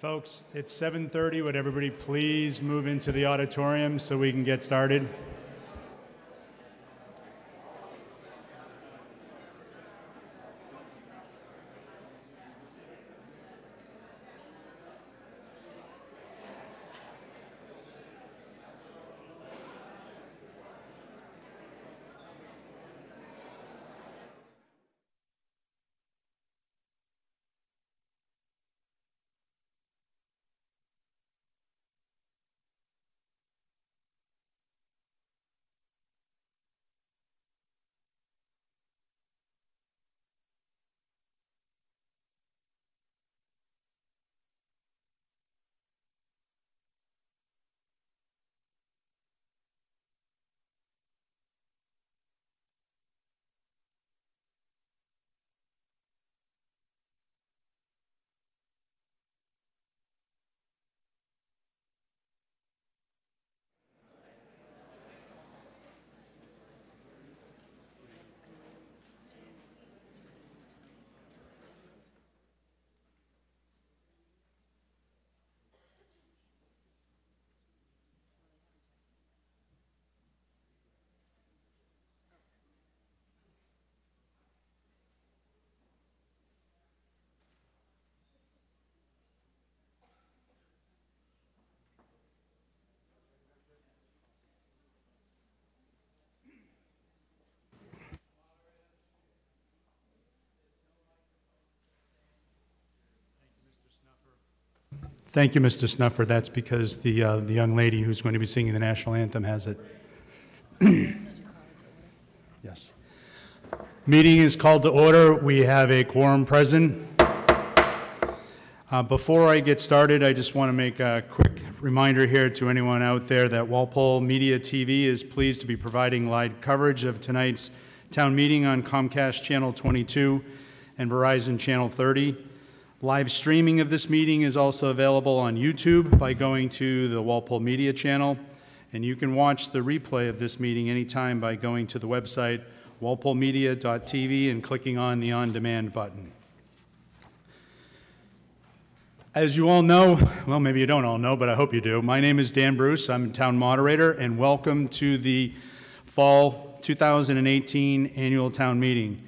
Folks, it's 7:30. Would everybody please move into the auditorium so we can get started? Thank you, Mr. Snuffer. That's because the young lady who's going to be singing the national anthem has it. Yes. Meeting is called to order. We have a quorum present. Before I get started, I just want to make a quick reminder here to anyone out there that Walpole Media TV is pleased to be providing live coverage of tonight's town meeting on Comcast Channel 22 and Verizon Channel 30. Live streaming of this meeting is also available on YouTube by going to the Walpole Media channel, and you can watch the replay of this meeting anytime by going to the website walpolemedia.tv and clicking on the on-demand button. As you all know, well, maybe you don't all know, but I hope you do, my name is Dan Bruce. I'm town moderator, and welcome to the Fall 2018 Annual Town Meeting.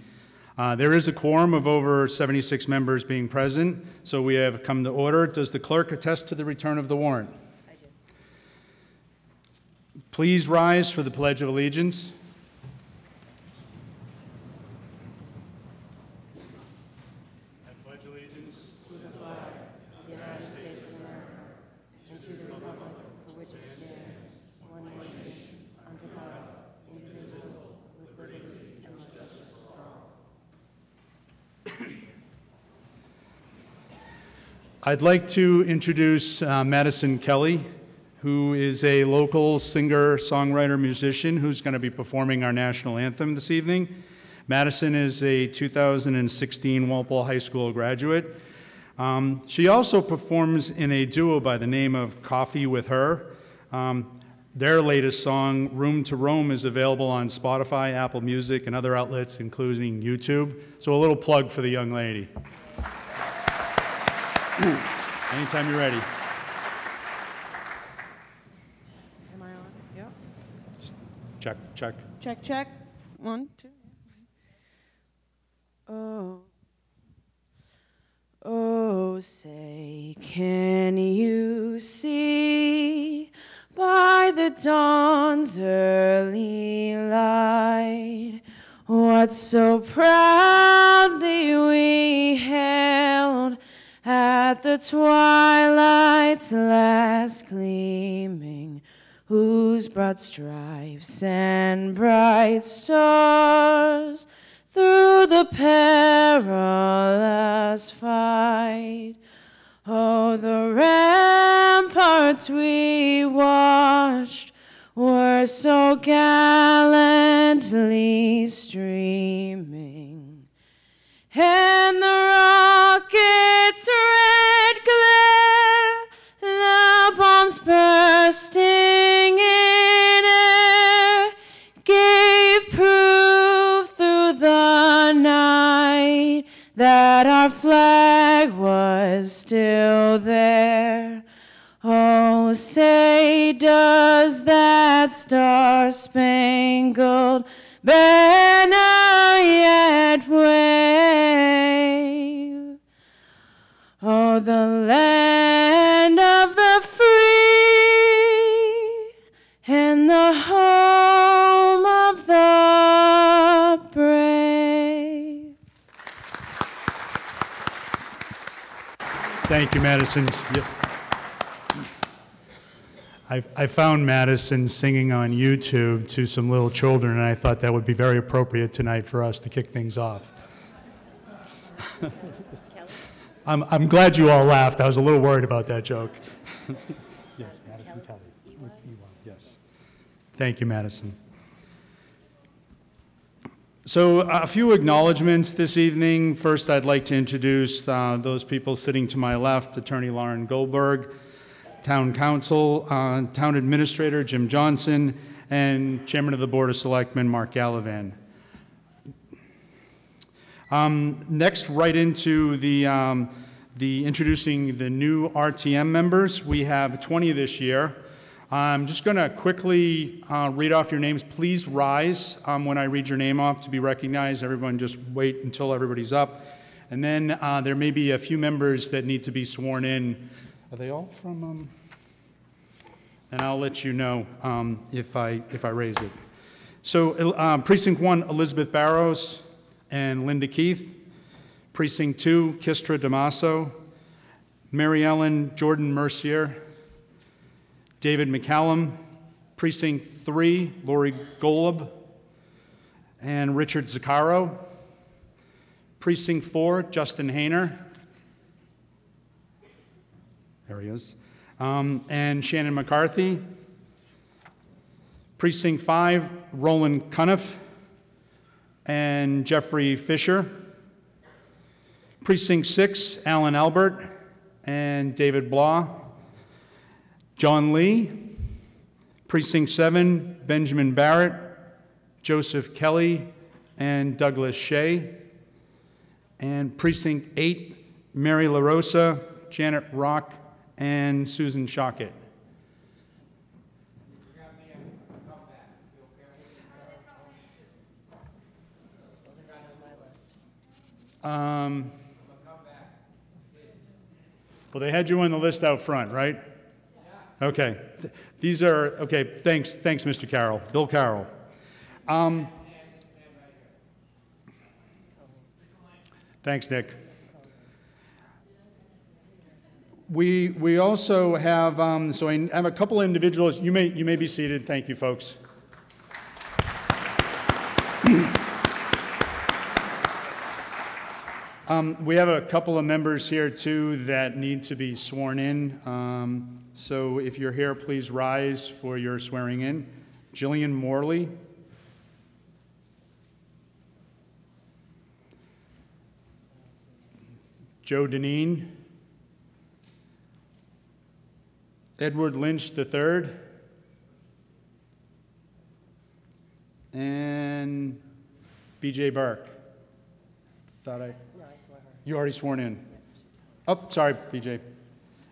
There is a quorum of over 76 members being present, so we have come to order. Does the clerk attest to the return of the warrant? I do. Please rise for the Pledge of Allegiance. I pledge allegiance To the flag of the United States of America, and to the republic for which it stands, one nation, under God, indivisible, with liberty and justice for all. I'd like to introduce Madison Kelly, who is a local singer, songwriter, musician who's going to be performing our national anthem this evening. Madison is a 2016 Walpole High School graduate. She also performs in a duo by the name of Coffee with Her. Their latest song, Room to Roam, is available on Spotify, Apple Music, and other outlets, including YouTube. So a little plug for the young lady. Anytime you're ready. Am I on? Yep. Just check, check. Check, check. 1, 2. Oh. Oh, say, can you see by the dawn's early light what so proudly we hailed at the twilight's last gleaming, whose broad stripes and bright stars through the perilous fight, oh, the ramparts we watched were so gallantly streaming, and the rocket's red glare, the bombs bursting in air, gave proof through the night that our flag was still there. that star-spangled banner yet wave. Oh, the land of the free and the home of the brave. Thank you, Madison. I found Madison singing on YouTube to some little children, and I thought that would be very appropriate tonight for us to kick things off. I'm glad you all laughed. I was a little worried about that joke. Yes, Madison Kelly. Yes. Thank you, Madison. So a few acknowledgments this evening. First, I'd like to introduce those people sitting to my left, Attorney Lauren Goldberg, Town Council, Town Administrator Jim Johnson, and Chairman of the Board of Selectmen Mark Gallivan. Next, right into the introducing the new RTM members. We have 20 this year. I'm just going to quickly read off your names. Please rise when I read your name off to be recognized. Everyone just wait until everybody's up. And then there may be a few members that need to be sworn in. Are they all from? And I'll let you know if I raise it. So Precinct 1, Elizabeth Barrows and Linda Keith. Precinct 2, Kistra Damaso. Mary Ellen Jordan Mercier. David McCallum. Precinct 3, Lori Golub and Richard Zaccaro. Precinct 4, Justin Hayner. There he is. And Shannon McCarthy. Precinct 5, Roland Cuniff and Jeffrey Fisher. Precinct 6, Alan Albert and David Blah. John Lee. Precinct 7, Benjamin Barrett, Joseph Kelly, and Douglas Shea. And Precinct 8, Mary LaRosa, Janet Rock, and Susan Shockett. Well, they had you on the list out front, right? Yeah. Okay. These are, okay, thanks, Mr. Carroll, Bill Carroll. Thanks, Nick. We also have, so I have a couple individuals, you may be seated, thank you, folks. We have a couple of members here, too, that need to be sworn in. So if you're here, please rise for your swearing in. Jillian Morley. Joe Deneen. Edward Lynch III. And B.J. Burke. Thought I... You already sworn in? Oh, sorry, BJ.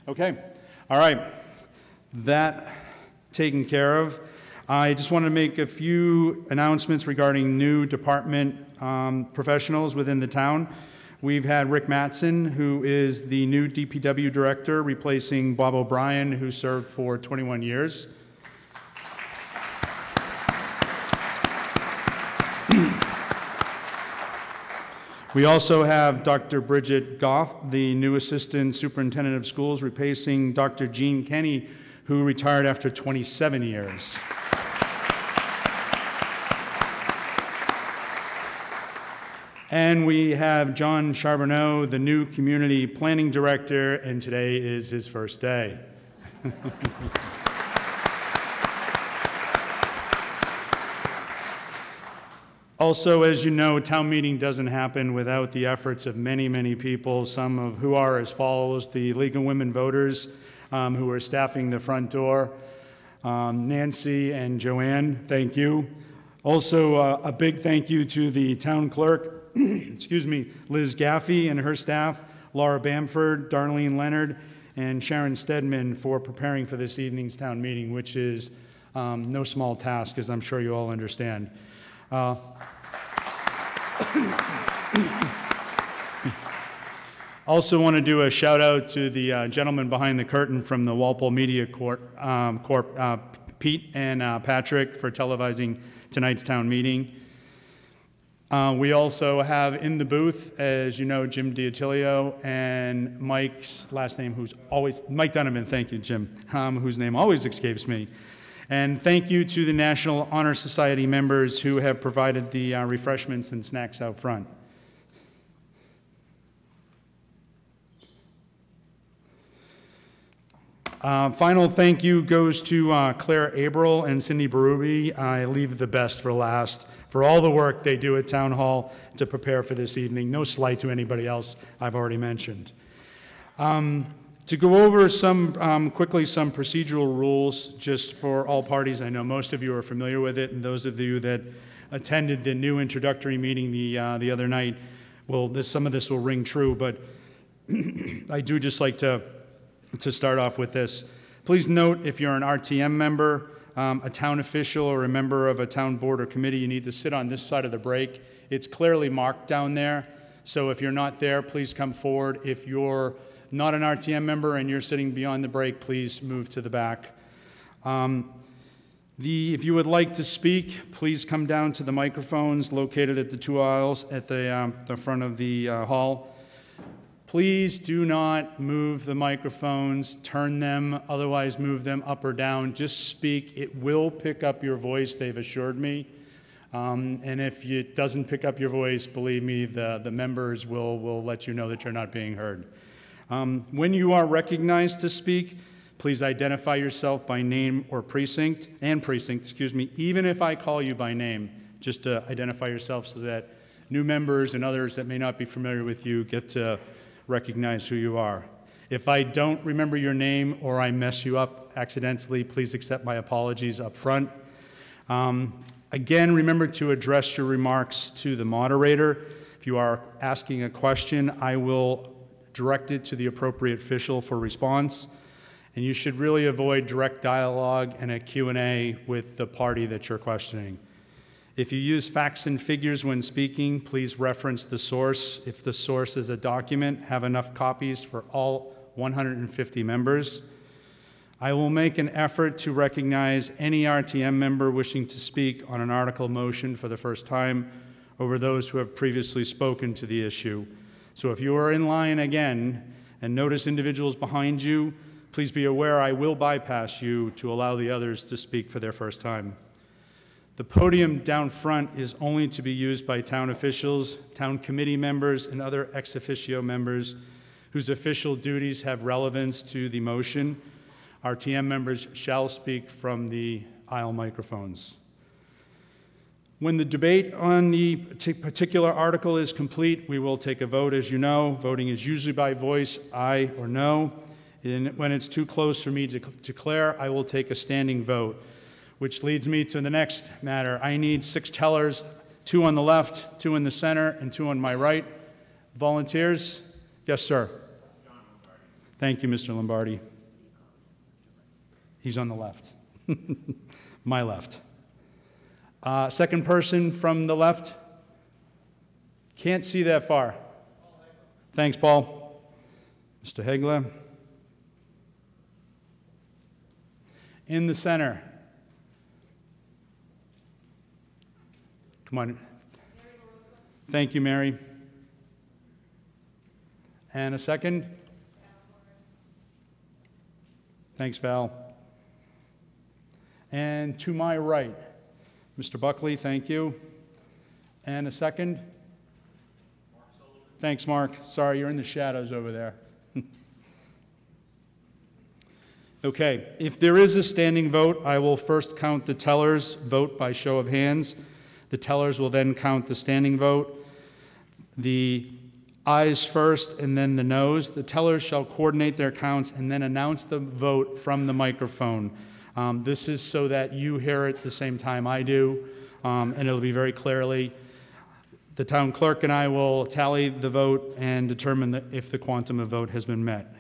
Okay, all right. That taken care of. I just want to make a few announcements regarding new department professionals within the town. We've had Rick Mattson, who is the new DPW director, replacing Bob O'Brien, who served for 21 years. We also have Dr. Bridget Goff, the new Assistant Superintendent of Schools, replacing Dr. Jean Kenny, who retired after 27 years. And we have John Charbonneau, the new Community Planning Director, and today is his first day. Also, as you know, town meeting doesn't happen without the efforts of many, many people, some of who are as follows: the League of Women Voters, who are staffing the front door, Nancy and Joanne, thank you. Also, a big thank you to the town clerk, excuse me, Liz Gaffey and her staff, Laura Bamford, Darlene Leonard, and Sharon Stedman for preparing for this evening's town meeting, which is No small task, as I'm sure you all understand. Also want to do a shout out to the gentleman behind the curtain from the Walpole Media Corp, Pete and Patrick, for televising tonight's town meeting. We also have in the booth, as you know, Jim D'Attilio and Mike's last name, Mike Donovan, thank you, Jim, whose name always escapes me. And thank you to the National Honor Society members who have provided the refreshments and snacks out front. Final thank you goes to Claire Abril and Cindy Berube. I leave the best for last for all the work they do at Town Hall to prepare for this evening. No slight to anybody else I've already mentioned. To go over quickly some procedural rules just for all parties. I know most of you are familiar with it, and those of you that attended the new introductory meeting the other night, well, some of this will ring true, but I do just like to start off with this. Please note, if you're an RTM member, a town official, or a member of a town board or committee, you need to sit on this side of the break. It's clearly marked down there, so if you're not there, please come forward. If you're not an RTM member and you're sitting beyond the break, please move to the back. If you would like to speak, please come down to the microphones located at the two aisles at the front of the hall. Please do not move the microphones, turn them, otherwise move them up or down. Just speak. It will pick up your voice, they've assured me. And if it doesn't pick up your voice, believe me, the members will let you know that you're not being heard. When you are recognized to speak, please identify yourself by name or precinct, even if I call you by name, just to identify yourself so that new members and others that may not be familiar with you get to recognize who you are. If I don't remember your name or I mess you up accidentally, please accept my apologies up front. Again, remember to address your remarks to the moderator. If you are asking a question, I will direct it to the appropriate official for response. And you should really avoid direct dialogue and a Q&A with the party that you're questioning. If you use facts and figures when speaking, please reference the source. If the source is a document, have enough copies for all 150 members. I will make an effort to recognize any RTM member wishing to speak on an article motion for the first time over those who have previously spoken to the issue. So if you are in line again and notice individuals behind you, please be aware I will bypass you to allow the others to speak for their first time. The podium down front is only to be used by town officials, town committee members, and other ex officio members whose official duties have relevance to the motion. RTM members shall speak from the aisle microphones. When the debate on the particular article is complete, we will take a vote. As you know, voting is usually by voice, aye or no. And when it's too close for me to declare, I will take a standing vote. Which leads me to the next matter. I need 6 tellers, 2 on the left, 2 in the center, and 2 on my right. Volunteers? Yes, sir. John Lombardi. Thank you, Mr. Lombardi. He's on the left. My left. Second person from the left? Can't see that far. Thanks, Paul. Mr. Hegler. In the center. Come on. Thank you, Mary. And a second? Thanks, Val. And to my right, Mr. Buckley, thank you. And a second? Mark Sullivan. Thanks, Mark. Sorry, you're in the shadows over there. Okay, if there is a standing vote, I will first count the tellers' vote by show of hands. The tellers will then count the standing vote. The ayes first and then the noes. The tellers shall coordinate their counts and then announce the vote from the microphone. This is so that you hear it the same time I do, and it'll be very clearly. The town clerk and I will tally the vote and determine if the quantum of vote has been met.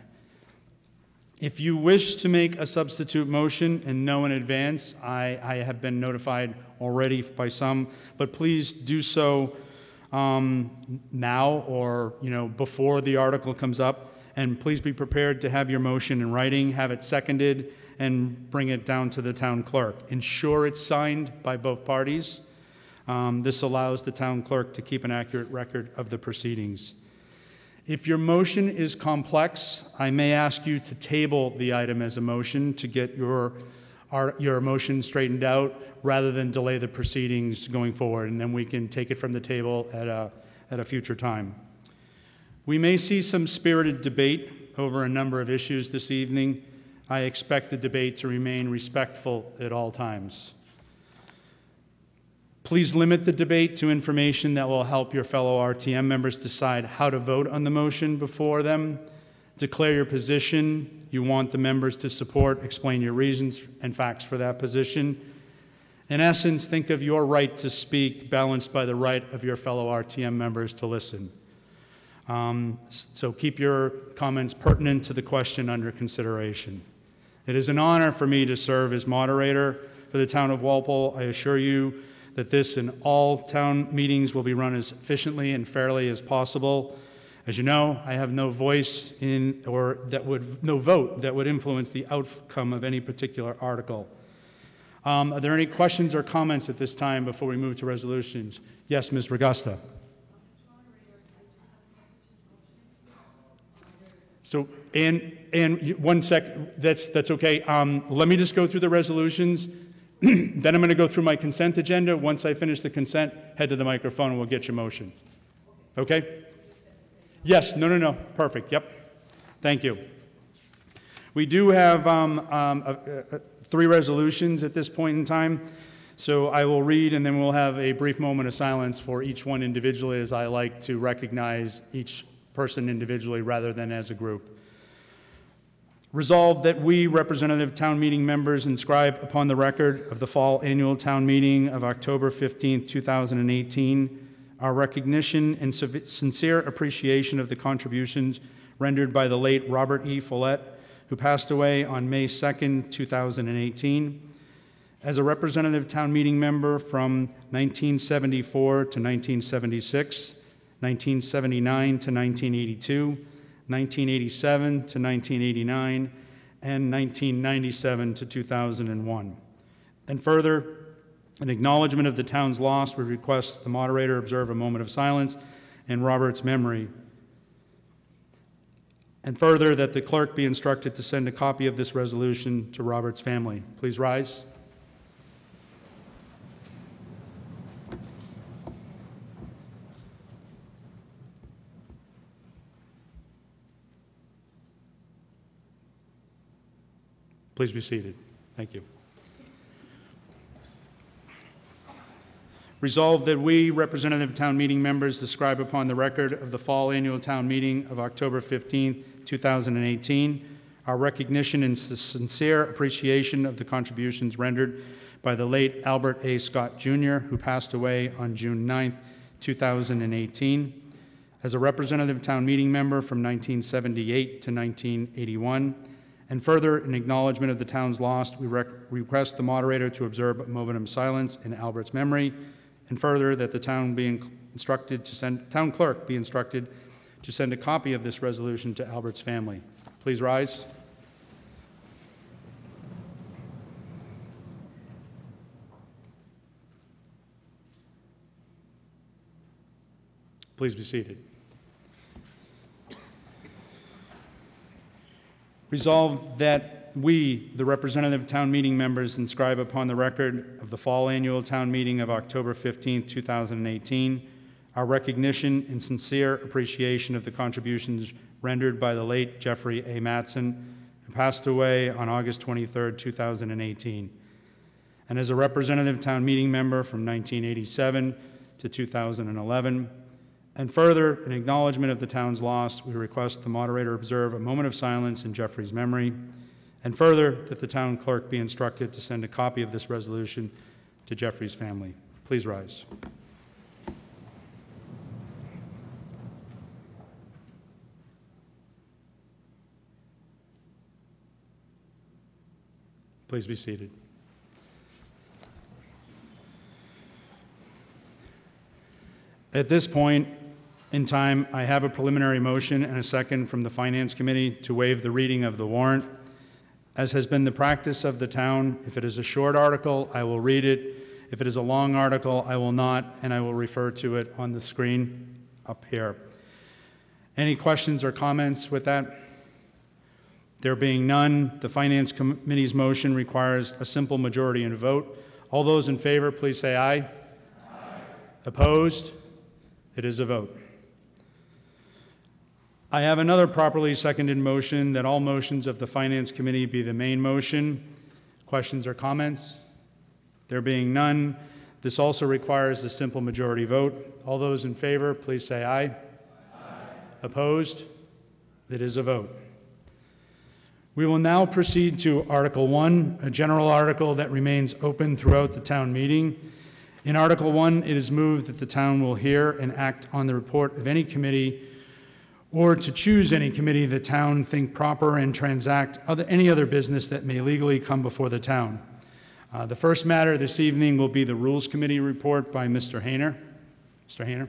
If you wish to make a substitute motion and know in advance, I have been notified already by some, but please do so now or before the article comes up, and please be prepared to have your motion in writing, have it seconded, and bring it down to the town clerk. Ensure it's signed by both parties. This allows the town clerk to keep an accurate record of the proceedings. If your motion is complex, I may ask you to table the item as a motion to get your motion straightened out rather than delay the proceedings going forward, and then we can take it from the table at a future time. We may see some spirited debate over a number of issues this evening. I expect the debate to remain respectful at all times. Please limit the debate to information that will help your fellow RTM members decide how to vote on the motion before them. Declare your position you want the members to support, explain your reasons and facts for that position. In essence, think of your right to speak balanced by the right of your fellow RTM members to listen. So keep your comments pertinent to the question under consideration. It is an honor for me to serve as moderator for the town of Walpole. I assure you that this and all town meetings will be run as efficiently and fairly as possible. As you know, I have no voice no vote that would influence the outcome of any particular article. Are there any questions or comments at this time before we move to resolutions? Yes, Ms. Regusta. So, and 1 sec, that's okay. Let me just go through the resolutions. Then I'm going to go through my consent agenda. Once I finish the consent, head to the microphone and we'll get your motion. Okay? Yes, no. Perfect, yep. Thank you. We do have 3 resolutions at this point in time. So I will read and then we'll have a brief moment of silence for each one individually, as I like to recognize each person individually rather than as a group. Resolved that we, representative town meeting members, inscribe upon the record of the fall annual town meeting of October 15, 2018, our recognition and sincere appreciation of the contributions rendered by the late Robert E. Follett, who passed away on May 2, 2018. As a representative town meeting member from 1974 to 1976, 1979 to 1982, 1987 to 1989, and 1997 to 2001. And further, in acknowledgement of the town's loss, we request the moderator observe a moment of silence in Robert's memory. And further, that the clerk be instructed to send a copy of this resolution to Robert's family. Please rise. Please be seated. Thank you. Resolved that we, representative town meeting members, describe upon the record of the fall annual town meeting of October 15, 2018, our recognition and sincere appreciation of the contributions rendered by the late Albert A. Scott, Jr., who passed away on June 9, 2018. As a representative town meeting member from 1978 to 1981, and further, in acknowledgement of the town's loss, we request the moderator to observe a moment of silence in Albert's memory, and further, that the town town clerk be instructed to send a copy of this resolution to Albert's family. Please rise. Please be seated. Resolved that we, the representative town meeting members, inscribe upon the record of the fall annual town meeting of October 15, 2018, our recognition and sincere appreciation of the contributions rendered by the late Jeffrey A. Matson, who passed away on August 23, 2018. And as a representative town meeting member from 1987 to 2011, and further, in acknowledgement of the town's loss, we request the moderator observe a moment of silence in Jeffrey's memory, and further, that the town clerk be instructed to send a copy of this resolution to Jeffrey's family. Please rise. Please be seated. At this point in time, I have a preliminary motion and a second from the Finance Committee to waive the reading of the warrant. As has been the practice of the town, if it is a short article, I will read it. If it is a long article, I will not, and I will refer to it on the screen up here. Any questions or comments with that? There being none, the Finance Committee's motion requires a simple majority and a vote. All those in favor, please say aye. Aye. Opposed? It is a vote. I have another properly seconded motion that all motions of the Finance Committee be the main motion. Questions or comments? There being none, this also requires a simple majority vote. All those in favor, please say aye. Aye. Opposed? It is a vote. We will now proceed to Article 1, a general article that remains open throughout the town meeting. In Article 1, it is moved that the town will hear and act on the report of any committee or to choose any committee the town think proper and transact any other business that may legally come before the town. The first matter this evening will be the Rules Committee report by Mr. Hayner. Mr. Hayner.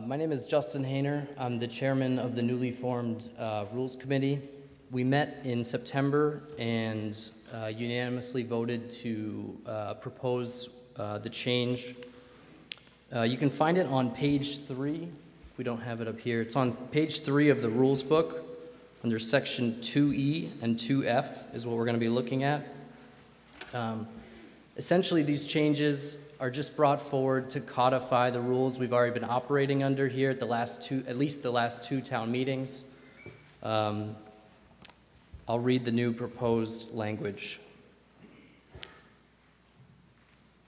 My name is Justin Hayner. I'm the chairman of the newly formed Rules Committee. We met in September and unanimously voted to propose the change. You can find it on page 3, if we don't have it up here. It's on page 3 of the rules book under section 2E and 2F is what we're going to be looking at. Essentially, these changes are just brought forward to codify the rules we've already been operating under here at least the last two town meetings. I'll read the new proposed language.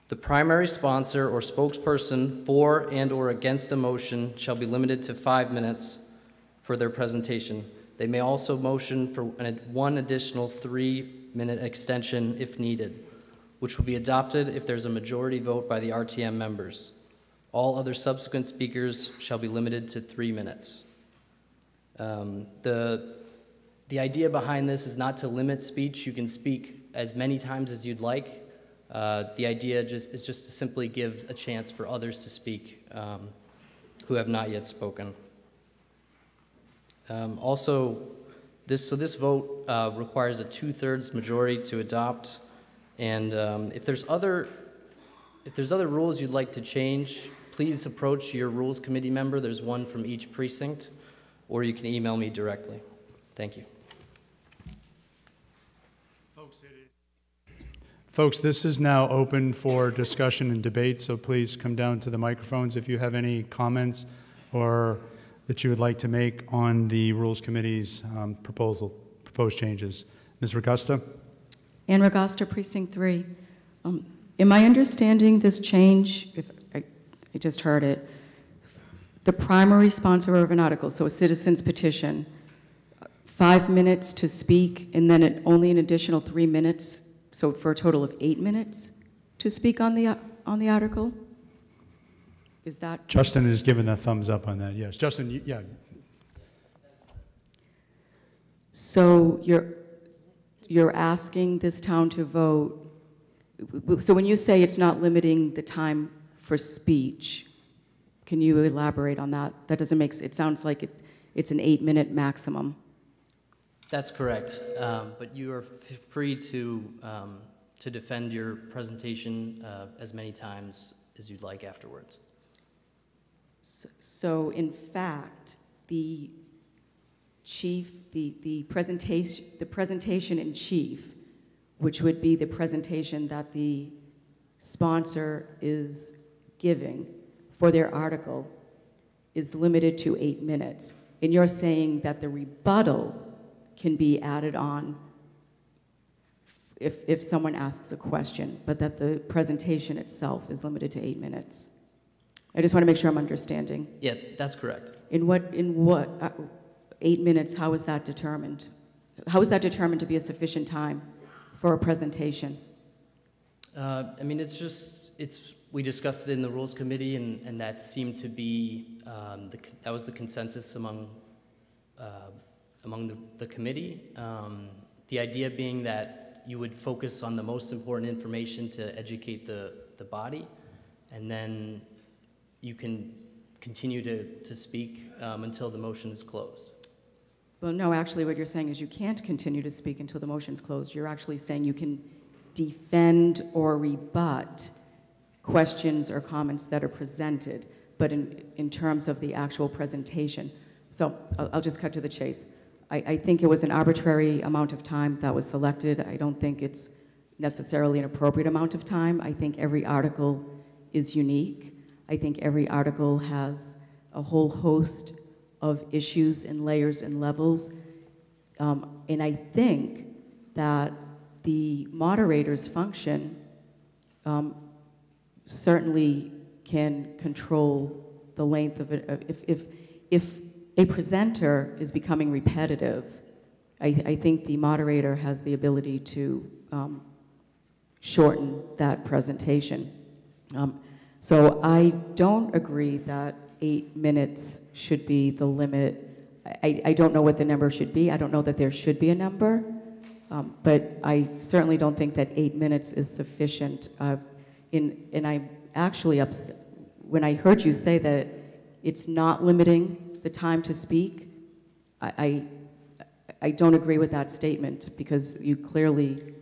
The primary sponsor or spokesperson for and or against a motion shall be limited to 5 minutes for their presentation. They may also motion for one additional 3-minute extension if needed, which will be adopted if there's a majority vote by the RTM members. All other subsequent speakers shall be limited to 3 minutes. The idea behind this is not to limit speech. You can speak as many times as you'd like. The idea is just to simply give a chance for others to speak who have not yet spoken. Also, this vote requires a 2/3 majority to adopt. And if there's other rules you'd like to change, please approach your Rules Committee member. There's one from each precinct, or you can email me directly. Thank you. Folks, this is now open for discussion and debate, so please come down to the microphones if you have any comments or that you would like to make on the Rules Committee's proposed changes. Ms. Ragusta? Ann Ragusta, Precinct 3. Am I understanding this change, if I just heard it, the primary sponsor of an article, so a citizen's petition, 5 minutes to speak, and then only an additional 3 minutes, so for a total of 8 minutes to speak on the article? Is that? Justin has given a thumbs up on that, yes. Justin, yeah. So you're asking this town to vote, so when you say it's not limiting the time for speech, can you elaborate on that? That doesn't make, it sounds like it's an 8-minute maximum. That's correct, but you are free to defend your presentation as many times as you'd like afterwards. So in fact, the presentation in chief, which would be the presentation that the sponsor is giving for their article, is limited to 8 minutes. And you're saying that the rebuttal can be added on if someone asks a question, but that the presentation itself is limited to 8 minutes. I just want to make sure I'm understanding. Yeah, that's correct. In what 8 minutes, how is that determined? How is that determined to be a sufficient time for a presentation? I mean, it's just we discussed it in the Rules Committee, and that seemed to be, that was the consensus among the committee. The idea being that you would focus on the most important information to educate the body, and then you can continue to speak until the motion is closed. Well, no, actually what you're saying is you can't continue to speak until the motion's closed. You're actually saying you can defend or rebut questions or comments that are presented, but in terms of the actual presentation. So I'll just cut to the chase. I think it was an arbitrary amount of time that was selected. I don't think it's necessarily an appropriate amount of time. I think every article is unique. I think every article has a whole host of issues and layers and levels. And I think that the moderator's function certainly can control the length of it. If a presenter is becoming repetitive, I think the moderator has the ability to shorten that presentation. So I don't agree that 8 minutes should be the limit. I don't know what the number should be. I don't know that there should be a number, but I certainly don't think that 8 minutes is sufficient. And I'm actually upset when I heard you say that it's not limiting the time to speak. I don't agree with that statement because you clearly,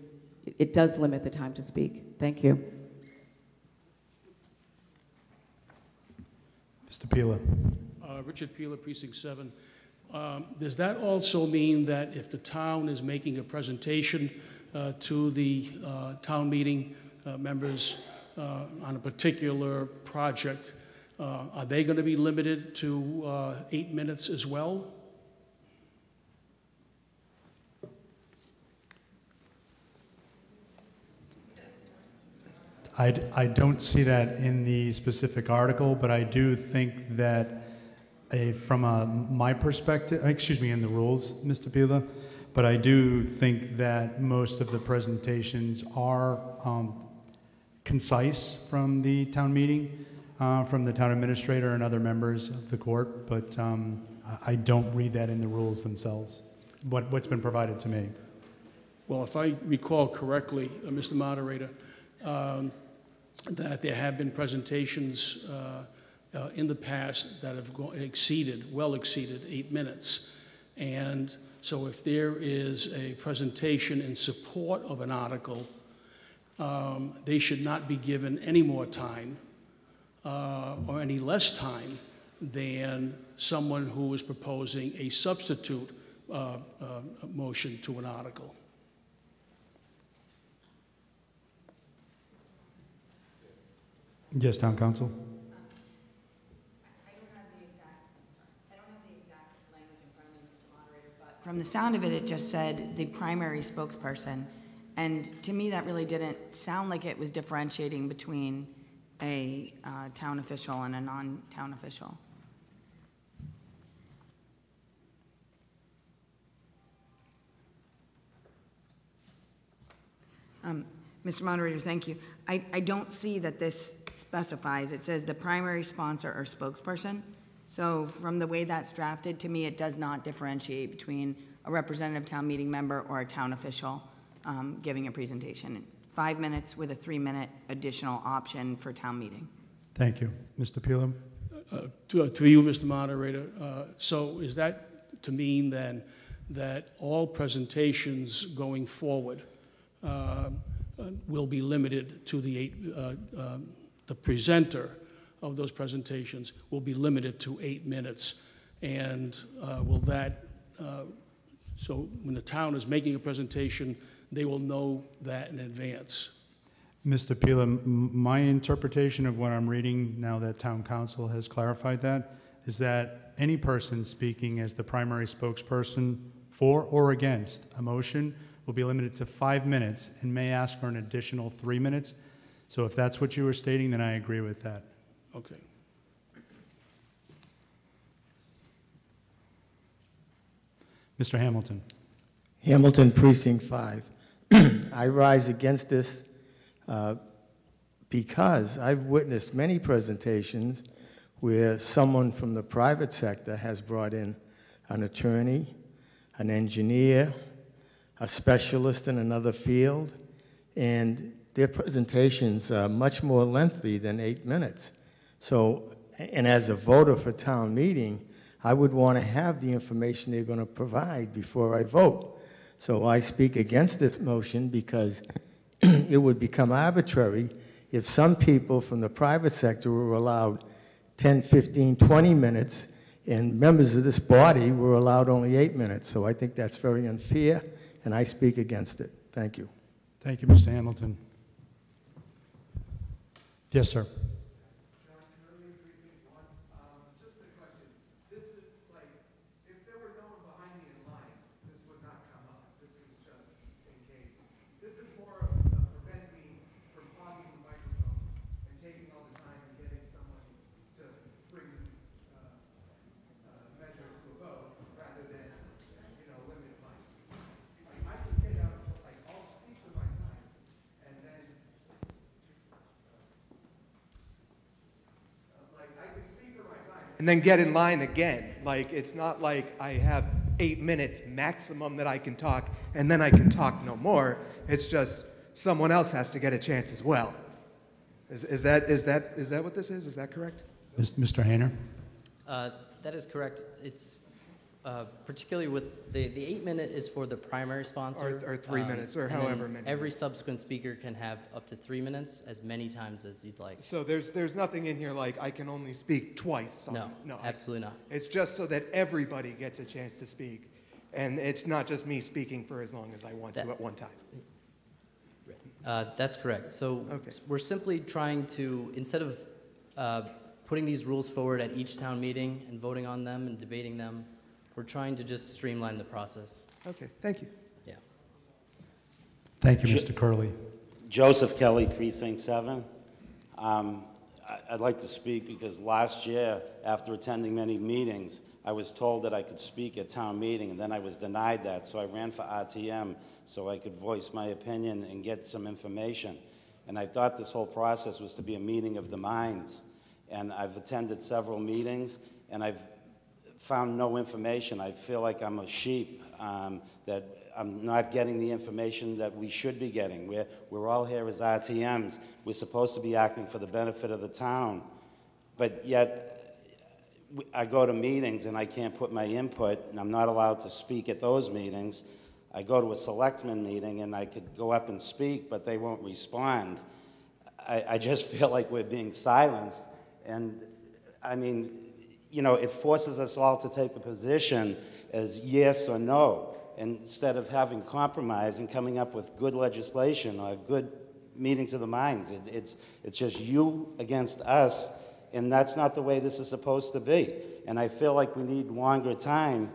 it does limit the time to speak. Thank you. Mr. Pila. Richard Pila, Precinct 7. Does that also mean that if the town is making a presentation to the town meeting members on a particular project, are they going to be limited to 8 minutes as well? I don't see that in the specific article, but I do think that from my perspective, in the rules, Mr. Pila, but I do think that most of the presentations are concise from the town meeting, from the town administrator and other members of the court, but I don't read that in the rules themselves, what's been provided to me. Well, if I recall correctly, Mr. Moderator, that there have been presentations in the past that have well exceeded 8 minutes. And so if there is a presentation in support of an article, they should not be given any more time or any less time than someone who is proposing a substitute motion to an article. Yes, Town Council. I don't have the exact language in front of me, Mr. Moderator, but from the sound of it, it just said the primary spokesperson. And to me, that really didn't sound like it was differentiating between a town official and a non-town official. Mr. Moderator, thank you. I don't see that this specifies. It says the primary sponsor or spokesperson. So from the way that's drafted, to me, it does not differentiate between a representative town meeting member or a town official giving a presentation. 5 minutes with a 3-minute additional option for town meeting. Thank you. Mr. Pila? To you, Mr. Moderator, so is that to mean then that all presentations going forward will be limited to the presenter of those presentations will be limited to 8 minutes, and will that, so when the town is making a presentation, they will know that in advance? Mr. Pila, my interpretation of what I'm reading now that Town Council has clarified that is that any person speaking as the primary spokesperson for or against a motion will be limited to 5 minutes and may ask for an additional 3 minutes. So if that's what you were stating, then I agree with that. Okay. Mr. Hamilton. Hamilton, Precinct 5. I rise against this because I've witnessed many presentations where someone from the private sector has brought in an attorney, an engineer, a specialist in another field, and their presentations are much more lengthy than 8 minutes. So, and as a voter for town meeting, I would want to have the information they're going to provide before I vote. So I speak against this motion because it would become arbitrary if some people from the private sector were allowed 10, 15, 20 minutes, and members of this body were allowed only 8 minutes. So I think that's very unfair, and I speak against it. Thank you. Thank you, Mr. Hamilton. Yes, sir. And then get in line again. Like, it's not like I have 8 minutes maximum that I can talk, and then I can talk no more. It's just someone else has to get a chance as well. Is that what this is? Is that correct? Mr. Hayner? That is correct. It's particularly with the 8-minute is for the primary sponsor. Or 3 minutes, or however many. Every subsequent speaker can have up to 3 minutes, as many times as you'd like. So there's nothing in here like I can only speak twice. No, absolutely not. It's just so that everybody gets a chance to speak, and it's not just me speaking for as long as I want to at one time. That's correct. So Okay. we're simply trying to, instead of putting these rules forward at each town meeting and voting on them and debating them, we're trying to just streamline the process. Okay, thank you. Yeah. Thank you, Mr. Curley. Joseph Kelly, Precinct 7. I'd like to speak because last year, after attending many meetings, I was told that I could speak at town meeting, and then I was denied that, so I ran for RTM so I could voice my opinion and get some information. And I thought this whole process was to be a meeting of the minds. And I've attended several meetings, and I've found no information. I feel like I'm a sheep, that I'm not getting the information that we should be getting. We're all here as RTMs. We're supposed to be acting for the benefit of the town. But yet, I go to meetings and I can't put my input, and I'm not allowed to speak at those meetings. I go to a selectman meeting and I could go up and speak, but they won't respond. I just feel like we're being silenced. And I mean, you know, it forces us all to take a position as yes or no, instead of having compromise and coming up with good legislation or good meetings of the minds. It's just you against us, and that's not the way this is supposed to be. And I feel like we need longer time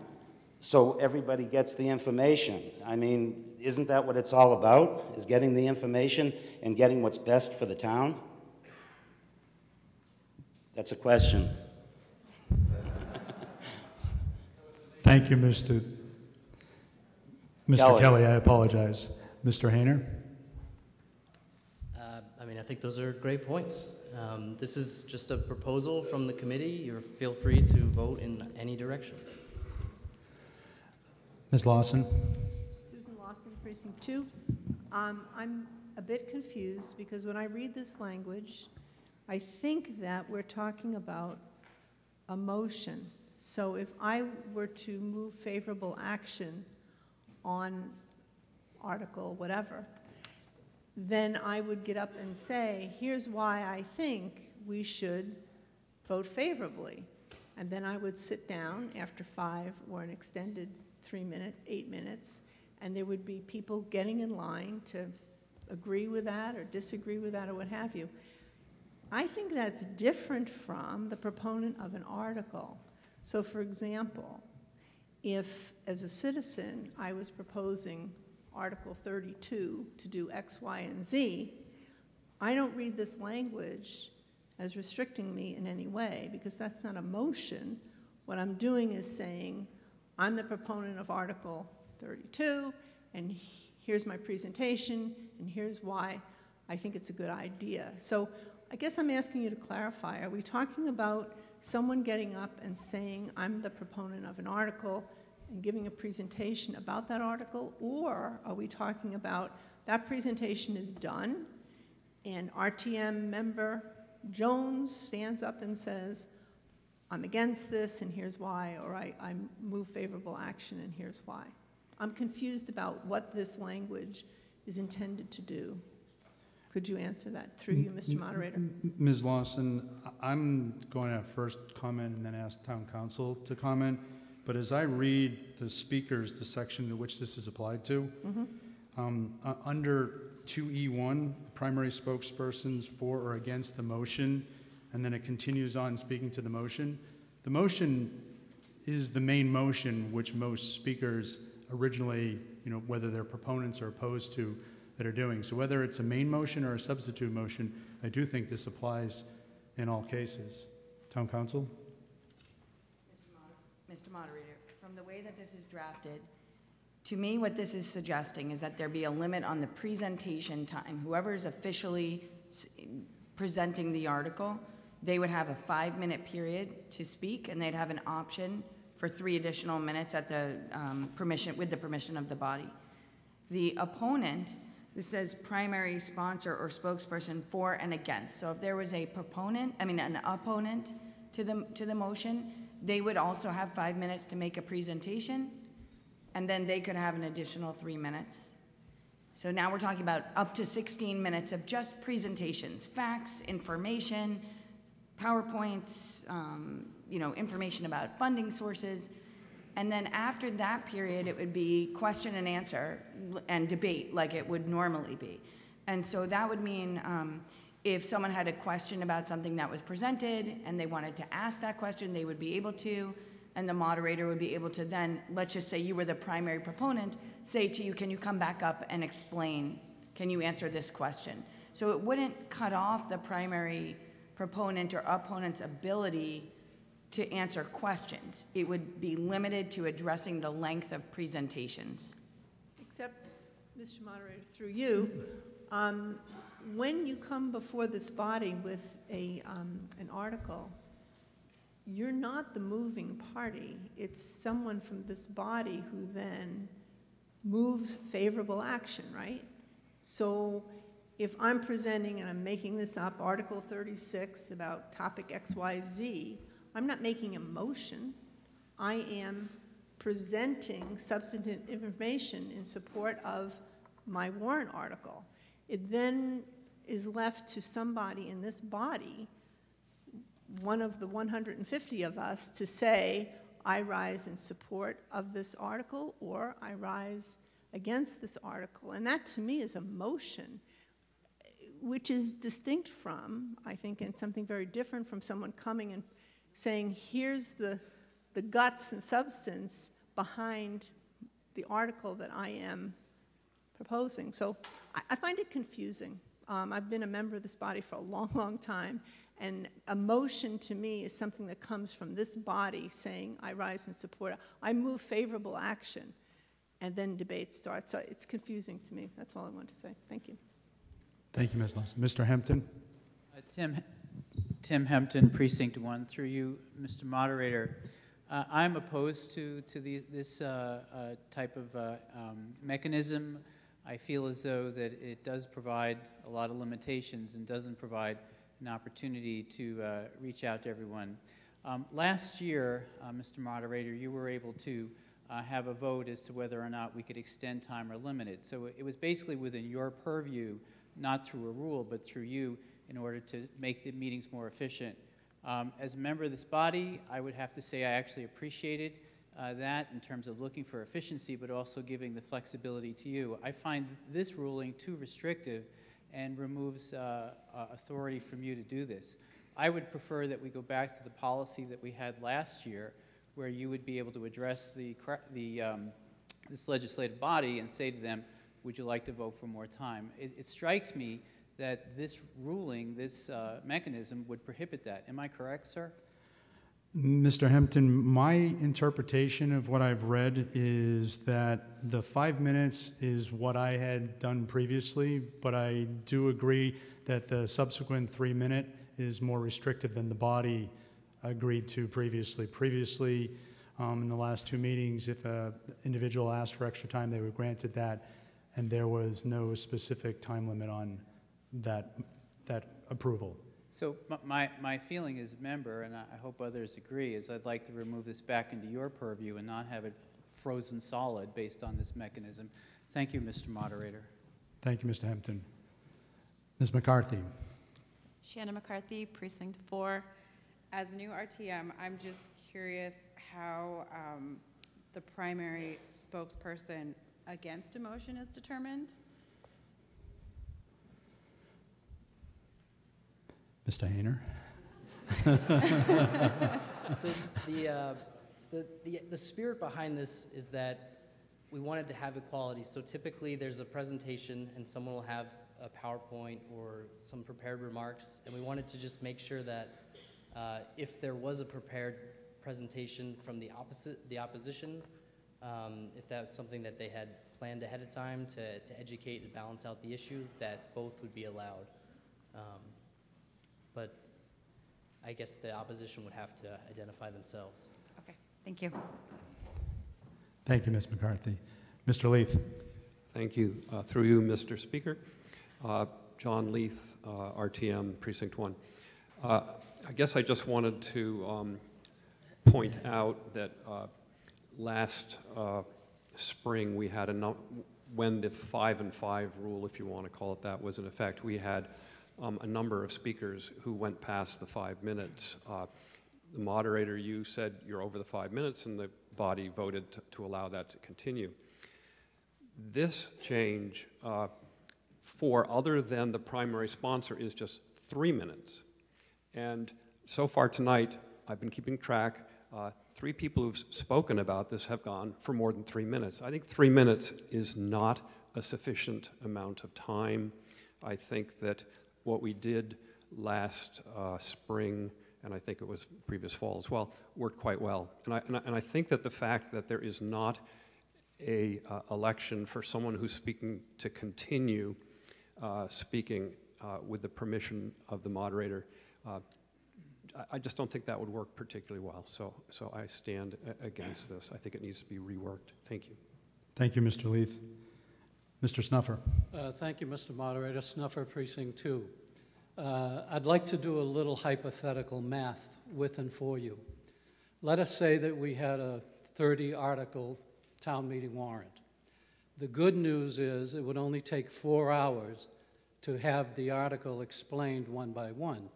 so everybody gets the information. I mean, isn't that what it's all about, is getting the information and getting what's best for the town? That's a question. Thank you, Mr. Kelly. I apologize. Mr. Hayner? I mean, I think those are great points. This is just a proposal from the committee. You feel free to vote in any direction. Ms. Lawson? Susan Lawson, Precinct 2. I'm a bit confused because when I read this language, I think that we're talking about a motion. So if I were to move favorable action on article whatever, then I would get up and say, here's why I think we should vote favorably. And then I would sit down after 5 or an extended 3 minute, 8 minutes, and there would be people getting in line to agree with that or disagree with that or what have you. I think that's different from the proponent of an article. So for example, if as a citizen I was proposing Article 32 to do X, Y, and Z, I don't read this language as restricting me in any way because that's not a motion. What I'm doing is saying, I'm the proponent of Article 32, and here's my presentation, and here's why I think it's a good idea. So I guess I'm asking you to clarify. Are we talking about someone getting up and saying, I'm the proponent of an article, and giving a presentation about that article? Or are we talking about that presentation is done, and RTM member Jones stands up and says, I'm against this, and here's why, or I move favorable action, and here's why? I'm confused about what this language is intended to do. Could you answer that through you, Mr. Moderator? Ms. Lawson, I'm going to first comment and then ask Town Council to comment. But as I read the speakers, the section to which this is applied to, under 2E1, primary spokespersons for or against the motion, and then it continues on speaking to the motion. The motion is the main motion which most speakers originally, whether they're proponents or opposed to, that are doing. So whether it's a main motion or a substitute motion, I do think this applies in all cases. Town Council? Mr. Moderator, from the way that this is drafted, to me what this is suggesting is that there be a limit on the presentation time. Whoever is officially presenting the article, they would have a 5-minute period to speak, and they'd have an option for 3 additional minutes at the with the permission of the body. The opponent, this says primary sponsor or spokesperson for and against. So if there was an opponent to the motion, they would also have 5 minutes to make a presentation, and then they could have an additional 3 minutes. So now we're talking about up to 16 minutes of just presentations, facts, information, PowerPoints, information about funding sources. And then after that period, it would be question and answer and debate like it would normally be. And so that would mean if someone had a question about something that was presented and they wanted to ask that question, they would be able to, and the moderator would be able to then, let's just say you were the primary proponent, say to you, can you come back up and explain, can you answer this question? So it wouldn't cut off the primary proponent or opponent's ability to answer questions. It would be limited to addressing the length of presentations. Except, Mr. Moderator, through you, when you come before this body with an article, you're not the moving party. It's someone from this body who then moves favorable action, right? So if I'm presenting, and I'm making this up, Article 36 about topic XYZ, I'm not making a motion. I am presenting substantive information in support of my warrant article. It then is left to somebody in this body, one of the 150 of us, to say, I rise in support of this article, or I rise against this article. And that, to me, is a motion, which is distinct from, I think, and something very different from someone coming and saying, here's the guts and substance behind the article that I am proposing. So I find it confusing. I've been a member of this body for a long, long time, and a motion to me is something that comes from this body saying, I rise in support, I move favorable action, and then debate starts. So it's confusing to me. That's all I want to say. Thank you. Thank you, Ms. Lawson. Mr. Hempton? Tim Hempton, Precinct 1. Through you, Mr. Moderator, I'm opposed to this type of mechanism. I feel as though that it does provide a lot of limitations and doesn't provide an opportunity to reach out to everyone. Last year, Mr. Moderator, you were able to have a vote as to whether or not we could extend time or limit it. So it was basically within your purview, not through a rule, but through you, in order to make the meetings more efficient. As a member of this body, I would have to say I actually appreciated that in terms of looking for efficiency, but also giving the flexibility to you. I find this ruling too restrictive and removes authority from you to do this. I would prefer that we go back to the policy that we had last year, where you would be able to address this legislative body and say to them, would you like to vote for more time? It strikes me that this ruling, this mechanism, would prohibit that. Am I correct, sir? Mr. Hempton, my interpretation of what I've read is that the 5 minutes is what I had done previously, but I do agree that the subsequent 3-minute is more restrictive than the body agreed to previously. Previously, in the last 2 meetings, if an individual asked for extra time, they were granted that, and there was no specific time limit on that approval. So my feeling as a member, and I hope others agree, is I'd like to remove this back into your purview and not have it frozen solid based on this mechanism. Thank you, Mr. Moderator. Thank you, Mr. Hempton. Ms. McCarthy. Shannon McCarthy, Precinct 4. As a new RTM, I'm just curious how the primary spokesperson against a motion is determined. Mr. Hayner. So the spirit behind this is that we wanted to have equality. So typically there's a presentation and someone will have a PowerPoint or some prepared remarks, and we wanted to just make sure that if there was a prepared presentation from the opposition, if that's something that they had planned ahead of time to educate and balance out the issue, that both would be allowed. But I guess the opposition would have to identify themselves. Okay, thank you. Thank you, Ms. McCarthy. Mr. Leith. Thank you. Through you, Mr. Speaker. John Leith, RTM, Precinct 1. I guess I just wanted to point out that last spring we had when the 5 and 5 rule, if you want to call it that, was in effect, we had a number of speakers who went past the 5 minutes. The moderator, you said you're over the 5 minutes, and the body voted to allow that to continue. This change for other than the primary sponsor is just 3 minutes. And so far tonight, I've been keeping track. 3 people who've spoken about this have gone for more than 3 minutes. I think 3 minutes is not a sufficient amount of time. I think that what we did last spring, and I think it was previous fall as well, worked quite well. And I think that the fact that there is not a election for someone who's speaking to continue speaking with the permission of the moderator, I just don't think that would work particularly well. So I stand against this. I think it needs to be reworked. Thank you. Thank you, Mr. Leith. Mr. Snuffer. Thank you, Mr. Moderator. Snuffer, Precinct 2. I'd like to do a little hypothetical math with and for you. Let us say that we had a 30-article town meeting warrant. The good news is it would only take 4 hours to have the article explained one by one.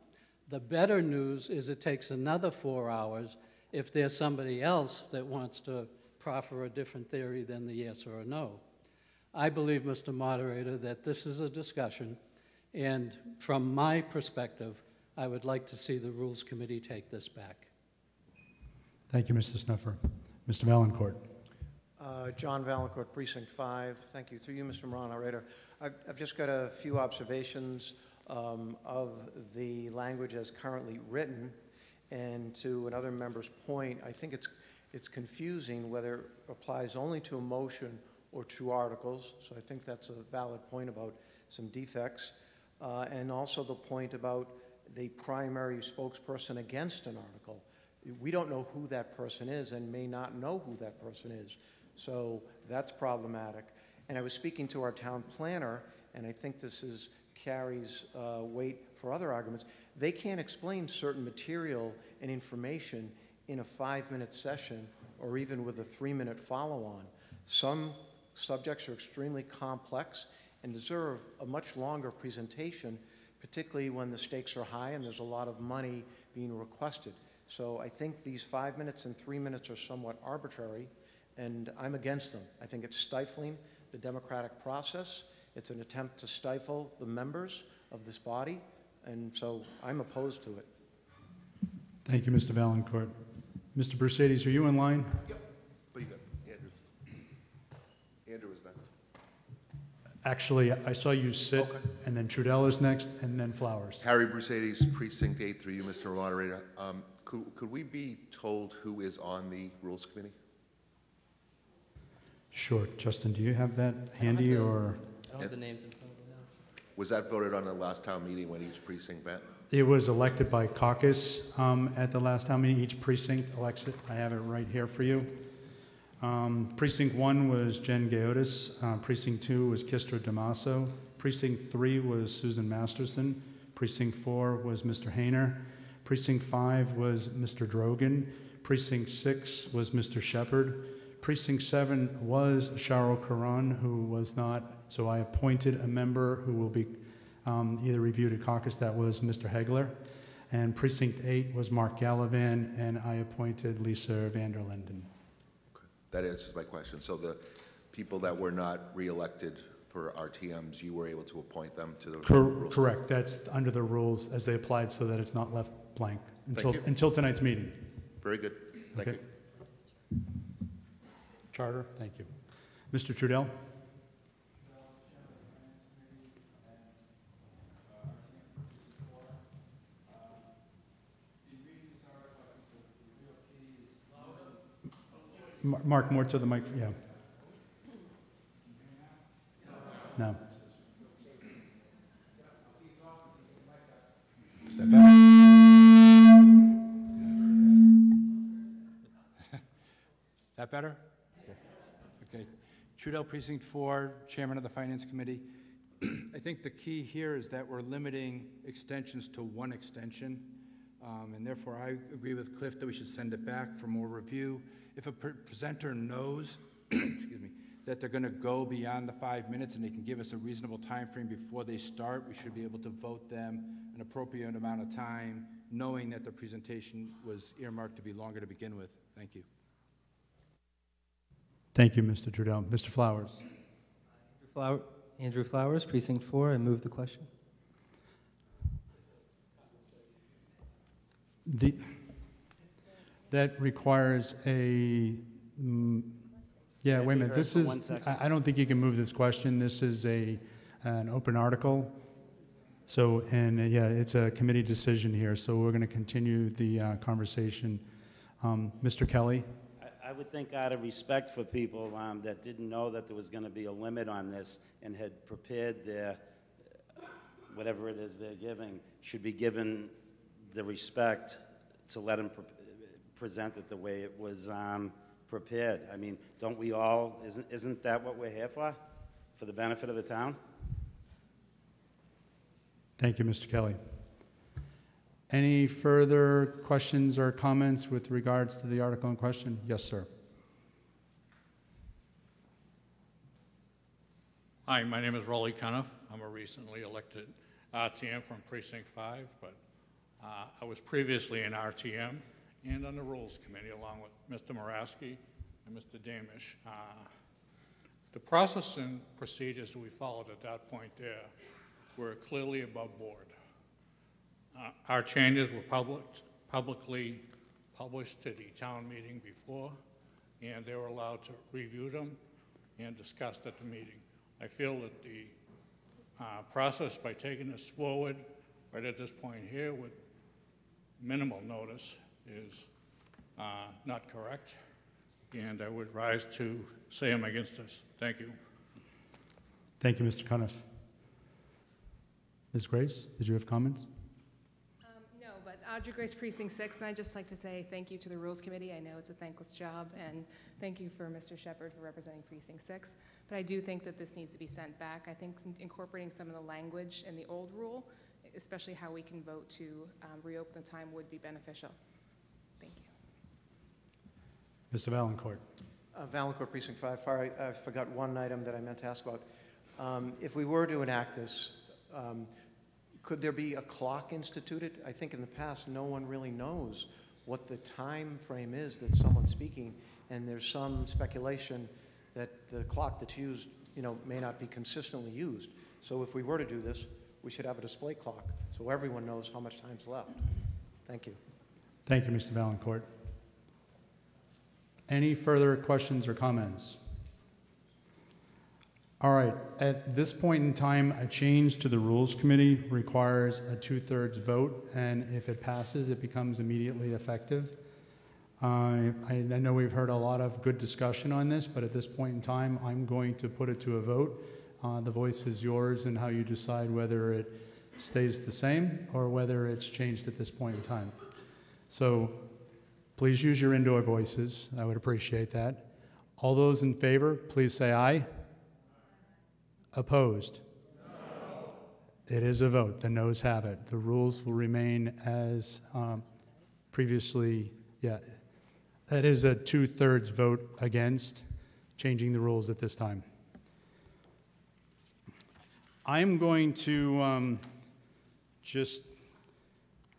The better news is it takes another 4 hours if there's somebody else that wants to proffer a different theory than the yes or a no. I believe, Mr. Moderator, that this is a discussion, and from my perspective, I would like to see the Rules Committee take this back. Thank you, Mr. Snuffer. Mr. Valencourt. John Valencourt, Precinct 5. Thank you. Through you, Mr. Moderator. I've just got a few observations of the language as currently written, and to another member's point, I think it's confusing whether it applies only to a motion or 2 articles, so I think that's a valid point about some defects, and also the point about the primary spokesperson against an article. We don't know who that person is and may not know who that person is, so that's problematic. And I was speaking to our town planner, and I think this carries weight for other arguments. They can't explain certain material and information in a 5-minute session or even with a 3-minute follow-on. Some subjects are extremely complex and deserve a much longer presentation, particularly when the stakes are high and there's a lot of money being requested. So I think these 5 minutes and 3 minutes are somewhat arbitrary, and I'm against them. I think it's stifling the democratic process. It's an attempt to stifle the members of this body, and so I'm opposed to it. Thank you, Mr. Valencourt. Mr. Brusades, are you in line? Yep. What do you got? Andrew. Andrew is next. Actually, I saw you sit, and then Trudell is next, and then Flowers. Harry Brusades, Precinct 8, through you, Mr. Moderator. Could we be told who is on the Rules Committee? Sure. Justin, do you have that handy or? I don't have the names in front of me now. Was that voted on the last town meeting when each precinct met? It was elected by caucus at the last town meeting. Each precinct elects it. I have it right here for you. Precinct 1 was Jen Gaotis. Precinct 2 was Kistra Damaso. Precinct 3 was Susan Masterson. Precinct 4 was Mr. Hayner. Precinct 5 was Mr. Drogan. Precinct 6 was Mr. Shepard. Precinct 7 was Cheryl Caron, who was not, so I appointed a member who will be either reviewed at caucus. That was Mr. Hegler. And Precinct 8 was Mark Gallivan, and I appointed Lisa Vanderlinden. Okay. That answers my question. So the people that were not reelected for RTMs, you were able to appoint them to the rules? Correct. That's under the rules as they applied so that it's not left blank until tonight's meeting. Very good. Thank you. Charter, thank you. Mr. Trudell? Mark, more to the mic, yeah. No. Is that better? That better? Okay. Trudell, Precinct 4, Chairman of the Finance Committee. I think the key here is that we're limiting extensions to one extension, and therefore I agree with Cliff that we should send it back for more review. If a presenter knows, excuse me, that they're going to go beyond the 5 minutes and they can give us a reasonable time frame before they start, we should be able to vote them an appropriate amount of time, knowing that the presentation was earmarked to be longer to begin with. Thank you. Thank you, Mr. Trudell. Mr. Flowers. Andrew Flowers, Precinct 4. I move the question. That requires a, yeah, wait a minute. This is, I don't think you can move this question. This is an open article. So, and yeah, it's a committee decision here. So we're going to continue the conversation. Mr. Kelly? I would think out of respect for people that didn't know that there was going to be a limit on this and had prepared their, whatever it is they're giving, should be given the respect to let them present it the way it was prepared. I mean, don't we all, isn't that what we're here for the benefit of the town? Thank you, Mr. Kelly. Any further questions or comments with regards to the article in question? Yes, sir. Hi, my name is Rolly Cuniff. I'm a recently elected RTM from Precinct 5, but I was previously in RTM and on the Rules Committee along with Mr. Moraski and Mr. Damish. The process and procedures we followed at that point there were clearly above board. Our changes were publicly published to the town meeting before, and they were allowed to review them and discussed at the meeting. I feel that the process by taking this forward right at this point here with minimal notice is not correct, and I would rise to say I'm against this. Thank you. Thank you, Mr. Cuniff. Ms. Grace, did you have comments? No, but Audrey Grace, Precinct 6, and I'd just like to say thank you to the Rules Committee. I know it's a thankless job, and thank you for Mr. Shepard for representing Precinct 6. But I do think that this needs to be sent back. I think incorporating some of the language in the old rule, especially how we can vote to reopen the time, would be beneficial. Thank you. Mr. Valencourt. Valencourt, Precinct 5. I forgot one item that I meant to ask about. If we were to enact this, could there be a clock instituted? I think in the past, no one really knows what the time frame is that someone's speaking, and there's some speculation that the clock that's used, may not be consistently used. So if we were to do this, we should have a display clock so everyone knows how much time's left. Thank you. Thank you, Mr. Valencourt. Any further questions or comments? All right, at this point in time, a change to the Rules Committee requires a 2/3 vote, and if it passes, it becomes immediately effective. I know we've heard a lot of good discussion on this, but at this point in time, I'm going to put it to a vote. The voice is yours and how you decide whether it stays the same or whether it's changed at this point in time. So please use your indoor voices. I would appreciate that. All those in favor, please say aye. Opposed? No. It is a vote. The noes have it. The rules will remain as previously, yeah. That is a 2/3 vote against changing the rules at this time. I'm going to just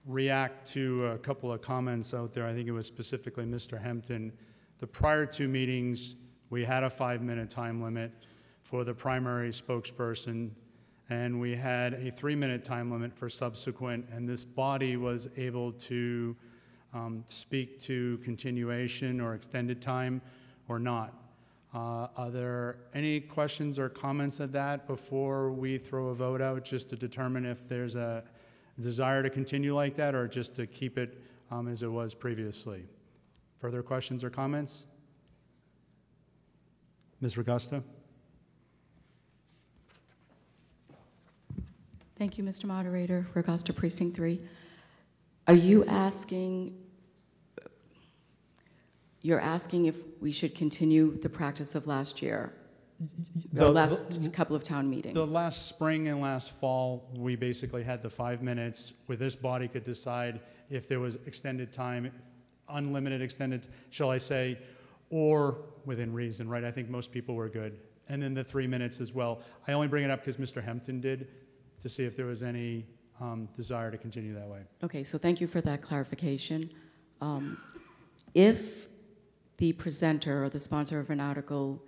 react to a couple of comments out there. I think it was specifically Mr. Hempton. The prior two meetings, we had a 5-minute time limit for the primary spokesperson, and we had a 3-minute time limit for subsequent, and this body was able to speak to continuation or extended time or not. Are there any questions or comments of that before we throw a vote out, just to determine if there's a desire to continue like that or just to keep it as it was previously? Further questions or comments? Ms. Ragosta? Thank you, Mr. Moderator. Ragosta, Precinct 3. Are you asking, you're asking if we should continue the practice of last year? The last couple of town meetings? The last spring and last fall, we basically had the 5 minutes where this body could decide if there was extended time, unlimited extended, shall I say, or within reason, right? I think most people were good. And then the 3 minutes as well. I only bring it up because Mr. Hempton did, to see if there was any desire to continue that way. Okay, so thank you for that clarification. If the presenter or the sponsor of an article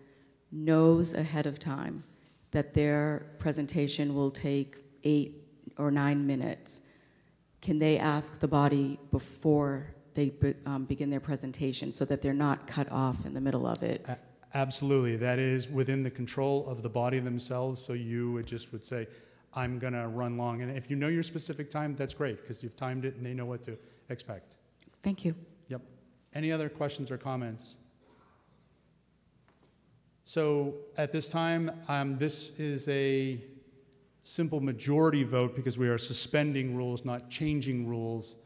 knows ahead of time that their presentation will take 8 or 9 minutes, can they ask the body before they begin their presentation so that they're not cut off in the middle of it? Absolutely. That is within the control of the body themselves, so you would say, I'm going to run long. And if you know your specific time, that's great, because you've timed it and they know what to expect. Thank you. Yep. Any other questions or comments? So at this time, this is a simple majority vote because we are suspending rules, not changing rules.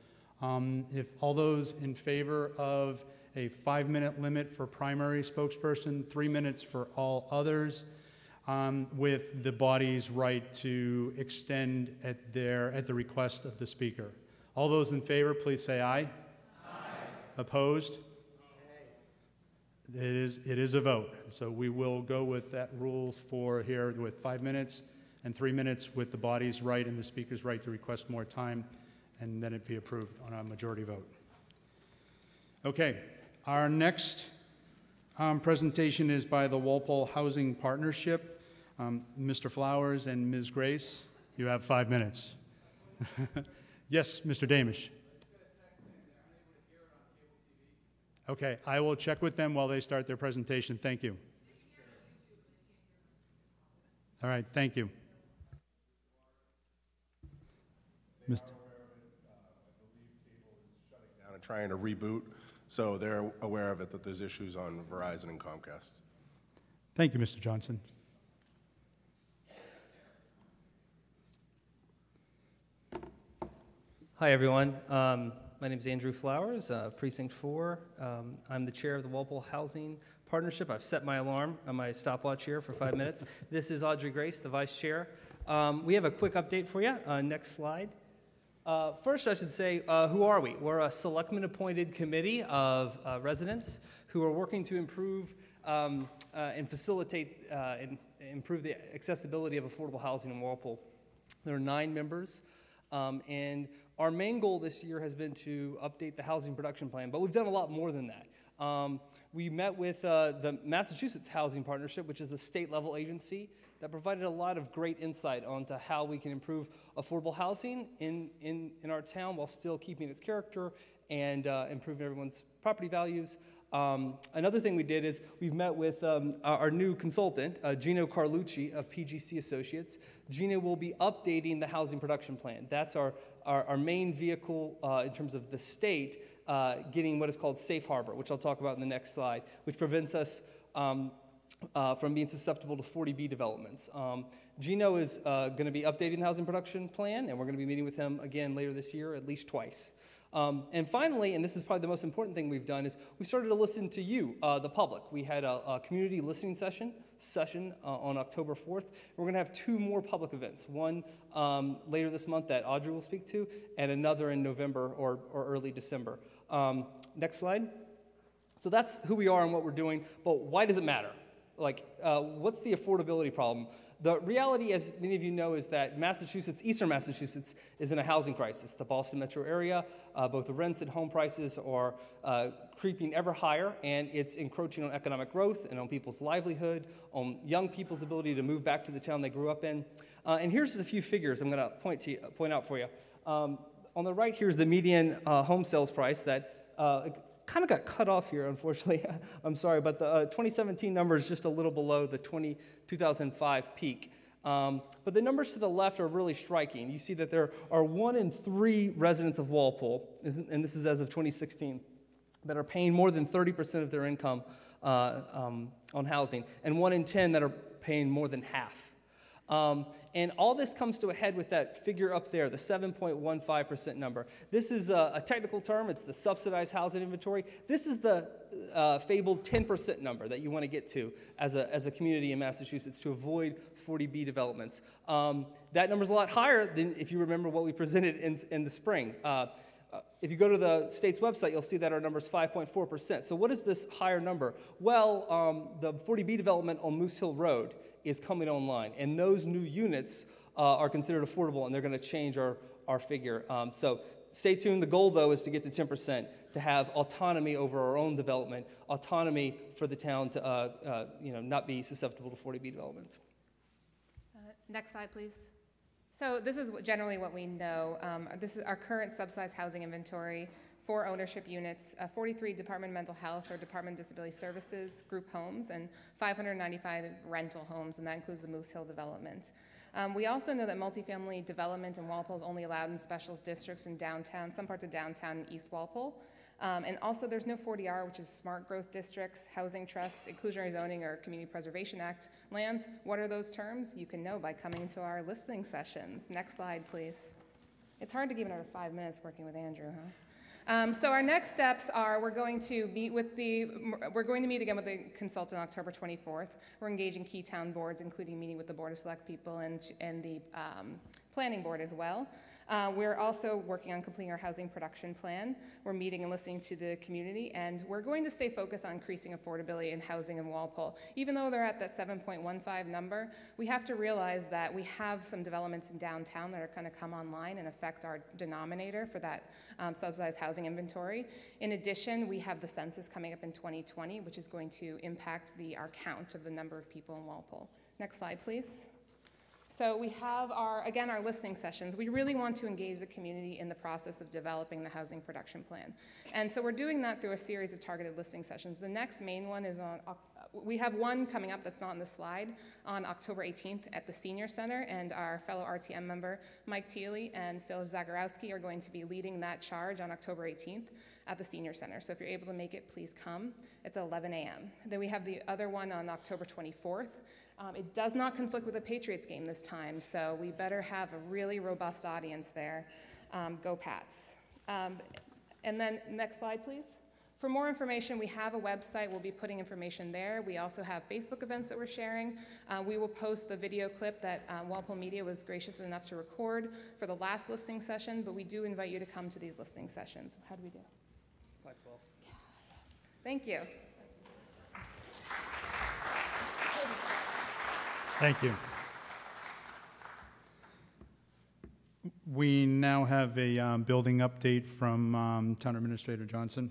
If all those in favor of a 5-minute limit for primary spokesperson, 3 minutes for all others, with the body's right to extend at the request of the speaker. All those in favor, please say aye. Aye. Opposed? It is a vote. So we will go with that rules for here with 5 minutes and 3 minutes with the body's right and the speaker's right to request more time, and then it be approved on a majority vote. Okay, our next presentation is by the Walpole Housing Partnership. Mr. Flowers and Ms. Grace, you have 5 minutes. Yes, Mr. Damish. Okay, I will check with them while they start their presentation. Thank you. All right, thank you. Mr. Down and trying to reboot, so they're aware of it, that there's issues on Verizon and Comcast. Thank you, Mr. Johnson. Hi, everyone. My name is Andrew Flowers, Precinct 4. I'm the chair of the Walpole Housing Partnership. I've set my alarm on my stopwatch here for 5 minutes. This is Audrey Grace, the vice chair. We have a quick update for you. Next slide. First, I should say, who are we? We're a selectman-appointed committee of residents who are working to improve and facilitate and improve the accessibility of affordable housing in Walpole. There are 9 members, and our main goal this year has been to update the housing production plan, but we've done a lot more than that. We met with the Massachusetts Housing Partnership, which is the state-level agency that provided a lot of great insight onto how we can improve affordable housing in our town while still keeping its character and improving everyone's property values. Another thing we did is we've met with our new consultant, Gino Carlucci of PGC Associates. Gino will be updating the housing production plan. That's our main vehicle in terms of the state getting what is called safe harbor, which I'll talk about in the next slide, which prevents us from being susceptible to 40B developments. Gino is going to be updating the housing production plan, and we're going to be meeting with him again later this year, at least twice. And finally, and this is probably the most important thing we've done, is we started to listen to you, the public. We had a community listening session on October 4th. We're going to have 2 more public events, one later this month that Audrey will speak to, and another in November or early December. Next slide. So that's who we are and what we're doing, but why does it matter? Like, what's the affordability problem? The reality, as many of you know, is that Massachusetts, eastern Massachusetts, is in a housing crisis. The Boston metro area, both the rents and home prices are creeping ever higher, and it's encroaching on economic growth and on people's livelihood, on young people's ability to move back to the town they grew up in. And here's a few figures I'm going to point out for you. On the right here is the median home sales price that kind of got cut off here, unfortunately. I'm sorry, but the 2017 number is just a little below the 2005 peak. But the numbers to the left are really striking. You see that there are 1 in 3 residents of Walpole, and this is as of 2016, that are paying more than 30% of their income on housing, and 1 in 10 that are paying more than half. And all this comes to a head with that figure up there, the 7.15% number. This is a technical term. It's the subsidized housing inventory. This is the fabled 10% number that you want to get to as a community in Massachusetts to avoid 40B developments. That number's a lot higher than if you remember what we presented in the spring. If you go to the state's website, you'll see that our number is 5.4%. So what is this higher number? Well, the 40B development on Moose Hill Road is coming online, and those new units are considered affordable, and they're going to change our figure. So stay tuned. The goal, though, is to get to 10%, to have autonomy over our own development, autonomy for the town to not be susceptible to 40B developments. Next slide, please. So this is generally what we know. This is our current subsidized housing inventory. 4 ownership units, 43 Department of Mental Health or Department of Disability Services group homes, and 595 rental homes, and that includes the Moose Hill development. We also know that multifamily development in Walpole is only allowed in specialist districts in downtown, some parts of downtown and East Walpole. And also there's no 40R, which is smart growth districts, housing trusts, inclusionary zoning, or Community Preservation Act lands. What are those terms? You can know by coming to our listening sessions. Next slide, please. It's hard to give another 5 minutes working with Andrew, huh? So our next steps are we're going to meet again with the consultant on October 24th. We're engaging key town boards, including meeting with the Board of Select People and the Planning Board as well. We're also working on completing our housing production plan. We're meeting and listening to the community, and we're going to stay focused on increasing affordability in housing in Walpole. Even though they're at that 7.15 number, we have to realize that we have some developments in downtown that are going to come online and affect our denominator for that subsidized housing inventory. In addition, we have the census coming up in 2020, which is going to impact our count of the number of people in Walpole. Next slide, please. So we have our listening sessions. We really want to engage the community in the process of developing the housing production plan. And so we're doing that through a series of targeted listening sessions. The next main one is we have one coming up that's not on the slide on October 18th at the Senior Center, and our fellow RTM member, Mike Thiele and Phil Zagorowski, are going to be leading that charge on October 18th at the Senior Center. So if you're able to make it, please come. It's 11 a.m. Then we have the other one on October 24th. It does not conflict with the Patriots game this time, so we better have a really robust audience there. Go Pats. And then next slide, please. For more information, we have a website. We'll be putting information there. We also have Facebook events that we're sharing. We will post the video clip that Walpole Media was gracious enough to record for the last listening session, but we do invite you to come to these listening sessions. How do we do? Slide 12. Yes. Thank you. Thank you. We now have a building update from Town Administrator Johnson.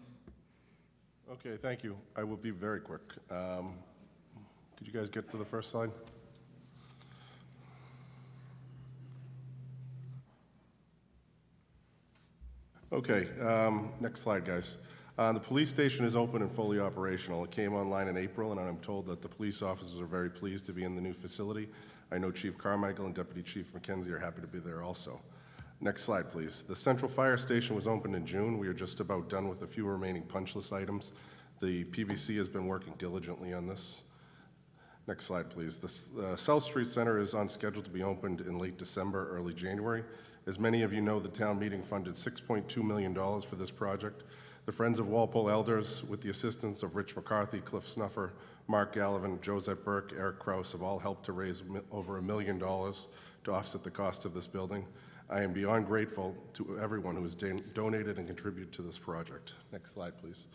Okay, thank you. I will be very quick. Could you guys get to the first slide? Okay, next slide, guys. The police station is open and fully operational. It came online in April, and I'm told that the police officers are very pleased to be in the new facility. I know Chief Carmichael and Deputy Chief McKenzie are happy to be there also. Next slide, please. The Central Fire Station was opened in June. We are just about done with a few remaining punch list items. The PBC has been working diligently on this. Next slide, please. The South Street Center is on schedule to be opened in late December, early January. As many of you know, the town meeting funded $6.2 million for this project. The Friends of Walpole Elders, with the assistance of Rich McCarthy, Cliff Snuffer, Mark Gallivan, Josette Burke, Eric Kraus, have all helped to raise over $1 million to offset the cost of this building. I am beyond grateful to everyone who has donated and contributed to this project. Next slide, please.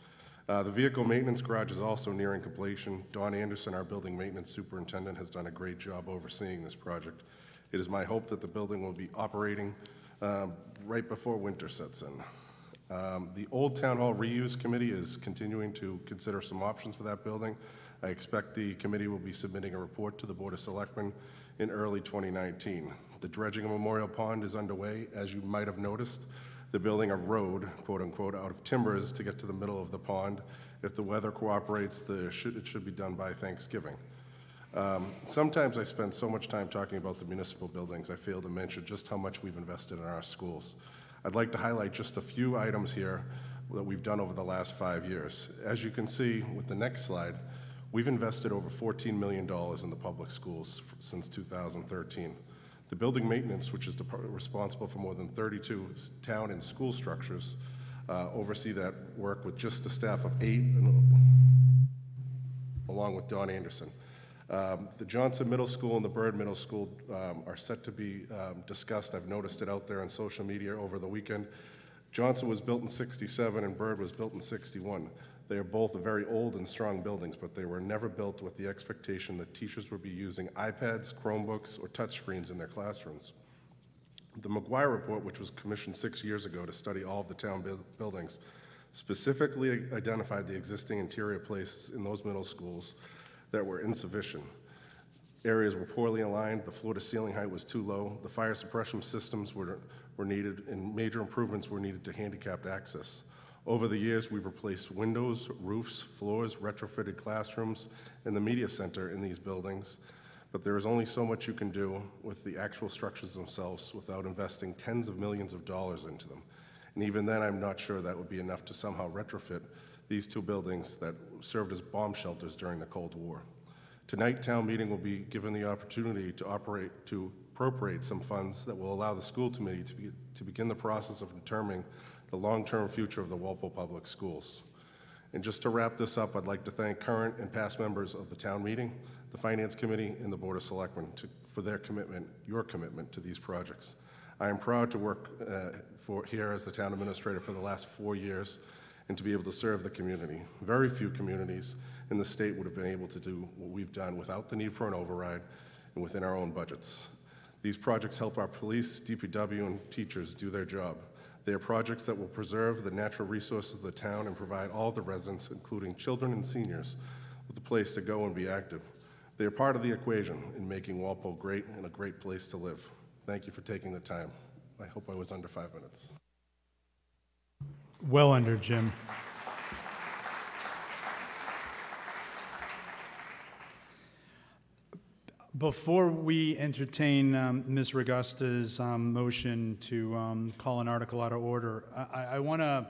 The vehicle maintenance garage is also nearing completion. Don Anderson, our building maintenance superintendent, has done a great job overseeing this project. It is my hope that the building will be operating right before winter sets in. The Old Town Hall Reuse Committee is continuing to consider some options for that building. I expect the committee will be submitting a report to the Board of Selectmen in early 2019. The dredging of Memorial Pond is underway. As you might have noticed, they're building a road, quote unquote, out of timbers to get to the middle of the pond. If the weather cooperates, it should be done by Thanksgiving. Sometimes I spend so much time talking about the municipal buildings, I fail to mention just how much we've invested in our schools. I'd like to highlight just a few items here that we've done over the last 5 years. As you can see with the next slide, we've invested over $14 million in the public schools since 2013. The building maintenance, which is responsible for more than 32 town and school structures, oversee that work with just a staff of 8, along with Don Anderson. The Johnson Middle School and the Bird Middle School are set to be discussed. I've noticed it out there on social media over the weekend. Johnson was built in '67 and Bird was built in '61. They are both very old and strong buildings, but they were never built with the expectation that teachers would be using iPads, Chromebooks, or touchscreens in their classrooms. The McGuire Report, which was commissioned 6 years ago to study all of the town buildings, specifically identified the existing interior places in those middle schools that were insufficient. Areas were poorly aligned, the floor-to-ceiling height was too low, the fire suppression systems were needed, and major improvements were needed to handicapped access. Over the years, we've replaced windows, roofs, floors, retrofitted classrooms, and the media center in these buildings, but there is only so much you can do with the actual structures themselves without investing tens of millions of dollars into them. And even then, I'm not sure that would be enough to somehow retrofit these two buildings that served as bomb shelters during the Cold War. Tonight, town meeting will be given the opportunity to appropriate some funds that will allow the school committee to begin the process of determining the long-term future of the Walpole Public Schools. And just to wrap this up, I'd like to thank current and past members of the town meeting, the Finance Committee, and the Board of Selectmen for their commitment, your commitment to these projects. I am proud to work here as the town administrator for the last 4 years and to be able to serve the community. Very few communities in the state would have been able to do what we've done without the need for an override and within our own budgets. These projects help our police, DPW, and teachers do their job. They are projects that will preserve the natural resources of the town and provide all the residents, including children and seniors, with a place to go and be active. They are part of the equation in making Walpole great and a great place to live. Thank you for taking the time. I hope I was under 5 minutes. Well under, Jim. Before we entertain Ms. Regusta's motion to call an article out of order, I want to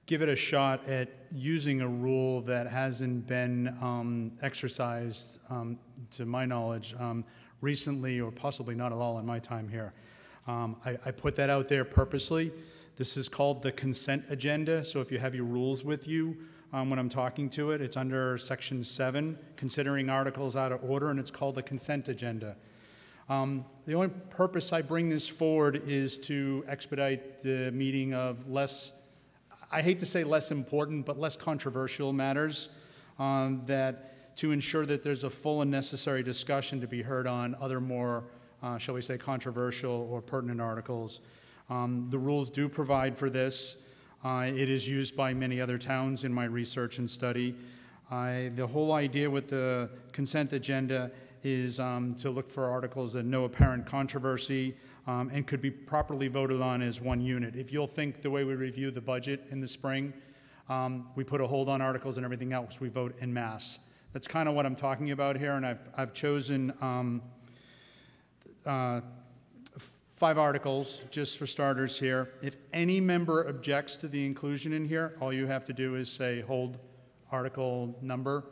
give it a shot at using a rule that hasn't been exercised, to my knowledge, recently, or possibly not at all in my time here. I put that out there purposely. This is called the consent agenda, so if you have your rules with you when I'm talking to it, it's under section 7, considering articles out of order, and it's called the consent agenda. The only purpose I bring this forward is to expedite the meeting of less, I hate to say less important, but less controversial matters, to ensure that there's a full and necessary discussion to be heard on other more, shall we say, controversial or pertinent articles. The rules do provide for this. It is used by many other towns in my research and study. The whole idea with the consent agenda is to look for articles that no apparent controversy and could be properly voted on as one unit. If you'll think the way we review the budget in the spring, we put a hold on articles and everything else, we vote en masse. That's kind of what I'm talking about here, and I've chosen 5 articles just for starters here. If any member objects to the inclusion in here, all you have to do is say hold article number,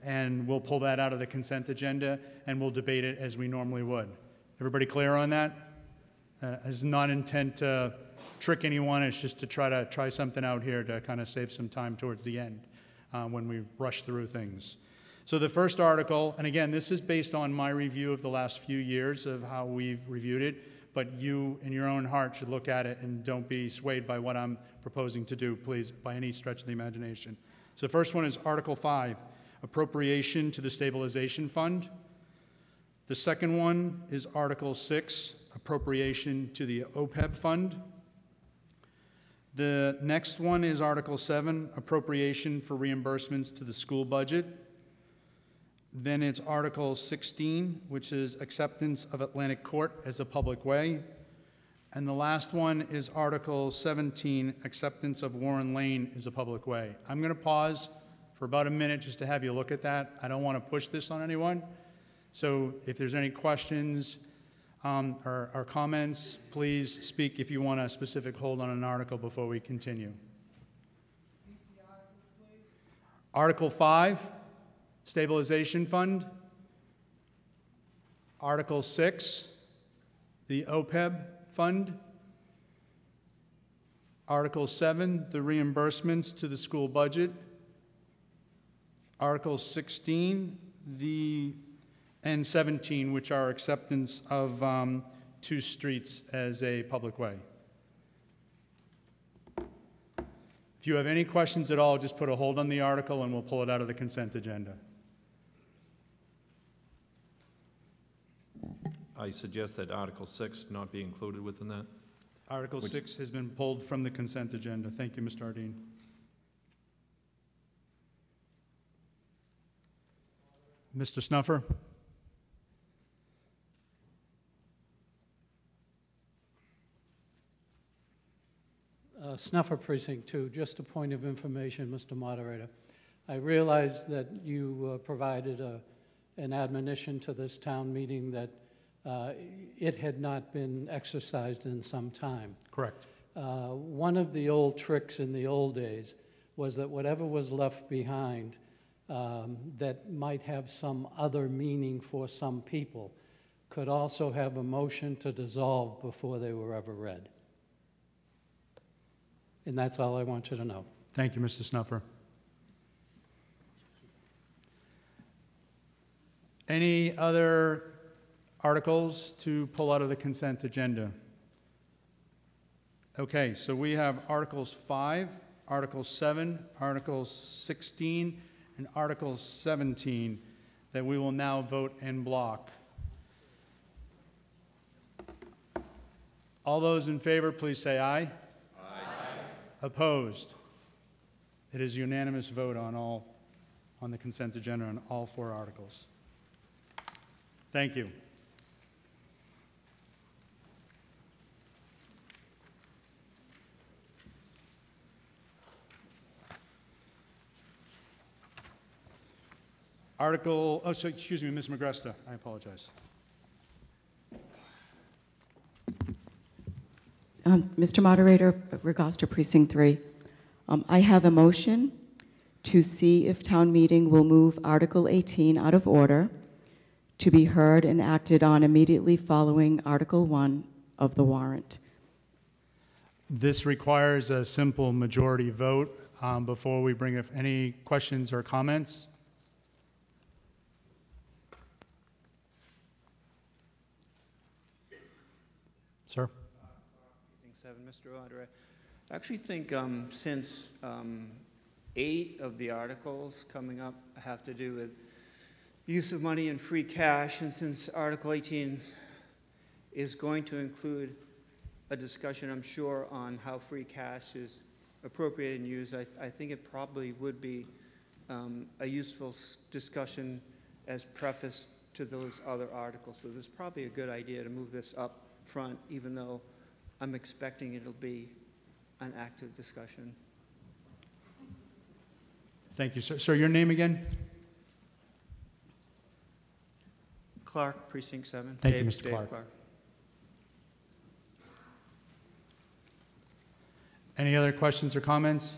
and we'll pull that out of the consent agenda and we'll debate it as we normally would. Everybody clear on that? It's not intent to trick anyone, it's just to try something out here to kind of save some time towards the end when we rush through things. So the first article, and again, this is based on my review of the last few years of how we've reviewed it, but you in your own heart should look at it and don't be swayed by what I'm proposing to do, please, by any stretch of the imagination. So the first one is Article 5, appropriation to the stabilization fund. The second one is Article 6, appropriation to the OPEB fund. The next one is Article 7, appropriation for reimbursements to the school budget. Then it's Article 16, which is acceptance of Atlantic Court as a public way. And the last one is Article 17, acceptance of Warren Lane as a public way. I'm going to pause for about a minute just to have you look at that. I don't want to push this on anyone. So if there's any questions or comments, please speak if you want a specific hold on an article before we continue. Article 5, Stabilization Fund. Article 6, the OPEB Fund. Article 7, the reimbursements to the school budget. Article 16, and 17, which are acceptance of 2 streets as a public way. If you have any questions at all, just put a hold on the article and we'll pull it out of the consent agenda. I suggest that Article 6 not be included within that. Article 6 has been pulled from the consent agenda. Thank you, Mr. Ardeen. Mr. Snuffer? Snuffer Precinct 2, just a point of information, Mr. Moderator. I realize that you provided an admonition to this town meeting that it had not been exercised in some time. Correct. One of the old tricks in the old days was that whatever was left behind that might have some other meaning for some people could also have a motion to dissolve before they were ever read. And that's all I want you to know. Thank you, Mr. Snuffer. Any other articles to pull out of the consent agenda? Okay, so we have Articles 5, Article 7, Article 16, and Article 17 that we will now vote en bloc. All those in favor, please say aye. Opposed? It is a unanimous vote on the consent agenda on all 4 articles. Thank you. Excuse me, Ms. Magresta, I apologize. Mr. Moderator, Regosta Precinct 3. I have a motion to see if town meeting will move Article 18 out of order to be heard and acted on immediately following Article 1 of the warrant. This requires a simple majority vote. Before we bring up any questions or comments? Sir? Mr. Audrey. I actually think since 8 of the articles coming up have to do with use of money and free cash, and since Article 18 is going to include a discussion, I'm sure, on how free cash is appropriated and used, I think it probably would be a useful discussion as preface to those other articles. So this is probably a good idea to move this up front, even though I'm expecting it'll be an active discussion. Thank you, sir. Sir, your name again? Clark, Precinct 7. Thank you, Dave- Mr. Dave Clark. Any other questions or comments?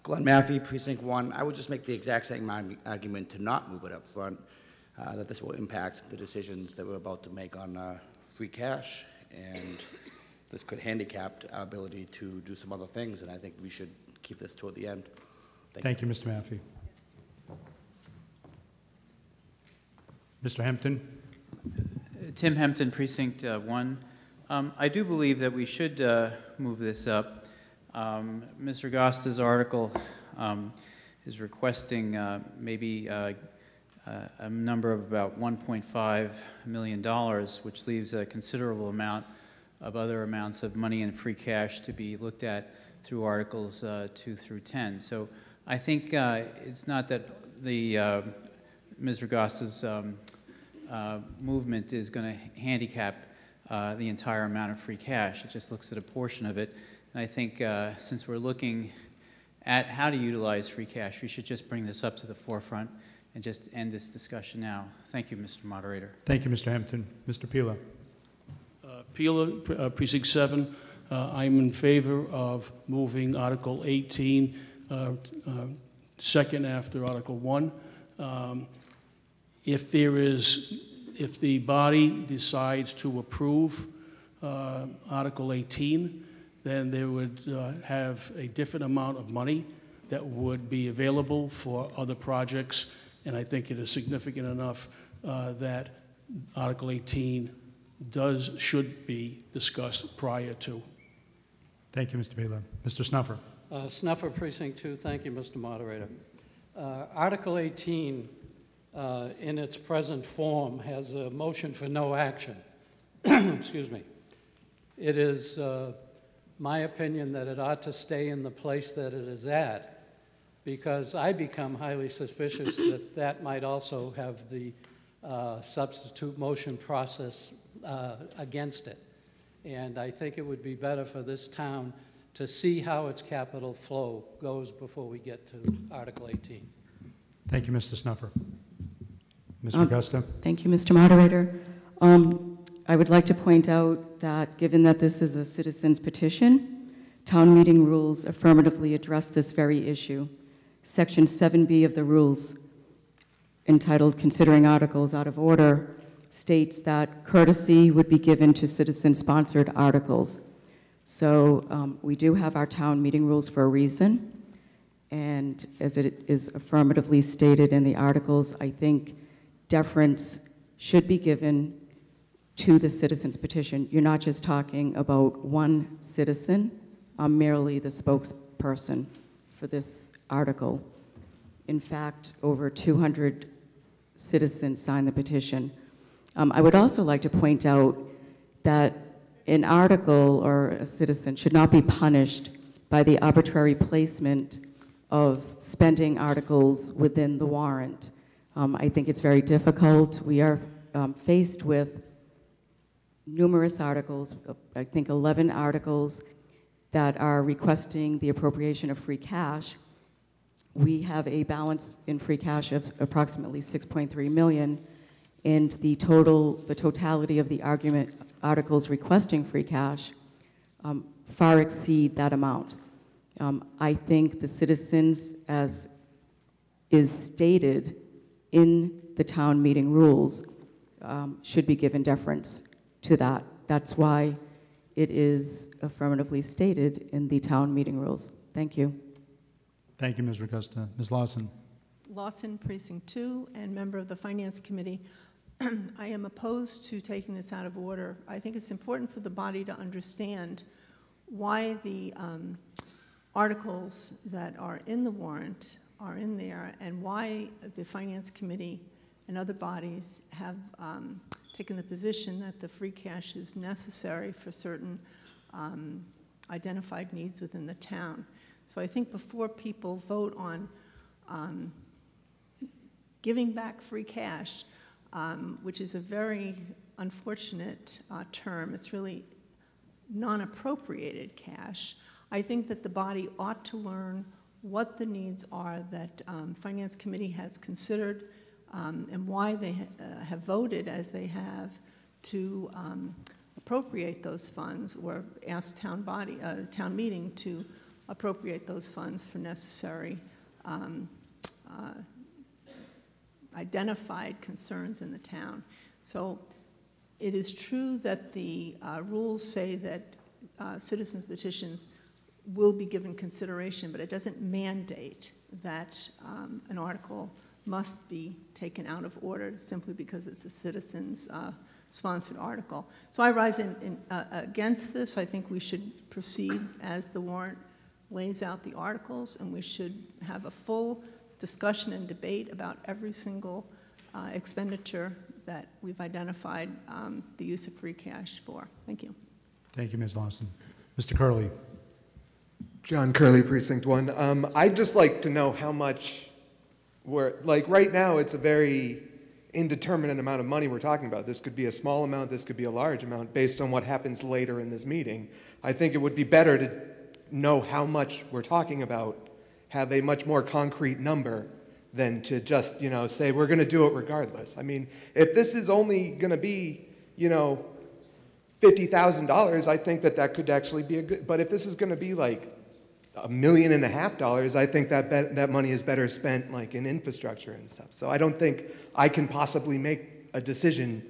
Glenn Maffey, Precinct 1. I would just make the exact same argument to not move it up front, that this will impact the decisions that we're about to make on free cash, and this could handicap our ability to do some other things, and I think we should keep this toward the end. Thank you, Mr. Maffey. Mr. Hempton? Tim Hempton, Precinct 1. I do believe that we should move this up. Mr. Gosta's article is requesting maybe a number of about $1.5 million, which leaves a considerable amount of other amounts of money in free cash to be looked at through Articles 2 through 10. So I think it's not that the Mr. Gosta's movement is going to handicap the entire amount of free cash. It just looks at a portion of it. And I think since we're looking at how to utilize free cash, we should just bring this up to the forefront and just end this discussion now. Thank you, Mr. Moderator. Thank you, Mr. Hempton. Mr. Pila? Pila, Precinct 7. I'm in favor of moving Article 18 second after Article 1. If the body decides to approve Article 18, then there would have a different amount of money that would be available for other projects, and I think it is significant enough that Article 18 should be discussed prior to. Thank you, Mr. Pila. Mr. Snuffer? Snuffer, Precinct 2. Thank you, Mr. Moderator. Article 18, in its present form, has a motion for no action. Excuse me. It is my opinion that it ought to stay in the place that it is at, because I become highly suspicious that that might also have the substitute motion process against it. And I think it would be better for this town to see how its capital flow goes before we get to Article 18. Thank you, Mr. Snuffer. Mr. Augusta? Thank you, Mr. Moderator. I would like to point out that given that this is a citizen's petition, town meeting rules affirmatively address this very issue. Section 7B of the rules, entitled Considering Articles Out of Order, states that courtesy would be given to citizen-sponsored articles. So we do have our town meeting rules for a reason, and as it is affirmatively stated in the articles, I think deference should be given to the citizen's petition. You're not just talking about one citizen. I'm merely the spokesperson for this article. In fact, over 200 citizens signed the petition. I would also like to point out that an article or a citizen should not be punished by the arbitrary placement of spending articles within the warrant. I think it's very difficult. We are faced with numerous articles, I think 11 articles that are requesting the appropriation of free cash. We have a balance in free cash of approximately 6.3 million, and the totality of the articles requesting free cash far exceed that amount. I think the citizens, as is stated in the town meeting rules, should be given deference to that. That's why it is affirmatively stated in the town meeting rules. Thank you. Thank you, Ms. Augusta. Ms. Lawson? Lawson, Precinct 2, and member of the Finance Committee. I am opposed to taking this out of order. I think it's important for the body to understand why the articles that are in the warrant are in there, and why the Finance Committee and other bodies have taken the position that the free cash is necessary for certain identified needs within the town. So I think before people vote on giving back free cash, which is a very unfortunate term, it's really non-appropriated cash, I think that the body ought to learn what the needs are that Finance Committee has considered and why they have voted as they have to appropriate those funds, or ask town meeting to appropriate those funds for necessary identified concerns in the town. So it is true that the rules say that citizens petitions will be given consideration, but it doesn't mandate that an article must be taken out of order simply because it's a citizens sponsored article. So I rise against this. I think we should proceed as the warrant lays out the articles, and we should have a full discussion and debate about every single expenditure that we've identified the use of free cash for. Thank you. Thank you, Ms. Lawson. Mr. Curley. John Curley, Precinct 1. I'd just like to know how much like right now it's a very indeterminate amount of money we're talking about. This could be a small amount, this could be a large amount based on what happens later in this meeting. I think it would be better to know how much we're talking about, have a much more concrete number than to just, say we're going to do it regardless. I mean, if this is only going to be, $50,000, I think that could actually be a good, but if this is going to be like $1.5 million, I think that money is better spent like in infrastructure and stuff. So I don't think I can possibly make a decision,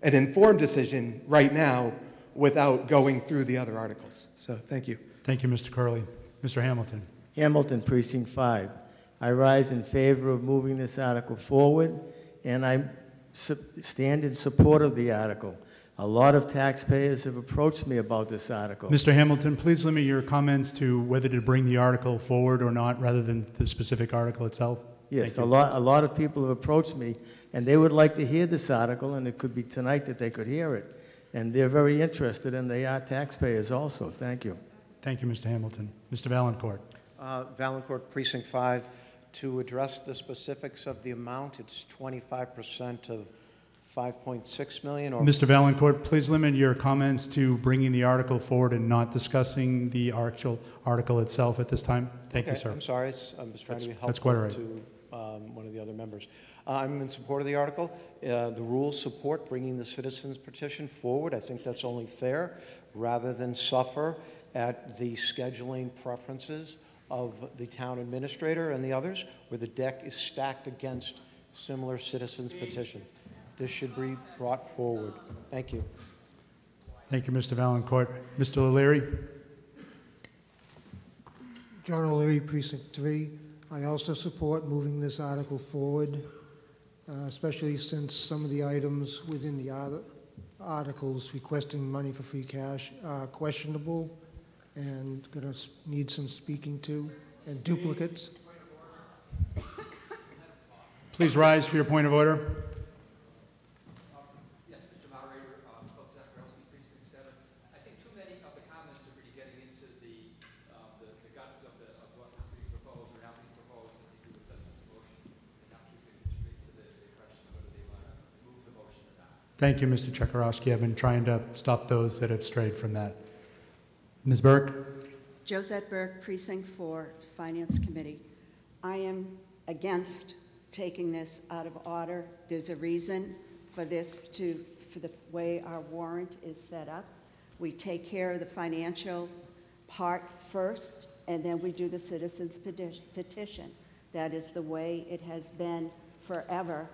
an informed decision right now without going through the other articles. So thank you. Thank you, Mr. Curley. Mr. Hamilton. Hamilton, Precinct 5. I rise in favor of moving this article forward, and I stand in support of the article. A lot of taxpayers have approached me about this article. Mr. Hamilton, please limit your comments to whether to bring the article forward or not, rather than the specific article itself. Yes, a lot of people have approached me, and they would like to hear this article, and it could be tonight that they could hear it. And they're very interested, and they are taxpayers also. Thank you. Thank you, Mr. Hamilton. Mr. Valencourt. Valencourt, Precinct 5. To address the specifics of the amount, it's 25% of $5.6 million. Or Mr. Valencourt, please limit your comments to bringing the article forward and not discussing the actual article itself at this time. Thank you, sir. I'm sorry. I'm just trying to be helpful that's quite all right. to one of the other members. I'm in support of the article. The rules support bringing the citizens petition forward. I think that's only fair, rather than suffer at the scheduling preferences of the town administrator and the others, where the deck is stacked against similar citizens petition. This should be brought forward. Thank you. Thank you, Mr. Valencourt. Mr. O'Leary. John O'Leary, Precinct 3. I also support moving this article forward, especially since some of the items within the articles requesting money for free cash are questionable and going to need some speaking to, and duplicates. Please rise for your point of order. Yes, Mr. Moderator, Philip Zacharielski, Precinct 7. I think too many of the comments are really getting into the guts of what is being proposed or not being proposed, and they do with such a motion, and not keeping it straight to the question of whether they want to move the motion or not. Thank you, Mr. Chekarowski. I've been trying to stop those that have strayed from that. Ms. Burke. Josette Burke, Precinct 4, Finance Committee. I am against taking this out of order. There's a reason for this, for the way our warrant is set up. We take care of the financial part first, and then we do the citizens petition. That is the way it has been forever,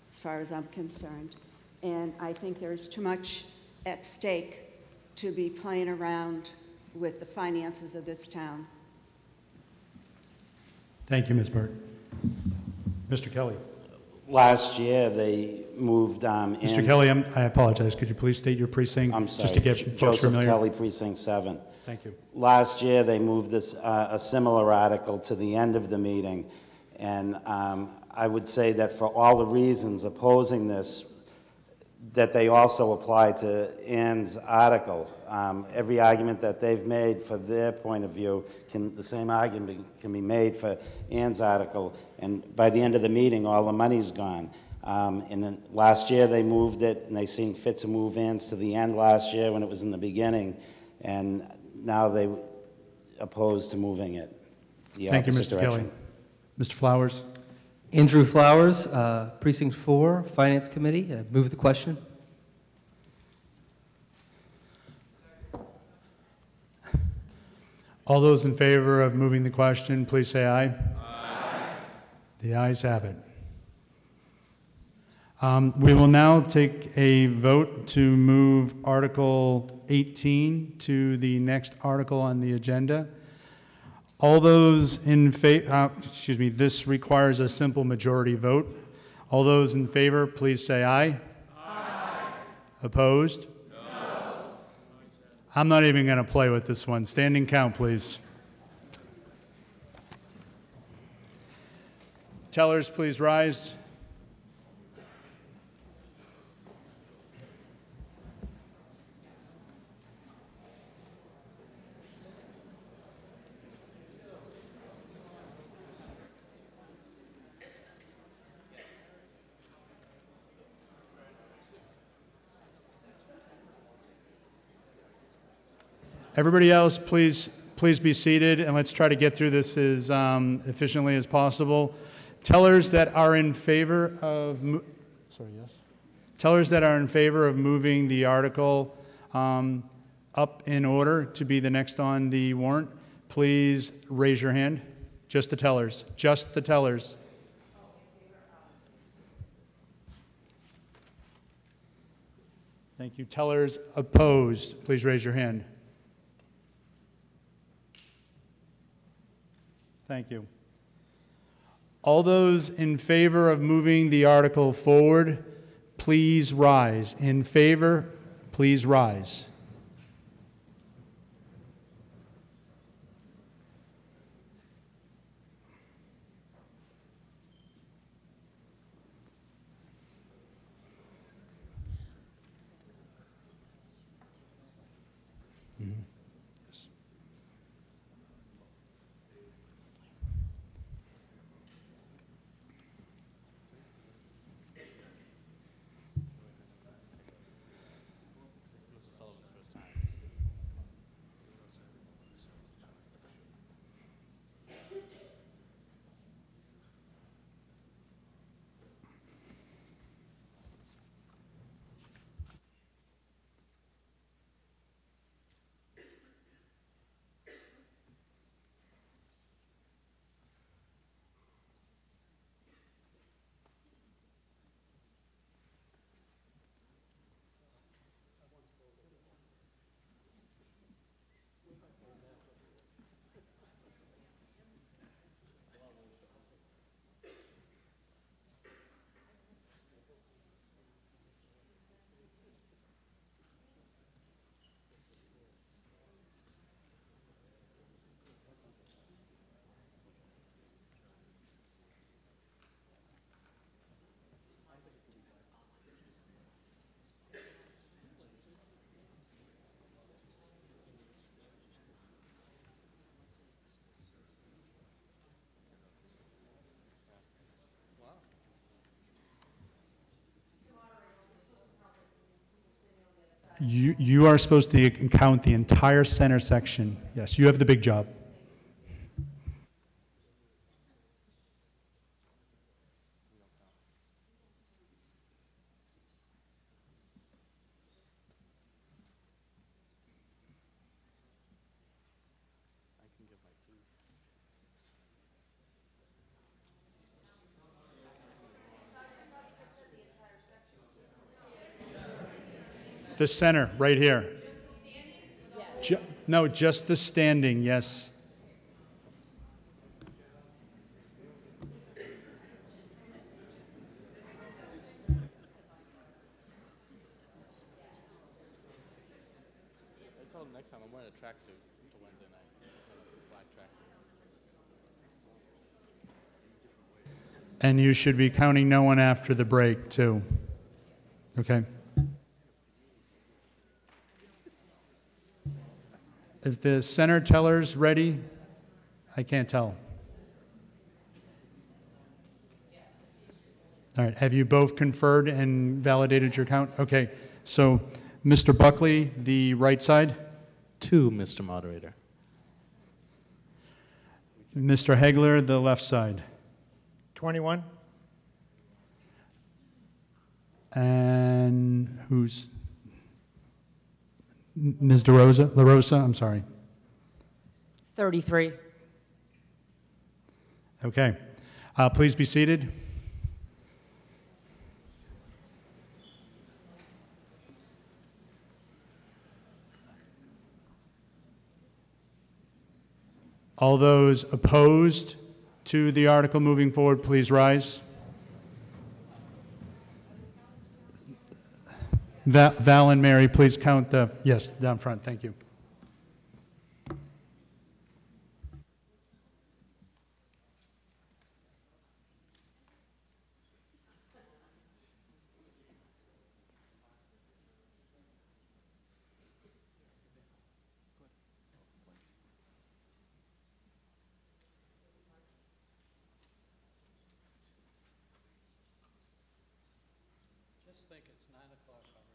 as far as I'm concerned. And I think there's too much at stake to be playing around with the finances of this town. Thank you, Ms. Burke. Mr. Kelly. Last year, they moved Mr. Kelly, I apologize. Could you please state your precinct? I'm sorry. Just to get folks Joseph familiar. Kelly, Precinct 7. Thank you. Last year, they moved this a similar article to the end of the meeting, and I would say that for all the reasons opposing this, that they also apply to Ann's article. every argument that they've made for their point of view, the same argument can be made for Ann's article, and by the end of the meeting, all the money's gone. And then last year, they moved it, and they seemed fit to move Ann's to the end last year when it was in the beginning, and now they opposed to moving it the Thank you, opposite Mr. direction. Kelly. Mr. Flowers? Andrew Flowers, Precinct 4, Finance Committee. Move the question. All those in favor of moving the question, please say aye. Aye. The ayes have it. We will now take a vote to move Article 18 to the next article on the agenda. All those in favor, this requires a simple majority vote. All those in favor, please say aye. Aye. Opposed? No. I'm not even going to play with this one. Standing count, please. Tellers, please rise. Everybody else, please be seated, and let's try to get through this as efficiently as possible. Tellers that are in favor of tellers that are in favor of moving the article up in order to be the next on the warrant, please raise your hand. Just the tellers. Just the tellers. Thank you. Tellers opposed, please raise your hand. Thank you. All those in favor of moving the article forward, please rise. In favor, please rise. You are supposed to count the entire center section. Yes, you have the big job. The center, right here. No, just the standing, yes. I told him next time I'm wearing a tracksuit to Wednesday night, black tracksuit. And you should be counting no one after the break, too. Okay? Is the center tellers ready? I can't tell. All right, have you both conferred and validated your count? Okay, so Mr. Buckley, the right side? 2, Mr. Moderator. Mr. Hegler, the left side? 21. And who's? Ms. LaRosa, I'm sorry. 33. Okay. Please be seated. All those opposed to the article moving forward, please rise. Val and Mary, please count the, yes, down front, thank you. Just think it's 9 o'clock already.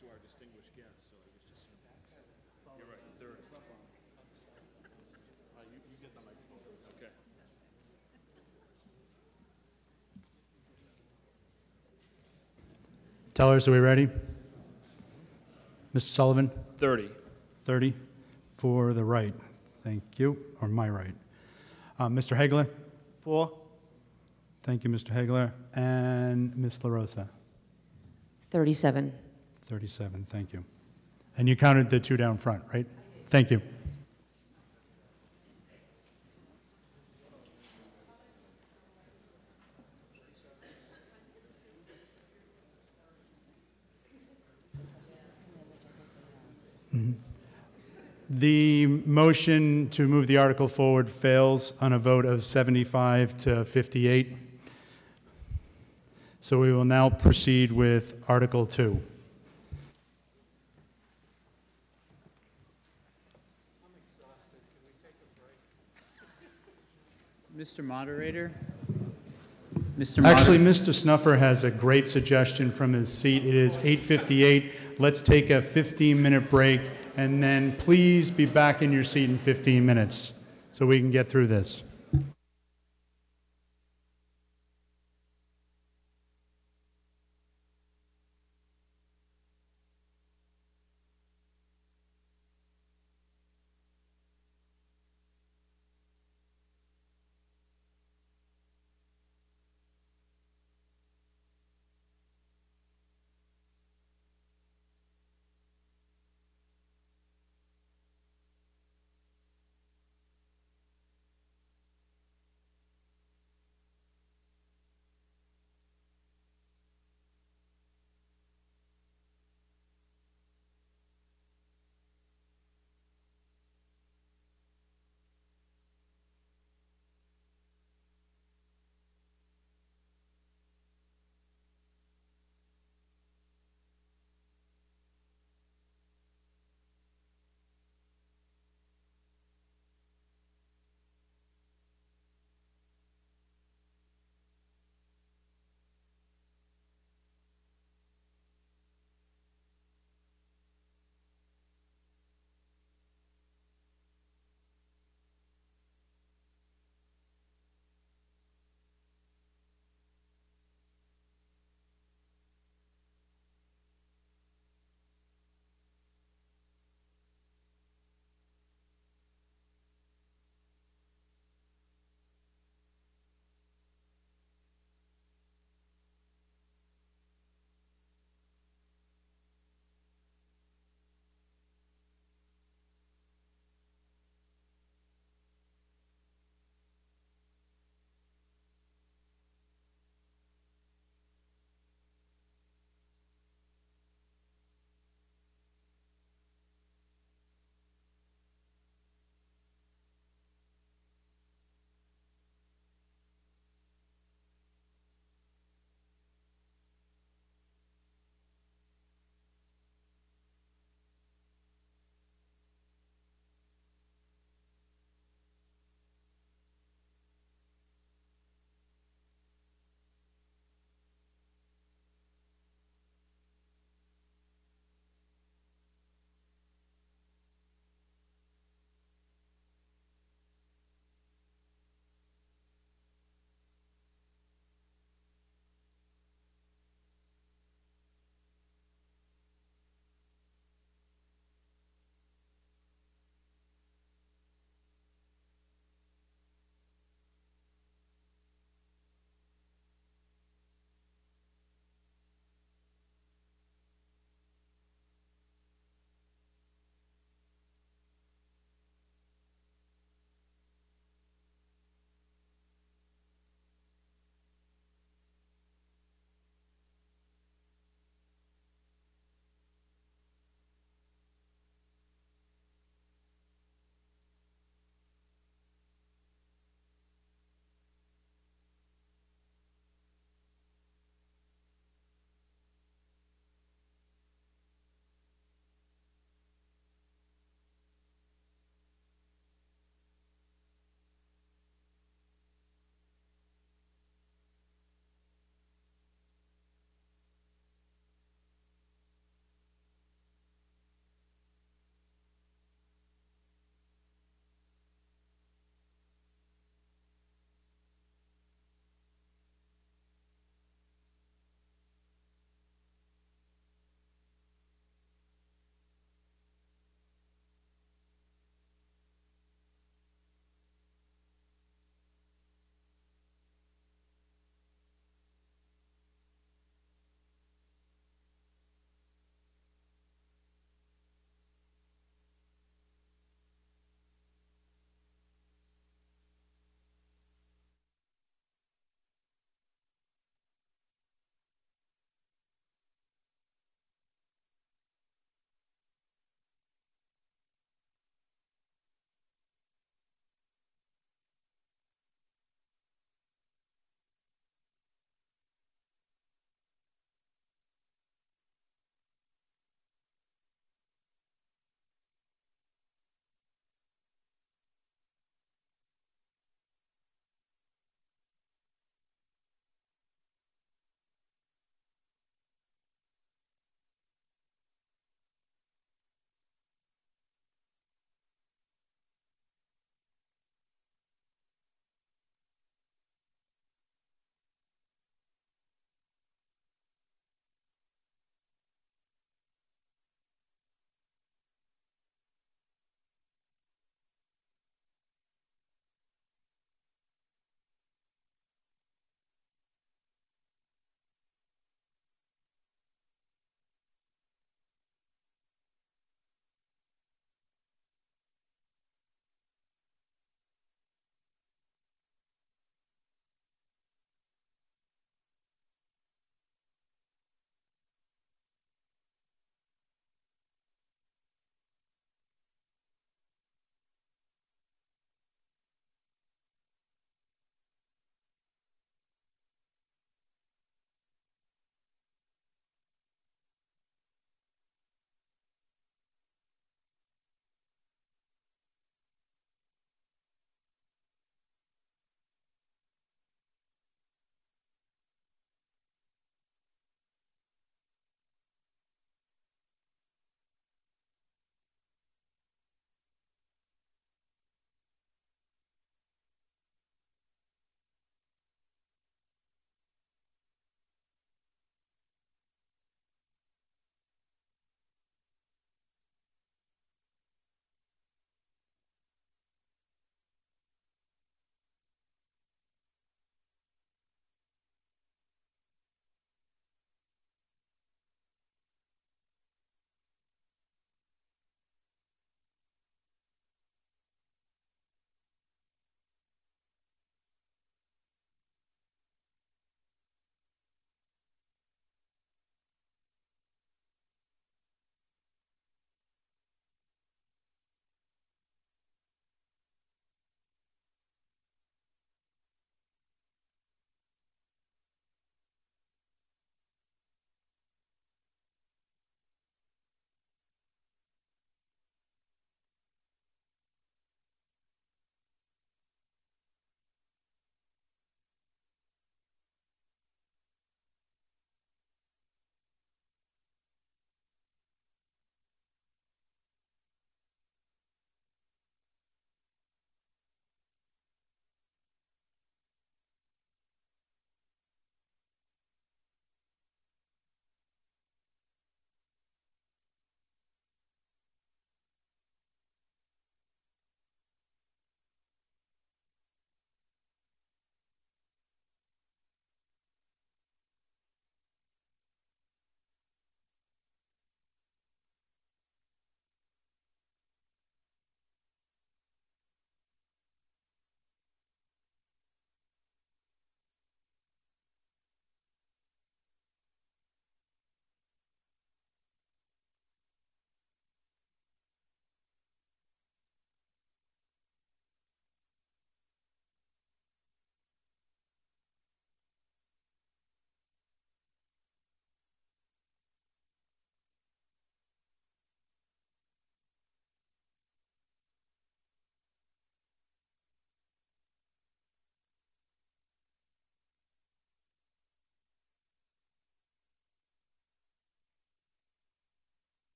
To our distinguished guests, so I was just, you're right, third. You get the microphone, okay. Tellers, are we ready? Mr. Sullivan? 30. 30 for the right. Thank you, or my right. Mr. Hegler? 4. Thank you, Mr. Hegler. And Ms. LaRosa? 37. 37, thank you. And you counted the 2 down front, right? Thank you. The motion to move the article forward fails on a vote of 75 to 58. So we will now proceed with Article 2. Mr. Moderator? Actually, Mr. Snuffer has a great suggestion from his seat. It is 8:58. Let's take a 15-minute break, and then please be back in your seat in 15 minutes so we can get through this.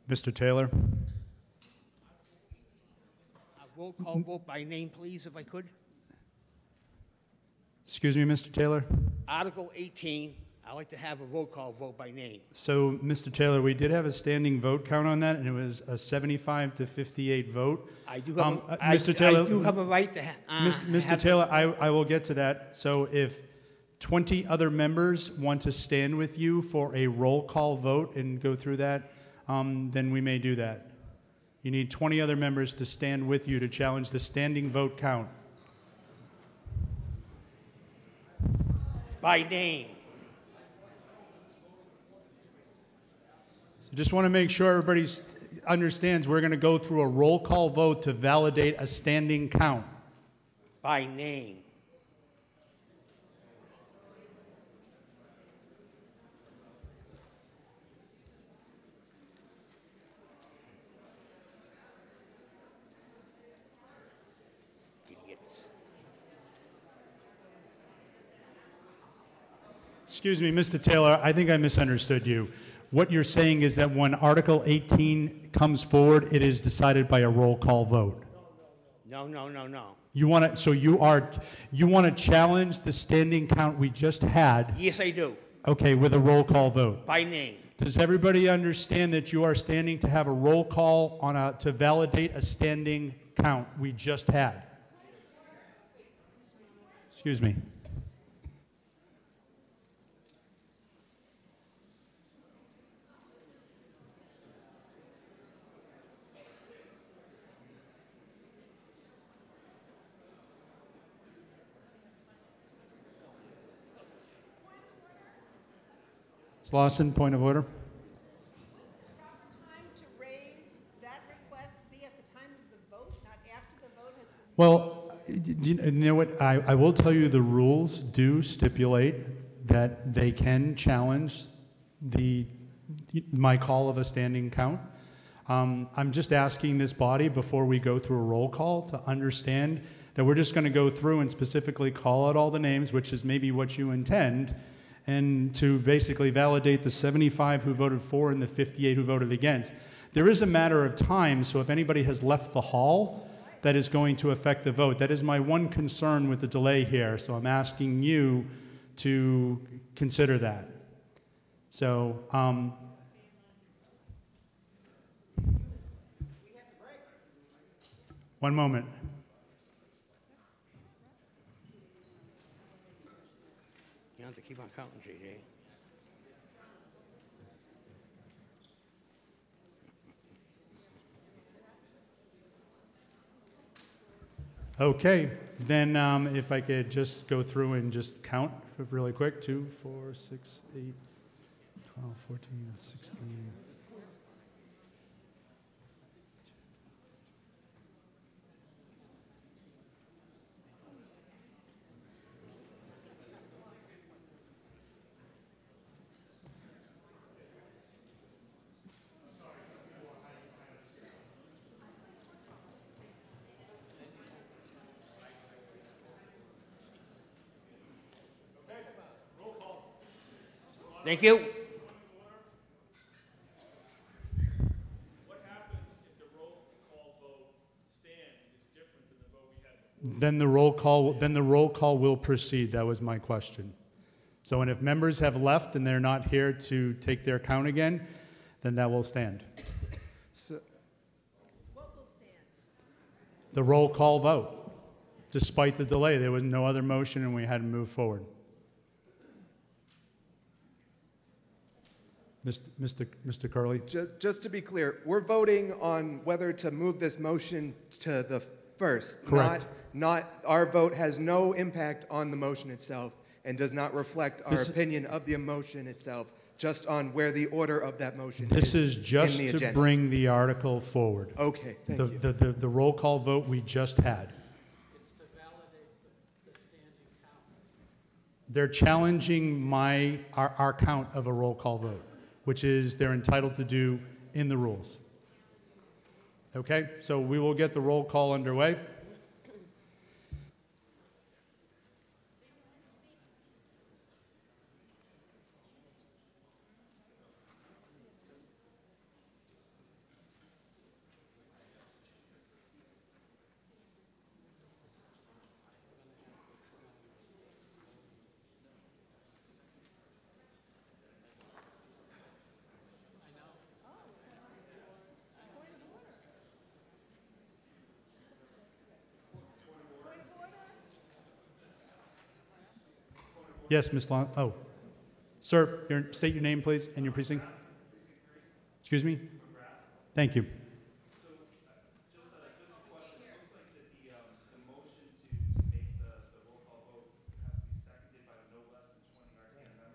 Mr. Taylor? Roll call vote by name, please, if I could. Excuse me, Mr. Taylor? Article 18, I'd like to have a roll call vote by name. So, Mr. Taylor, we did have a standing vote count on that, and it was a 75 to 58 vote. I do have, Mr. Taylor, I do have a right to Mr. Taylor, I will get to that. So if 20 other members want to stand with you for a roll call vote and go through that, then we may do that. You need 20 other members to stand with you to challenge the standing vote count. By name. So just want to make sure everybody understands we're going to go through a roll call vote to validate a standing count. By name. Excuse me, Mr. Taylor, I think I misunderstood you. What you're saying is that when Article 18 comes forward, it is decided by a roll call vote. No, no, no, no. You want to, so you want to challenge the standing count we just had? Yes, I do. Okay, with a roll call vote. By name. Does everybody understand that you are standing to have a roll call on to validate a standing count we just had? Excuse me. Ms. Lawson, point of order. Well, you know what? I will tell you the rules do stipulate that they can challenge my call of a standing count. I'm just asking this body before we go through a roll call to understand that we're just going to go through and specifically call out all the names, which is maybe what you intend, and to basically validate the 75 who voted for and the 58 who voted against. There is a matter of time, so if anybody has left the hall, that is going to affect the vote. That is my one concern with the delay here, so I'm asking you to consider that. So, one moment. You have to keep on counting, JJ. Okay, then if I could just go through and just count really quick. 2, 4, 6, 8, 12, 14, 16. Thank you. What happens if the roll call vote stand is different than the vote we had? Then the roll call will proceed. That was my question. So, and if members have left and they're not here to take their count again, then that will stand. So, What will stand? The roll call vote. Despite the delay, there was no other motion and we had to move forward. Mr. Curley? just to be clear, we're voting on whether to move this motion to the first. Correct. Not our vote has no impact on the motion itself and does not reflect our opinion of the motion itself. just on where the order of that motion This is in just the to agenda. bring the article forward. Okay, thank you. The roll call vote we just had. They're challenging our count of a roll call vote, which is they're entitled to do in the rules. Okay, so we will get the roll call underway. Yes, Ms. Long. Oh, sir, state your name, please, and your precinct. Excuse me? Thank you.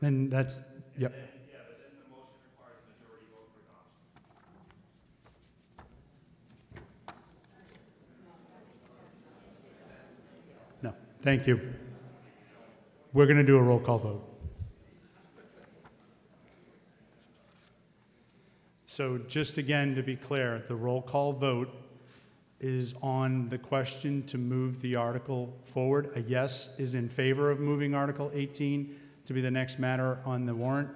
Then that's, yep. No, thank you. We're going to do a roll call vote. So just again, to be clear, the roll call vote is on the question to move the article forward. A yes is in favor of moving Article 18 to be the next matter on the warrant.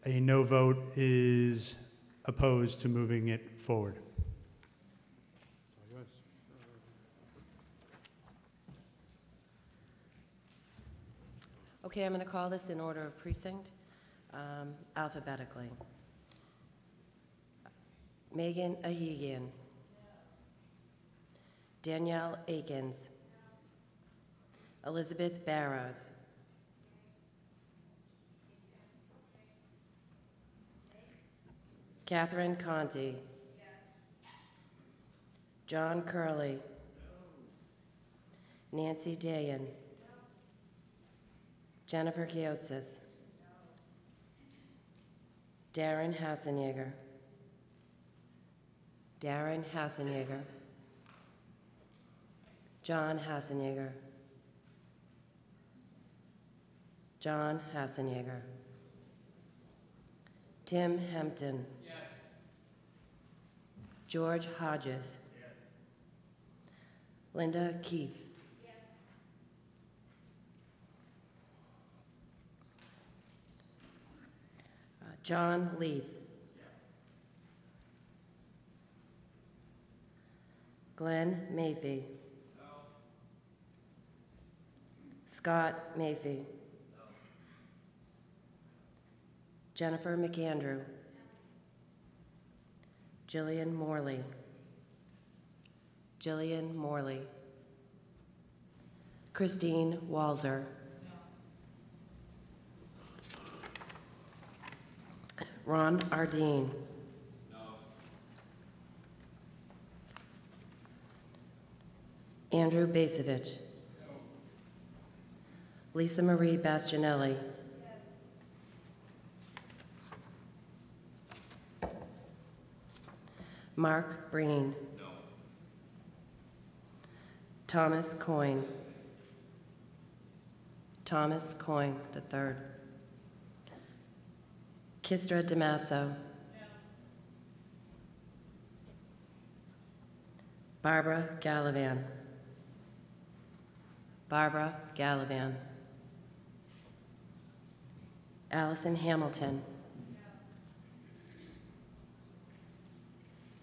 A no vote is opposed to moving it forward. Okay, I'm going to call this in order of precinct, alphabetically. Megan Ahigian. Danielle Akins. Elizabeth Barrows. Catherine Conti. John Curley. Nancy Dayan. Jennifer Giotzis. Darren Hassenyeger. Darren Hassenyeger. John Hassenyeger. John Hassenyeger. Tim Hempton. Yes. George Hodges. Yes. Linda Keefe. Yes. John Leith. Yes. Glenn Mayfie. No. Scott Mayfie. No. Jennifer McAndrew. No. Jillian Morley. Jillian Morley. Christine Walzer. Ron Ardeen. No. Andrew Basevich. No. Lisa Marie Bastianelli. Yes. Mark Breen. No. Thomas Coyne. Thomas Coyne III. Kistra DeMasso. No. Barbara Gallivan. Barbara Gallivan. Allison Hamilton. No.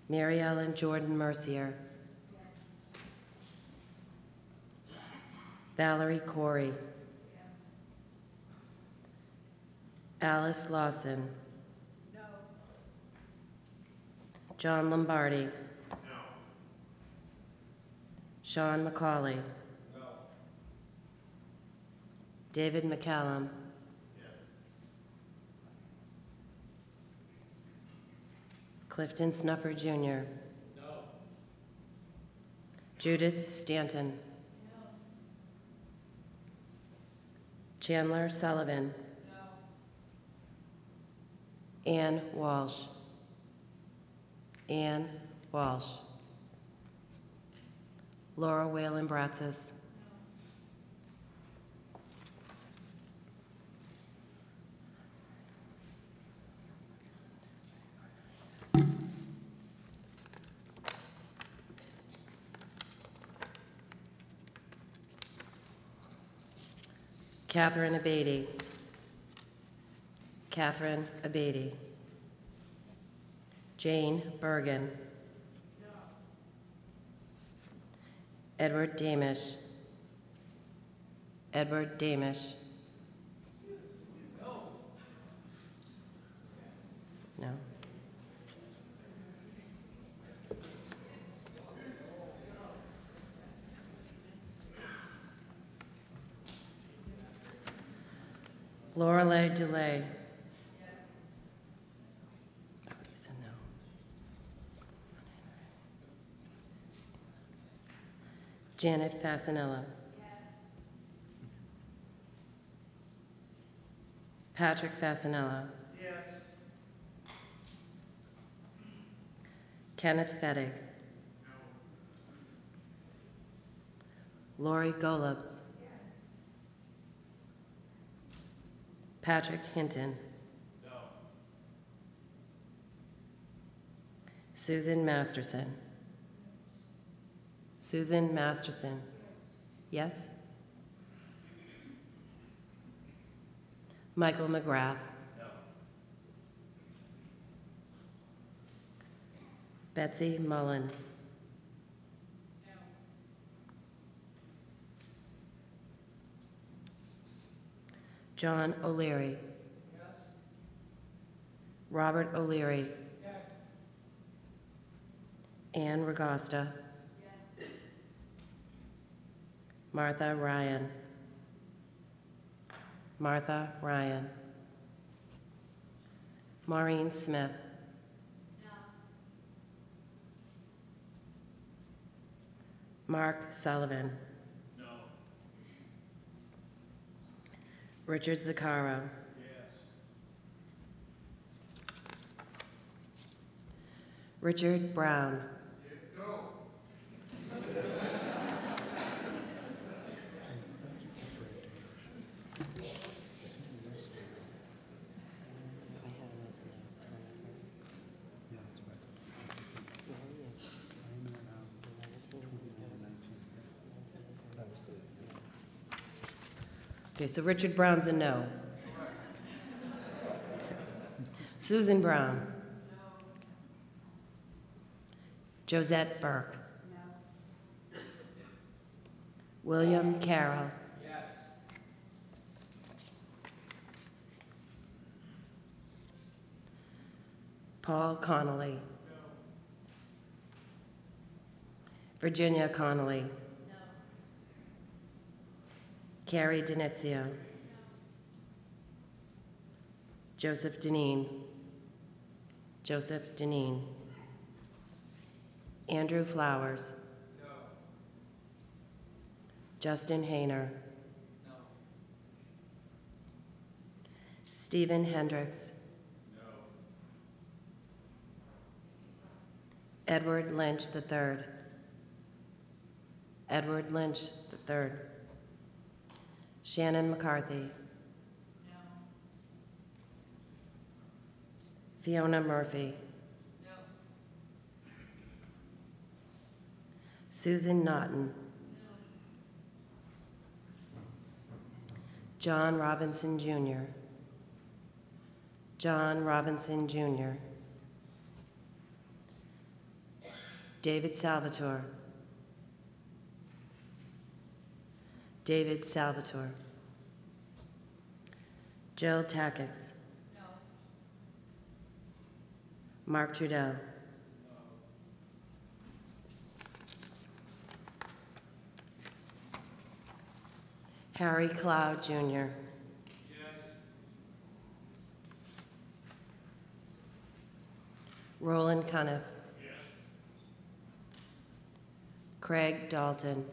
Mary Ellen Jordan Mercier. Yes. Valerie Corey. Alice Lawson. No. John Lombardi. No. Sean McCauley. No. David McCallum. Yes. Clifton Snuffer Jr. No. Judith Stanton. No. Chandler Sullivan. Ann Walsh. Ann Walsh. Laura Whalen Bratzis. Catherine Abatey. Catherine Abatey. Jane Bergen. Edward Damish. Edward Damish. No. Lorelei DeLay. It's a no. Janet Fasanella. Patrick Fasanella. Yes. Kenneth Fettig. Lori Golub. Patrick Hinton. No. Susan Masterson. Susan Masterson. Yes? Michael McGrath. No. Betsy Mullen. John O'Leary. Yes. Robert O'Leary. Yes. Ann Ragosta. Yes. Martha Ryan. Martha Ryan. Maureen Smith. No. Mark Sullivan. No. Richard Zaccaro. Yes. Richard Brown. Go. Okay, so Richard Brown's a no. Susan Brown. No. Josette Burke. No. William Carroll. Yes. Paul Connolly. No. Virginia Connolly. Carrie Denizio. No. Joseph Deneen. Joseph Deneen. Andrew Flowers. No. Justin Hayner. No. Stephen Hendricks. No. Edward Lynch III. Edward Lynch III. Shannon McCarthy. No. Fiona Murphy. No. Susan Naughton. No. John Robinson Jr. John Robinson Jr. David Salvatore. David Salvatore. Jill Tackett. No. Mark Trudell. Harry Cloud Jr. Yes. Roland Cuniff. Yes. Craig Dalton.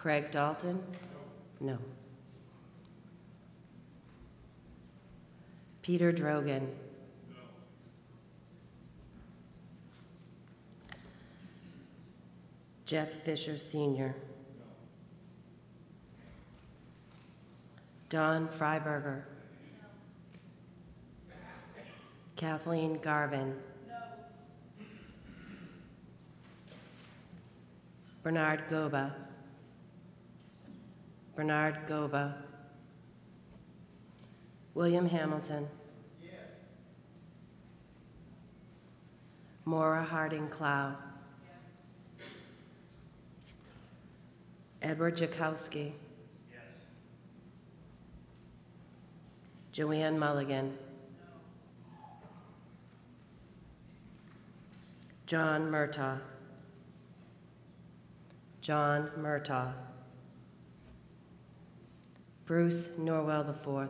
Craig Dalton? No. Peter Drogan. Jeff Fisher Sr. Don Freiberger. Kathleen Garvin. Bernard Goba. Bernard Goba. William Hamilton. Maura Harding Clow. Edward Jakowski. Joanne Mulligan. John Murtaugh. John Murtaugh. Bruce Norwell IV.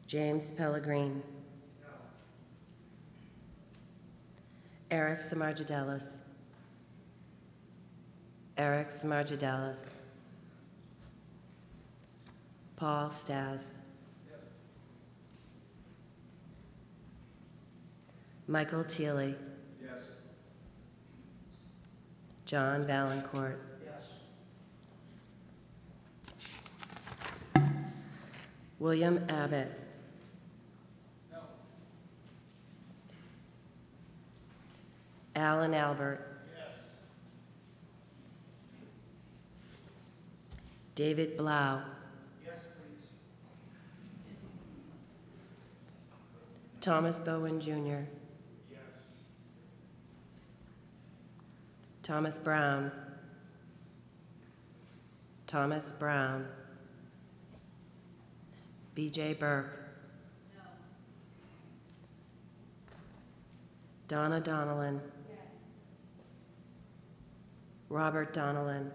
James Pellegrin. Eric Samargidelis. Eric Samargidelis. Paul Stas. Michael Thiele. John Valancourt. William Abbott. Alan Albert. David Blau. Thomas Bowen Jr. Thomas Brown. Thomas Brown. B.J. Burke. Donna Donnellan. Robert Donnellan.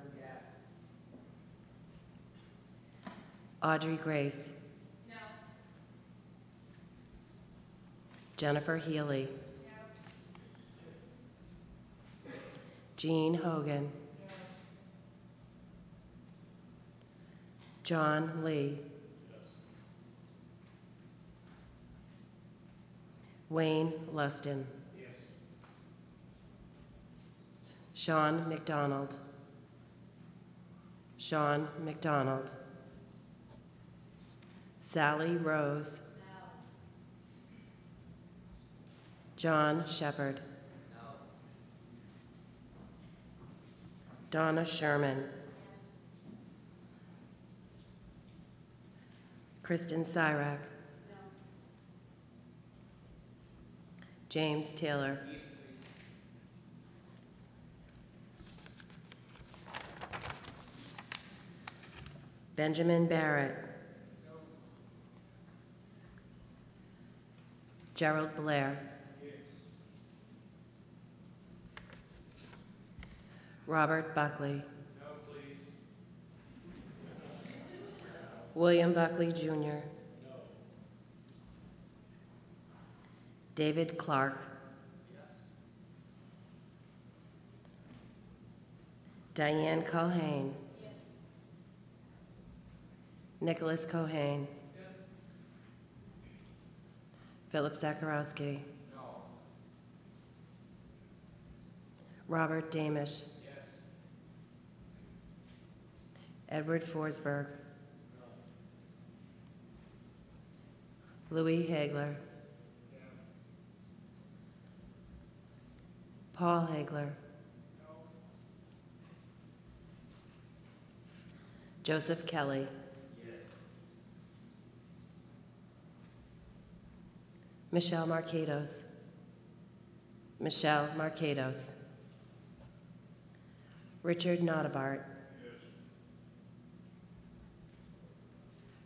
Audrey Grace. Jennifer Healy. Jean Hogan. John Lee. Wayne Lustin. Sean McDonald. Sean McDonald. Sally Rose. John Shepard. Donna Sherman. Kristen Syrak. James Taylor. Benjamin Barrett. Gerald Blair. Robert Buckley. William Buckley Jr. David Clark. Diane Culhane. Nicholas Cohane. Philip Zakarowski. Robert Damisch. Edward Forsberg. Louis Hagler. Paul Hagler. Joseph Kelly. Michelle Marcados. Michelle Marcados. Richard Notabart.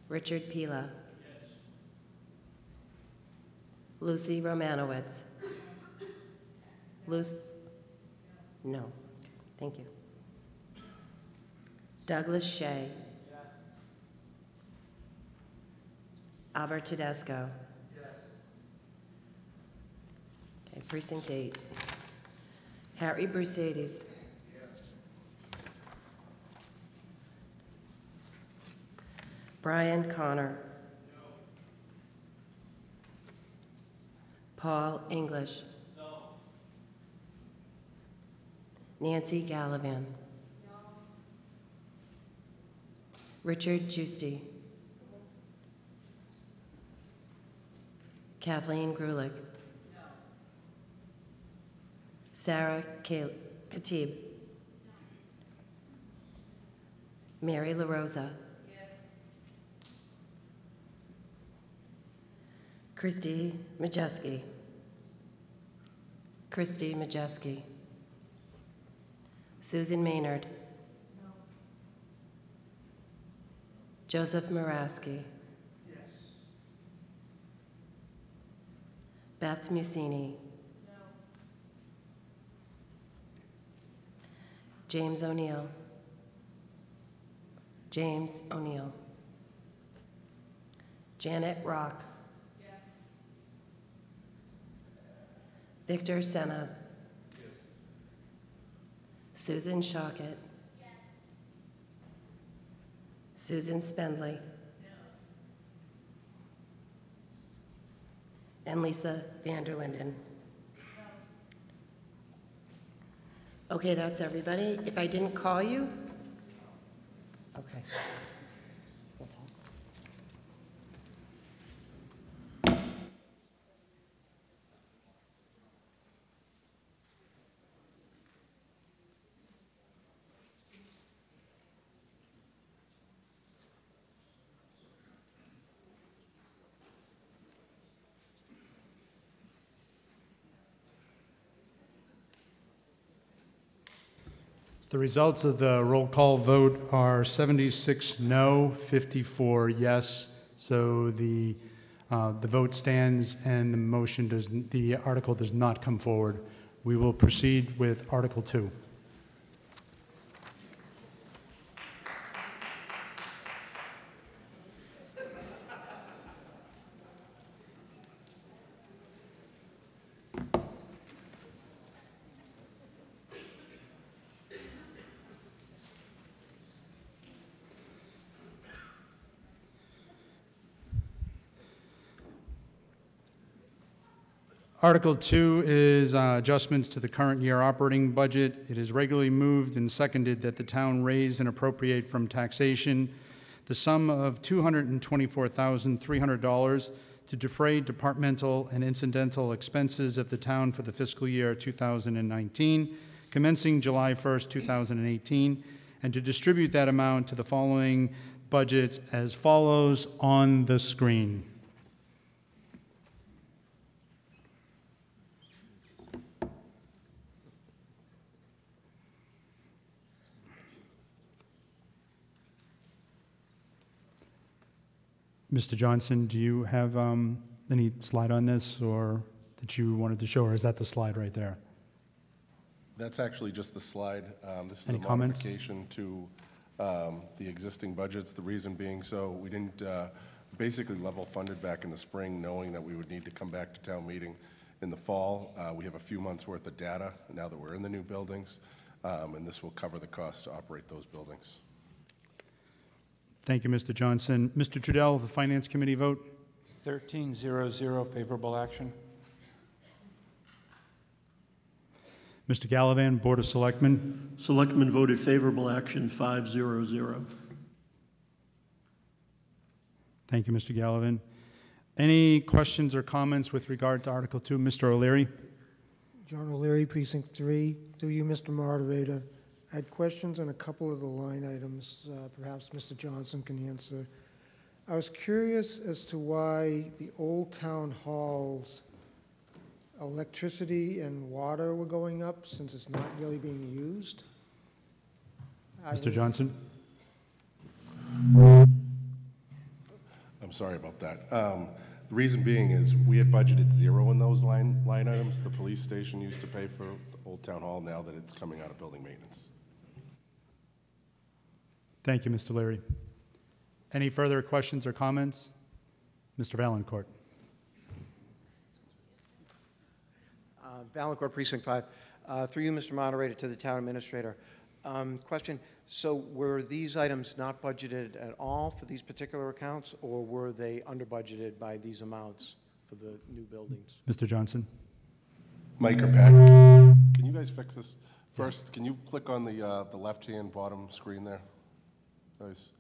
Richard Pila. Lucy Romanowitz. No. Thank you. Douglas Shea. Albert Tedesco. Okay, Precinct 8. Harry Brusadis. Brian Connor. Paul English. Nancy Gallivan. Richard Giusti. Kathleen Grulich. Sarah Khatib. Mary LaRosa. Christy Majeski. Christy Majeski. Susan Maynard. Joseph Maraski. Beth Musini. James O'Neill. James O'Neill. Janet Rock. Victor Senna. Susan Shockett. Susan Spendley. And Lisa Vanderlinden. Okay, that's everybody. If I didn't call you? Okay. We'll talk. The results of the roll call vote are 76 no, 54 yes. So the vote stands and the article does not come forward. We will proceed with Article 2. Article 2 is adjustments to the current year operating budget. It is regularly moved and seconded that the town raise and appropriate from taxation the sum of $224,300 to defray departmental and incidental expenses of the town for the fiscal year 2019, commencing July 1st, 2018, and to distribute that amount to the following budgets as follows on the screen. Mr. Johnson, do you have any slide on this or that you wanted to show, or is that the slide right there? That's actually just the slide. This is Any a comments? modification to the existing budgets. The reason being so we didn't basically level funded back in the spring knowing that we would need to come back to town meeting in the fall. We have a few months worth of data now that we're in the new buildings, and this will cover the cost to operate those buildings. Thank you, Mr. Johnson. Mr. Trudell, the Finance Committee vote? 13-0-0, favorable action. Mr. Gallivan, Board of Selectmen? Selectmen voted favorable action, 5-0-0. Thank you, Mr. Gallivan. Any questions or comments with regard to Article 2? Mr. O'Leary? John O'Leary, Precinct 3. Through you, Mr. Moderator. I had questions on a couple of the line items. Perhaps Mr. Johnson can answer. I was curious as to why the Old Town Hall's electricity and water were going up since it's not really being used. Mr. Johnson? I'm sorry about that. The reason being is we had budgeted zero in those line items. The police station used to pay for Old Town Hall now that it's coming out of building maintenance. Thank you, Mr. Leary. Any further questions or comments? Mr. Valencourt. Valencourt, Precinct 5. Through you, Mr. Moderator, to the Town Administrator. Question, so were these items not budgeted at all for these particular accounts, or were they under budgeted by these amounts for the new buildings? Mr. Johnson? Mike or Pat, can you guys fix this? First, can you click on the left-hand bottom screen there? Guys.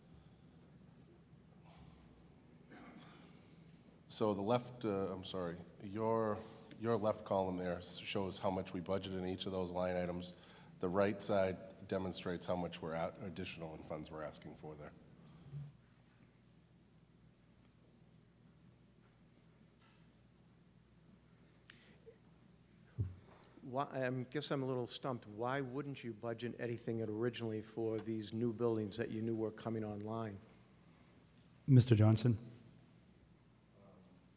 So the left, I'm sorry, your left column there shows how much we budgeted in each of those line items. The right side demonstrates how much we're at additional in funds we're asking for there. Why, I guess I'm a little stumped. Why wouldn't you budget anything originally for these new buildings that you knew were coming online? Mr. Johnson?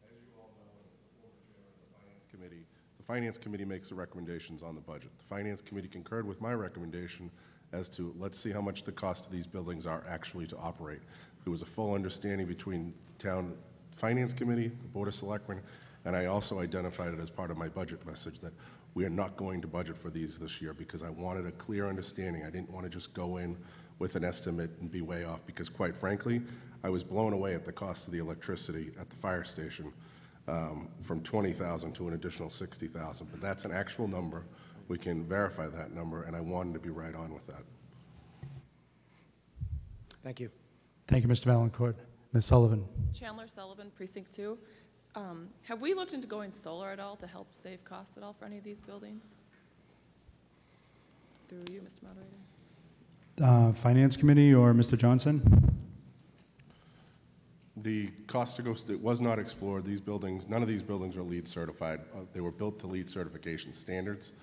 As you all know, as the former chair of the Finance Committee, the Finance Committee makes the recommendations on the budget. The Finance Committee concurred with my recommendation as to let's see how much the cost of these buildings are actually to operate. There was a full understanding between town Finance Committee, the Board of Selectmen, and I also identified it as part of my budget message that we are not going to budget for these this year because I wanted a clear understanding. I didn't want to just go in with an estimate and be way off because, quite frankly, I was blown away at the cost of the electricity at the fire station from $20,000 to an additional $60,000. But that's an actual number. We can verify that number, and I wanted to be right on with that. Thank you. Thank you, Mr. Valencourt. Ms. Sullivan? Chandler Sullivan, Precinct 2. Have we looked into going solar at all to help save costs at all for any of these buildings? Through you, Mr. Moderator. Finance Committee or Mr. Johnson? The cost to go, it was not explored. These buildings, none of these buildings are LEED certified. They were built to LEED certification standards.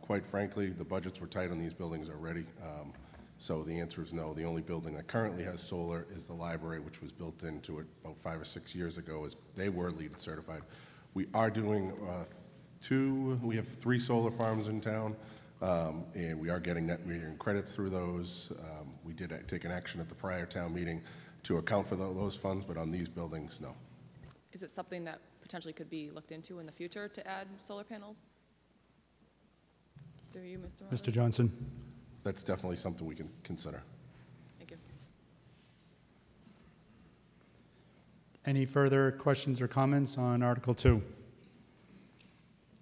Quite frankly, the budgets were tight on these buildings already. So the answer is no. The only building that currently has solar is the library, which was built into it about 5 or 6 years ago. They were LEED certified. We are doing we have 3 solar farms in town, and we are getting net metering credits through those. We did take an action at the prior town meeting to account for those funds, but on these buildings, no. Is it something that potentially could be looked into in the future to add solar panels? Through you, Mr. Moderator. Mr. Johnson? That's definitely something we can consider. Thank you. Any further questions or comments on Article 2?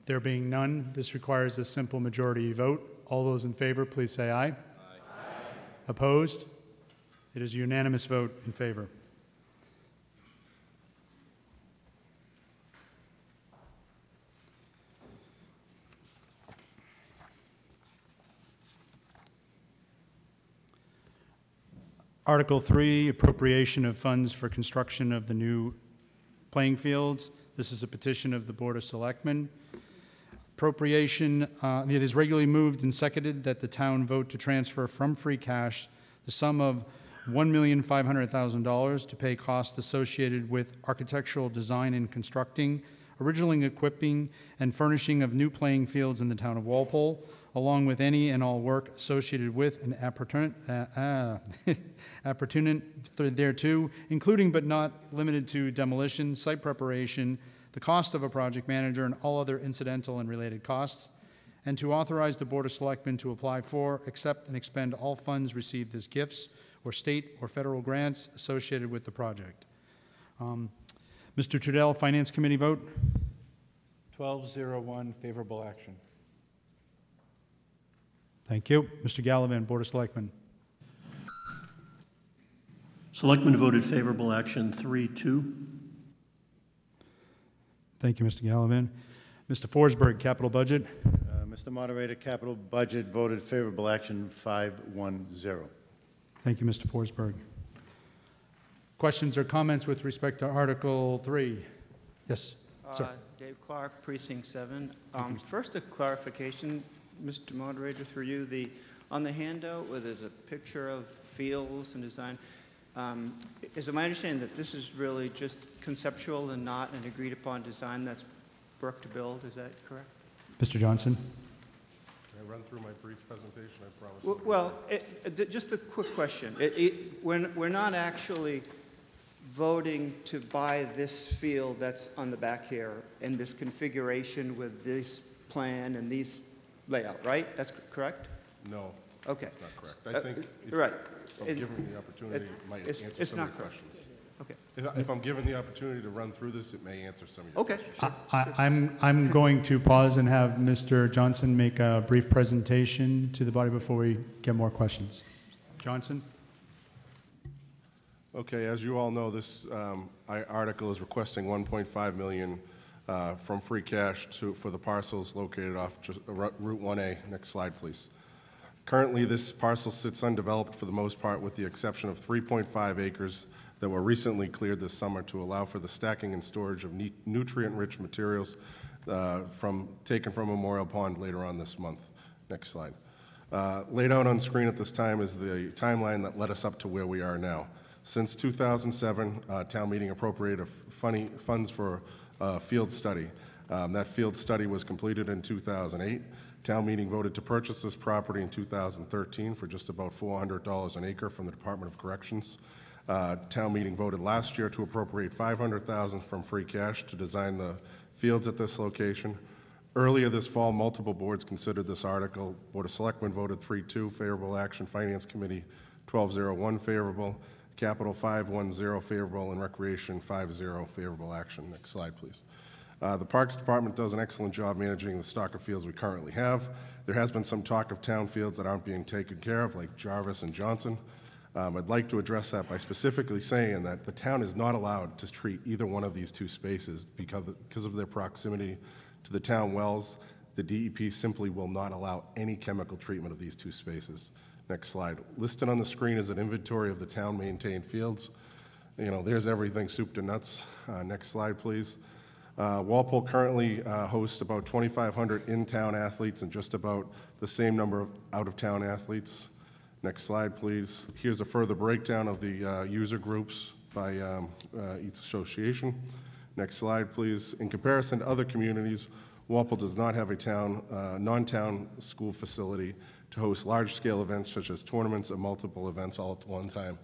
There being none, this requires a simple majority vote. All those in favor, please say aye. Aye. Opposed? It is a unanimous vote in favor. Article 3, appropriation of funds for construction of the new playing fields. This is a petition of the Board of Selectmen. Appropriation, it is regularly moved and seconded that the town vote to transfer from free cash the sum of $1,500,000 to pay costs associated with architectural design and constructing, originally equipping, and furnishing of new playing fields in the town of Walpole, along with any and all work associated with an appurtenant thereto, including but not limited to demolition, site preparation, the cost of a project manager, and all other incidental and related costs, and to authorize the Board of Selectmen to apply for, accept, and expend all funds received as gifts or state or federal grants associated with the project. Mr. Trudell, Finance Committee vote? 1201, favorable action. Thank you. Mr. Gallivan, Board of Selectmen. Selectmen voted favorable action 3-2. Thank you, Mr. Gallivan. Mr. Forsberg, Capital Budget. Mr. Moderator, Capital Budget voted favorable action 5-1-0. Thank you, Mr. Forsberg. Questions or comments with respect to Article 3? Yes, sir. Dave Clark, Precinct 7. First, a clarification, Mr. Moderator, through you. On the handout where there's a picture of fields and design, is it my understanding that this is really just conceptual and not an agreed-upon design that's work to build? Is that correct? Mr. Johnson? Can I run through my brief presentation? I promise. Well, just a quick question. We're not actually voting to buy this field that's on the back here in this configuration with this plan and these layout, right? That's correct? No. Okay. That's not correct. I think Right. if I'm given the opportunity, it might answer it's some of not your correct. questions. Okay. If I'm given the opportunity to run through this, it may answer some of your Okay. questions. I'm going to pause and have Mr. Johnson make a brief presentation to the body before we get more questions. Johnson? Okay, as you all know, this article is requesting $1.5 million from free cash for the parcels located off Route 1A. Next slide, please. Currently, this parcel sits undeveloped for the most part, with the exception of 3.5 acres that were recently cleared this summer to allow for the stacking and storage of nutrient-rich materials taken from Memorial Pond later on this month. Next slide. Laid out on screen at this time is the timeline that led us up to where we are now. Since 2007, town meeting appropriated funds for a field study. That field study was completed in 2008. Town meeting voted to purchase this property in 2013 for just about $400 an acre from the Department of Corrections. Town meeting voted last year to appropriate $500,000 from free cash to design the fields at this location. Earlier this fall, multiple boards considered this article. Board of Selectmen voted 3-2 favorable action, Finance Committee 12-0-1 favorable, Capital 5-1-0 favorable, and Recreation 5-0 favorable action. Next slide, please. The Parks Department does an excellent job managing the stock of fields we currently have. There has been some talk of town fields that aren't being taken care of, like Jarvis and Johnson. I'd like to address that by specifically saying that the town is not allowed to treat either one of these two spaces because of their proximity to the town wells. The DEP simply will not allow any chemical treatment of these two spaces. Next slide. Listed on the screen is an inventory of the town-maintained fields. You know, there's everything soup to nuts. Next slide, please. Walpole currently hosts about 2,500 in-town athletes and just about the same number of out-of-town athletes. Next slide, please. Here's a further breakdown of the user groups by each association. Next slide, please. In comparison to other communities, Walpole does not have a non-town school facility to host large-scale events such as tournaments and multiple events all at one time.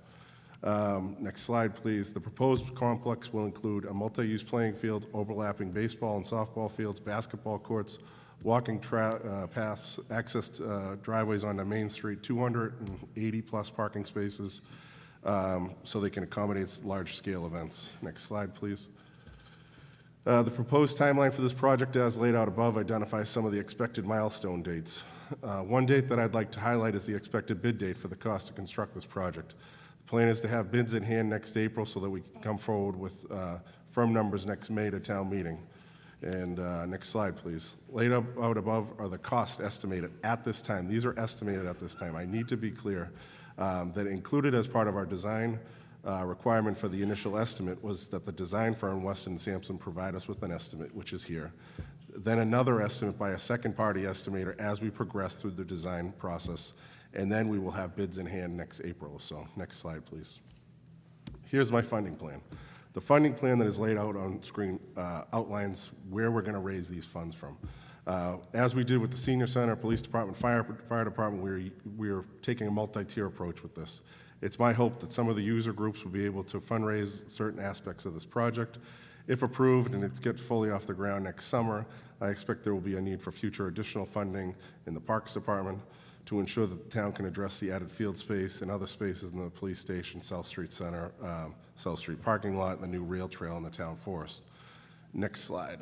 Next slide, please. The proposed complex will include a multi-use playing field, overlapping baseball and softball fields, basketball courts, walking paths, access driveways onto Main Street, 280-plus parking spaces, so they can accommodate large-scale events. Next slide, please. The proposed timeline for this project, as laid out above, identifies some of the expected milestone dates. One date that I'd like to highlight is the expected bid date for the cost to construct this project. The plan is to have bids in hand next April so that we can come forward with firm numbers next May to town meeting. And next slide, please. Laid out above are the costs estimated at this time. These are estimated at this time. I need to be clear that included as part of our design requirement for the initial estimate was that the design firm, Weston & Sampson, provide us with an estimate, which is here. Then another estimate by a second-party estimator as we progress through the design process, and then we will have bids in hand next April or so. Next slide, please. Here's my funding plan. The funding plan that is laid out on screen outlines where we're going to raise these funds from. As we did with the Senior Center, Police Department, Fire Department, we're taking a multi-tier approach with this. It's my hope that some of the user groups will be able to fundraise certain aspects of this project. If approved and it gets fully off the ground next summer, I expect there will be a need for future additional funding in the Parks Department to ensure that the town can address the added field space and other spaces in the police station, South Street Center, South Street parking lot, and the new rail trail in the town forest. Next slide.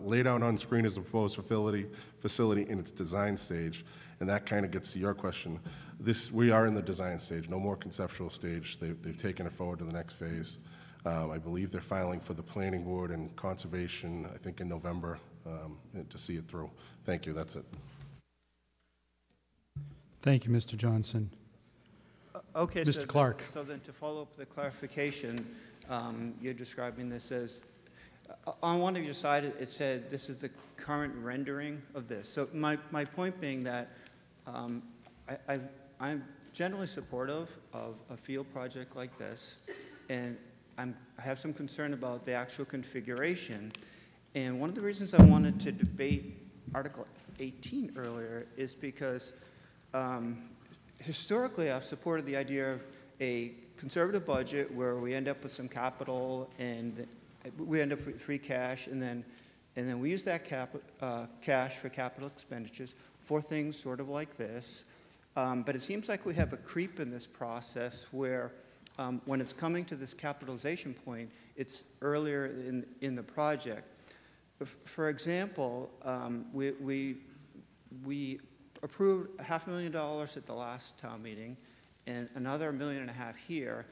Laid out on screen is the proposed facility in its design stage, and that kind of gets to your question. We are in the design stage, no more conceptual stage. They've taken it forward to the next phase. I believe they're filing for the planning board and conservation, I think in November, to see it through. Thank you, that's it. Thank you, Mr. Johnson. Okay, Mr. Clark. So then to follow up the clarification, you're describing this as, on one of your side, it said this is the current rendering of this. So my point being that I'm generally supportive of a field project like this, and I have some concern about the actual configuration. And one of the reasons I wanted to debate Article 18 earlier is because historically I've supported the idea of a conservative budget where we end up with some capital and we end up with free cash, and then we use that cash for capital expenditures for things sort of like this. But it seems like we have a creep in this process where when it's coming to this capitalization point, it's earlier in the project. For example, we approved $500,000 at the last town meeting and another $1.5 million here,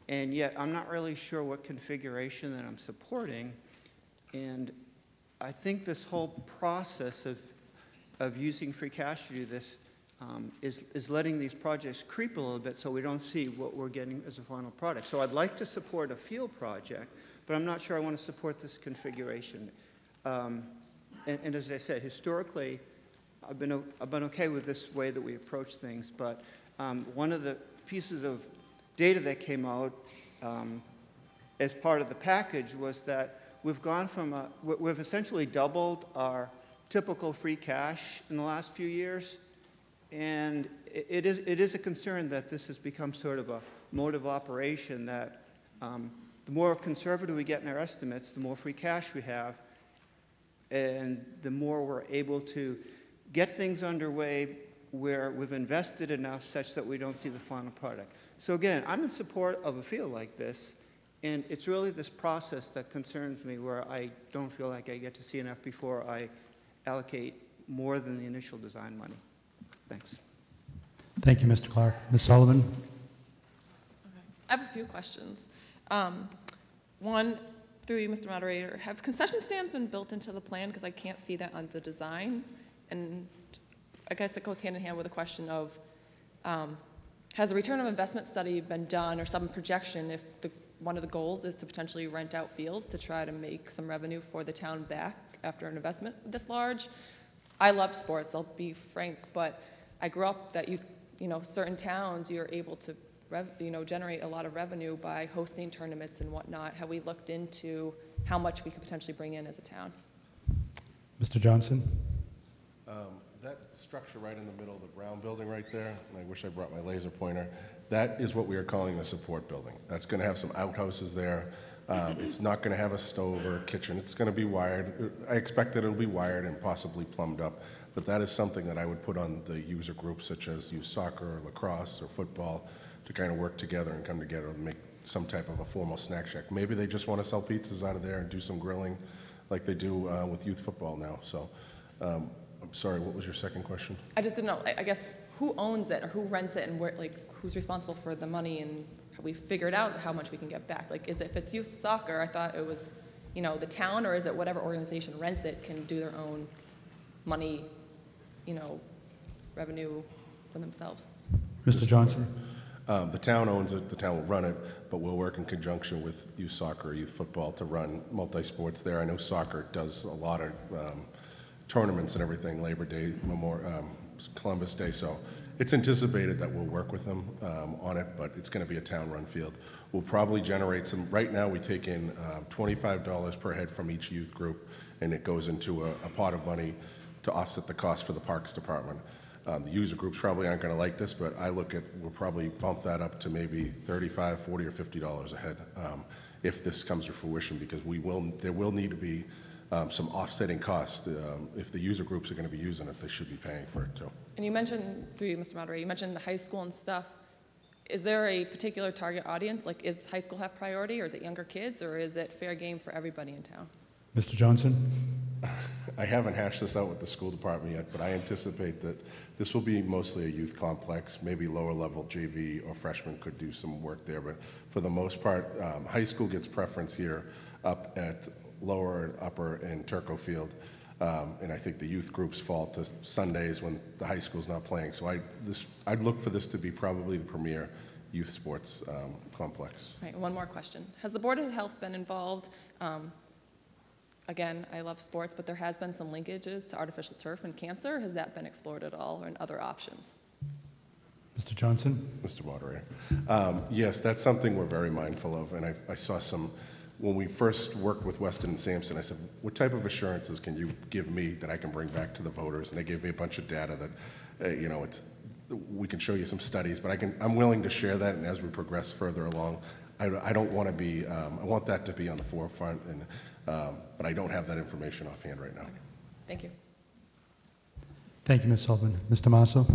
and yet I'm not really sure what configuration that I'm supporting. And I think this whole process of using free cash to do this is letting these projects creep a little bit so we don't see what we're getting as a final product. So I'd like to support a field project, but I'm not sure I want to support this configuration. And as I said, historically, I've been okay with this way that we approach things, but one of the pieces of data that came out as part of the package was that we've gone from we've essentially doubled our typical free cash in the last few years, and it is a concern that this has become sort of a mode of operation that the more conservative we get in our estimates, the more free cash we have, and the more we're able to get things underway where we've invested enough such that we don't see the final product. So again, I'm in support of a field like this, and it's really this process that concerns me where I don't feel like I get to see enough before I allocate more than the initial design money. Thanks. Thank you, Mr. Clark. Ms. Sullivan? I have a few questions. One, through you, Mr. Moderator, have concession stands been built into the plan? Because I can't see that on the design. And I guess it goes hand in hand with the question of, has a return of investment study been done or some projection if one of the goals is to potentially rent out fields to try to make some revenue for the town back after an investment this large? I love sports, I'll be frank, but I grew up that certain towns you're able to generate a lot of revenue by hosting tournaments and whatnot. Have we looked into how much we could potentially bring in as a town? Mr. Johnson? That structure right in the middle of the brown building right there, and I wish I brought my laser pointer, that is what we are calling the support building. That's going to have some outhouses there. It's not going to have a stove or a kitchen. It's going to be wired. I expect that it'll be wired and possibly plumbed up, but that is something that I would put on the user groups such as youth soccer or lacrosse or football to kind of work together and come together and make some type of a formal snack shack. Maybe they just want to sell pizzas out of there and do some grilling like they do with youth football now. So I'm sorry, what was your second question? I just didn't know, I guess, who owns it or who rents it and where, who's responsible for the money, and have we figured out how much we can get back? If it's youth soccer, I thought it was, the town, or is it whatever organization rents it can do their own money, revenue for themselves? Mr. Johnson? The town owns it, the town will run it, but we'll work in conjunction with youth soccer, youth football to run multi-sports there. I know soccer does a lot of tournaments and everything, Labor Day, Columbus Day, so it's anticipated that we'll work with them on it, but it's going to be a town-run field. We'll probably generate some, right now we take in $25 per head from each youth group, and it goes into a pot of money to offset the cost for the Parks Department. The user groups probably aren't going to like this, but we'll probably bump that up to maybe $35, $40, or $50 a head if this comes to fruition, because there will need to be some offsetting costs. If the user groups are going to be using it, they should be paying for it too. And you mentioned, through you, Mr. Moderator, you mentioned the high school and stuff. Is there a particular target audience? Is high school have priority, or is it younger kids, or is it fair game for everybody in town? Mr. Johnson? I haven't hashed this out with the school department yet, but I anticipate that this will be mostly a youth complex. Maybe lower level JV or freshmen could do some work there, but for the most part, high school gets preference here up at lower and upper in Turco Field, and I think the youth groups fall to Sundays when the high school's not playing. So I'd look for this to be probably the premier youth sports complex. Right, one more question. Has the Board of Health been involved? Again, I love sports, but there has been some linkages to artificial turf and cancer. Has that been explored at all, or in other options? Mr. Johnson? Mr. Moderator. Yes, that's something we're very mindful of, and I saw some, when we first worked with Weston and Sampson, I said, what type of assurances can you give me that I can bring back to the voters? And they gave me a bunch of data that, we can show you some studies, but I'm willing to share that, and as we progress further along, I don't want to be, I want that to be on the forefront, but I don't have that information offhand right now. Thank you. Thank you, Ms. Sullivan. Mr. Masso?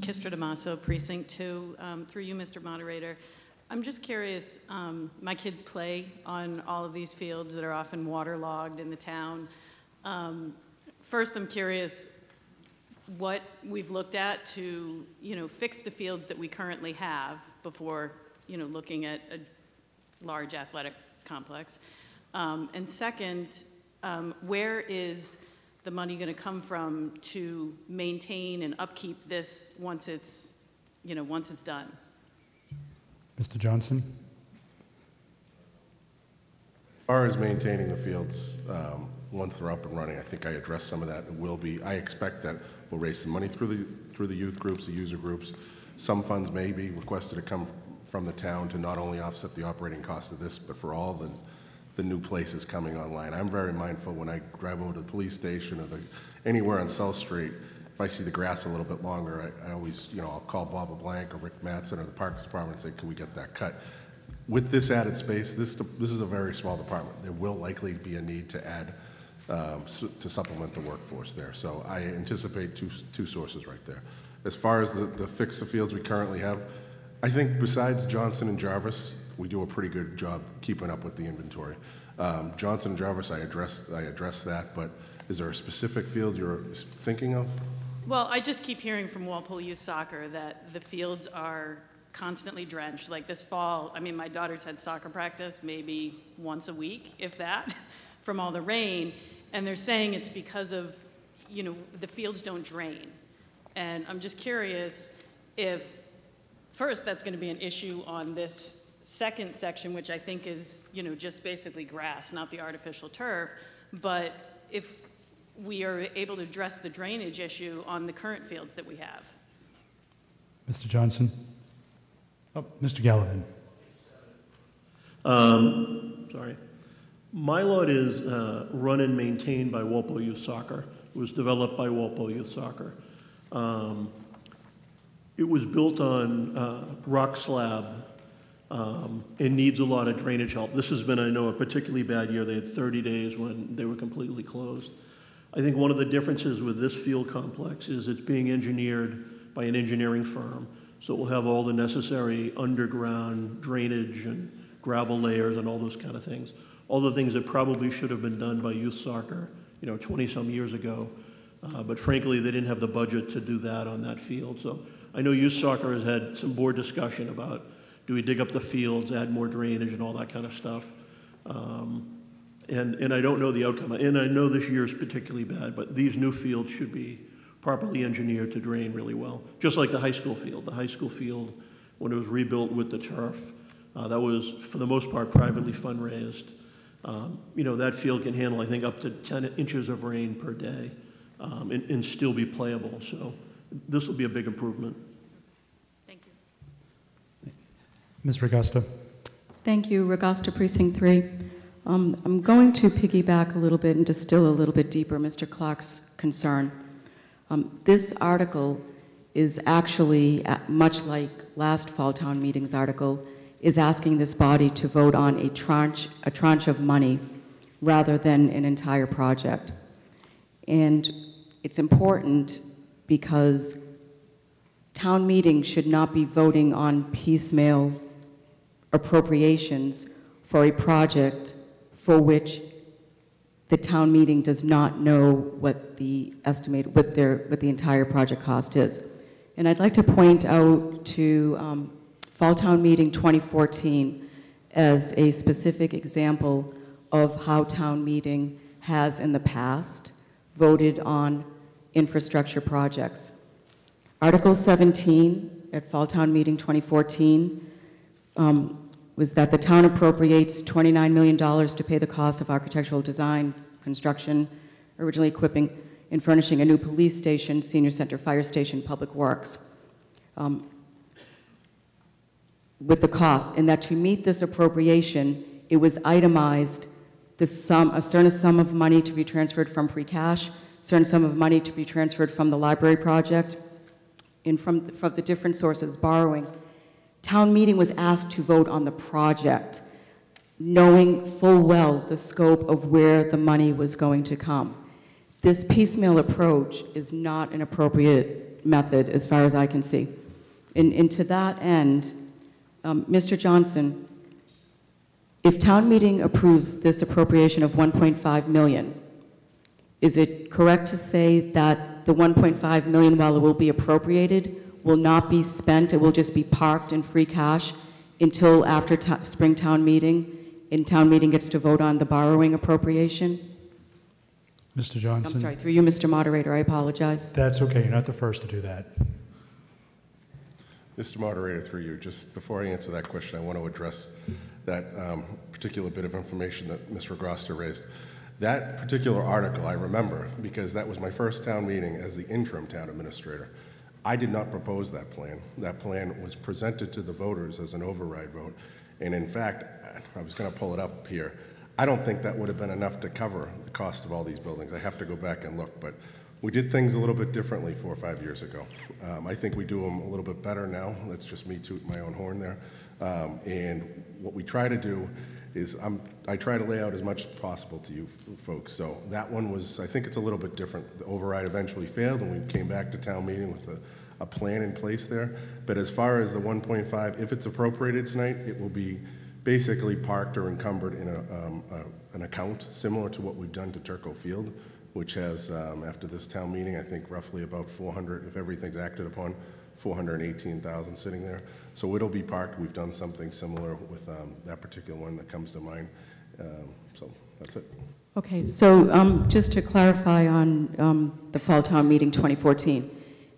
Kistra Damaso, Precinct 2. Through you, Mr. Moderator, I'm just curious, my kids play on all of these fields that are often waterlogged in the town. First, I'm curious what we've looked at to, fix the fields that we currently have before, looking at a large athletic complex. And second, where is the money going to come from to maintain and upkeep this once it's done? Mr. Johnson? As far as maintaining the fields, once they're up and running, I think I addressed some of that. I expect that we'll raise some money through the youth groups, the user groups. Some funds may be requested to come from the town to not only offset the operating cost of this, but for all the new places coming online. I'm very mindful when I drive over to the police station or anywhere on South Street, if I see the grass a little bit longer, I always, I'll call Bob LeBlanc or Rick Mattson or the Parks Department and say, can we get that cut? With this added space, this is a very small department. There will likely be a need to add, to supplement the workforce there. So I anticipate two sources right there. As far as the fix of fields we currently have, I think besides Johnson and Jarvis, we do a pretty good job keeping up with the inventory. Johnson and Jarvis, I addressed that, but is there a specific field you're thinking of? Well, I just keep hearing from Walpole Youth Soccer that the fields are constantly drenched. Like this fall, my daughter's had soccer practice maybe once a week, if that, from all the rain. And they're saying it's because of, the fields don't drain. And I'm just curious if, first, that's going to be an issue on this second section, which I think is, just basically grass, not the artificial turf. But if we are able to address the drainage issue on the current fields that we have. Mr. Johnson? Oh, Mr. Gallivan. Sorry. My lot is run and maintained by Walpole Youth Soccer. It was developed by Walpole Youth Soccer. It was built on rock slab and needs a lot of drainage help. This has been, I know, a particularly bad year. They had 30 days when they were completely closed. I think one of the differences with this field complex is it's being engineered by an engineering firm, so it will have all the necessary underground drainage and gravel layers and all those kind of things. All the things that probably should have been done by youth soccer, 20-some years ago. But frankly, they didn't have the budget to do that on that field. So I know youth soccer has had some board discussion about, do we dig up the fields, add more drainage and all that kind of stuff. And I don't know the outcome. And I know this year is particularly bad, but these new fields should be properly engineered to drain really well. Just like the high school field. The high school field, when it was rebuilt with the turf, that was, for the most part, privately fundraised. That field can handle, I think, up to 10 inches of rain per day and still be playable. So this will be a big improvement. Thank you. Ms. Regosta. Thank you, Regosta, Precinct 3. I'm going to piggyback a little bit and distill a little bit deeper Mr. Clark's concern. This article is actually, much like last fall town meeting's article, is asking this body to vote on a tranche of money rather than an entire project. And it's important because town meeting should not be voting on piecemeal appropriations for a project for which the town meeting does not know what the entire project cost is. And I'd like to point out to Fall Town Meeting 2014 as a specific example of how town meeting has in the past voted on infrastructure projects. Article 17 at Fall Town Meeting 2014 was that the town appropriates $29 million to pay the cost of architectural design, construction, originally equipping and furnishing a new police station, senior center, fire station, public works. With the cost, and that to meet this appropriation, it was itemized a certain sum of money to be transferred from free cash, certain sum of money to be transferred from the library project, and from the different sources borrowing. Town meeting was asked to vote on the project, knowing full well the scope of where the money was going to come. This piecemeal approach is not an appropriate method, as far as I can see. And to that end, Mr. Johnson, if town meeting approves this appropriation of $1.5 million, is it correct to say that the $1.5 million, while it will be appropriated, will not be spent, it will just be parked in free cash until after spring town meeting, and town meeting gets to vote on the borrowing appropriation? Mr. Johnson? I'm sorry, through you, Mr. Moderator, I apologize. That's okay, you're not the first to do that. Mr. Moderator, through you, just before I answer that question, I want to address that particular bit of information that Ms. Regroster raised. That particular article I remember because that was my first town meeting as the interim town administrator. I did not propose that plan. That plan was presented to the voters as an override vote. And in fact, I was going to pull it up here. I don't think that would have been enough to cover the cost of all these buildings. I have to go back and look, but we did things a little bit differently 4 or 5 years ago. I think we do them a little bit better now. That's just me tooting my own horn there. And what we try to do is I try to lay out as much as possible to you folks. So that one was, I think it's a little bit different. The override eventually failed and we came back to town meeting with a plan in place there. But as far as the 1.5, if it's appropriated tonight, it will be basically parked or encumbered in an account similar to what we've done to Turco Field, which has, after this town meeting, I think roughly about 400, if everything's acted upon, 418,000 sitting there. So it'll be parked. We've done something similar with that particular one that comes to mind. So that's it. Okay, so just to clarify on the Fall Town Meeting 2014,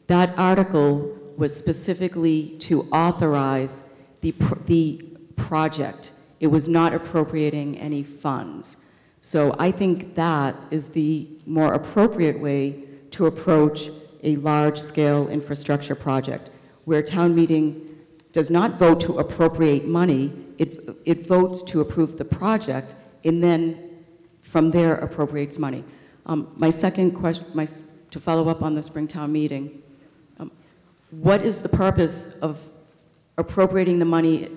that article was specifically to authorize the project. It was not appropriating any funds. So I think that is the more appropriate way to approach a large-scale infrastructure project, where town meeting does not vote to appropriate money, it votes to approve the project, and then from there appropriates money. My second question, to follow up on the Springtown meeting, what is the purpose of appropriating the money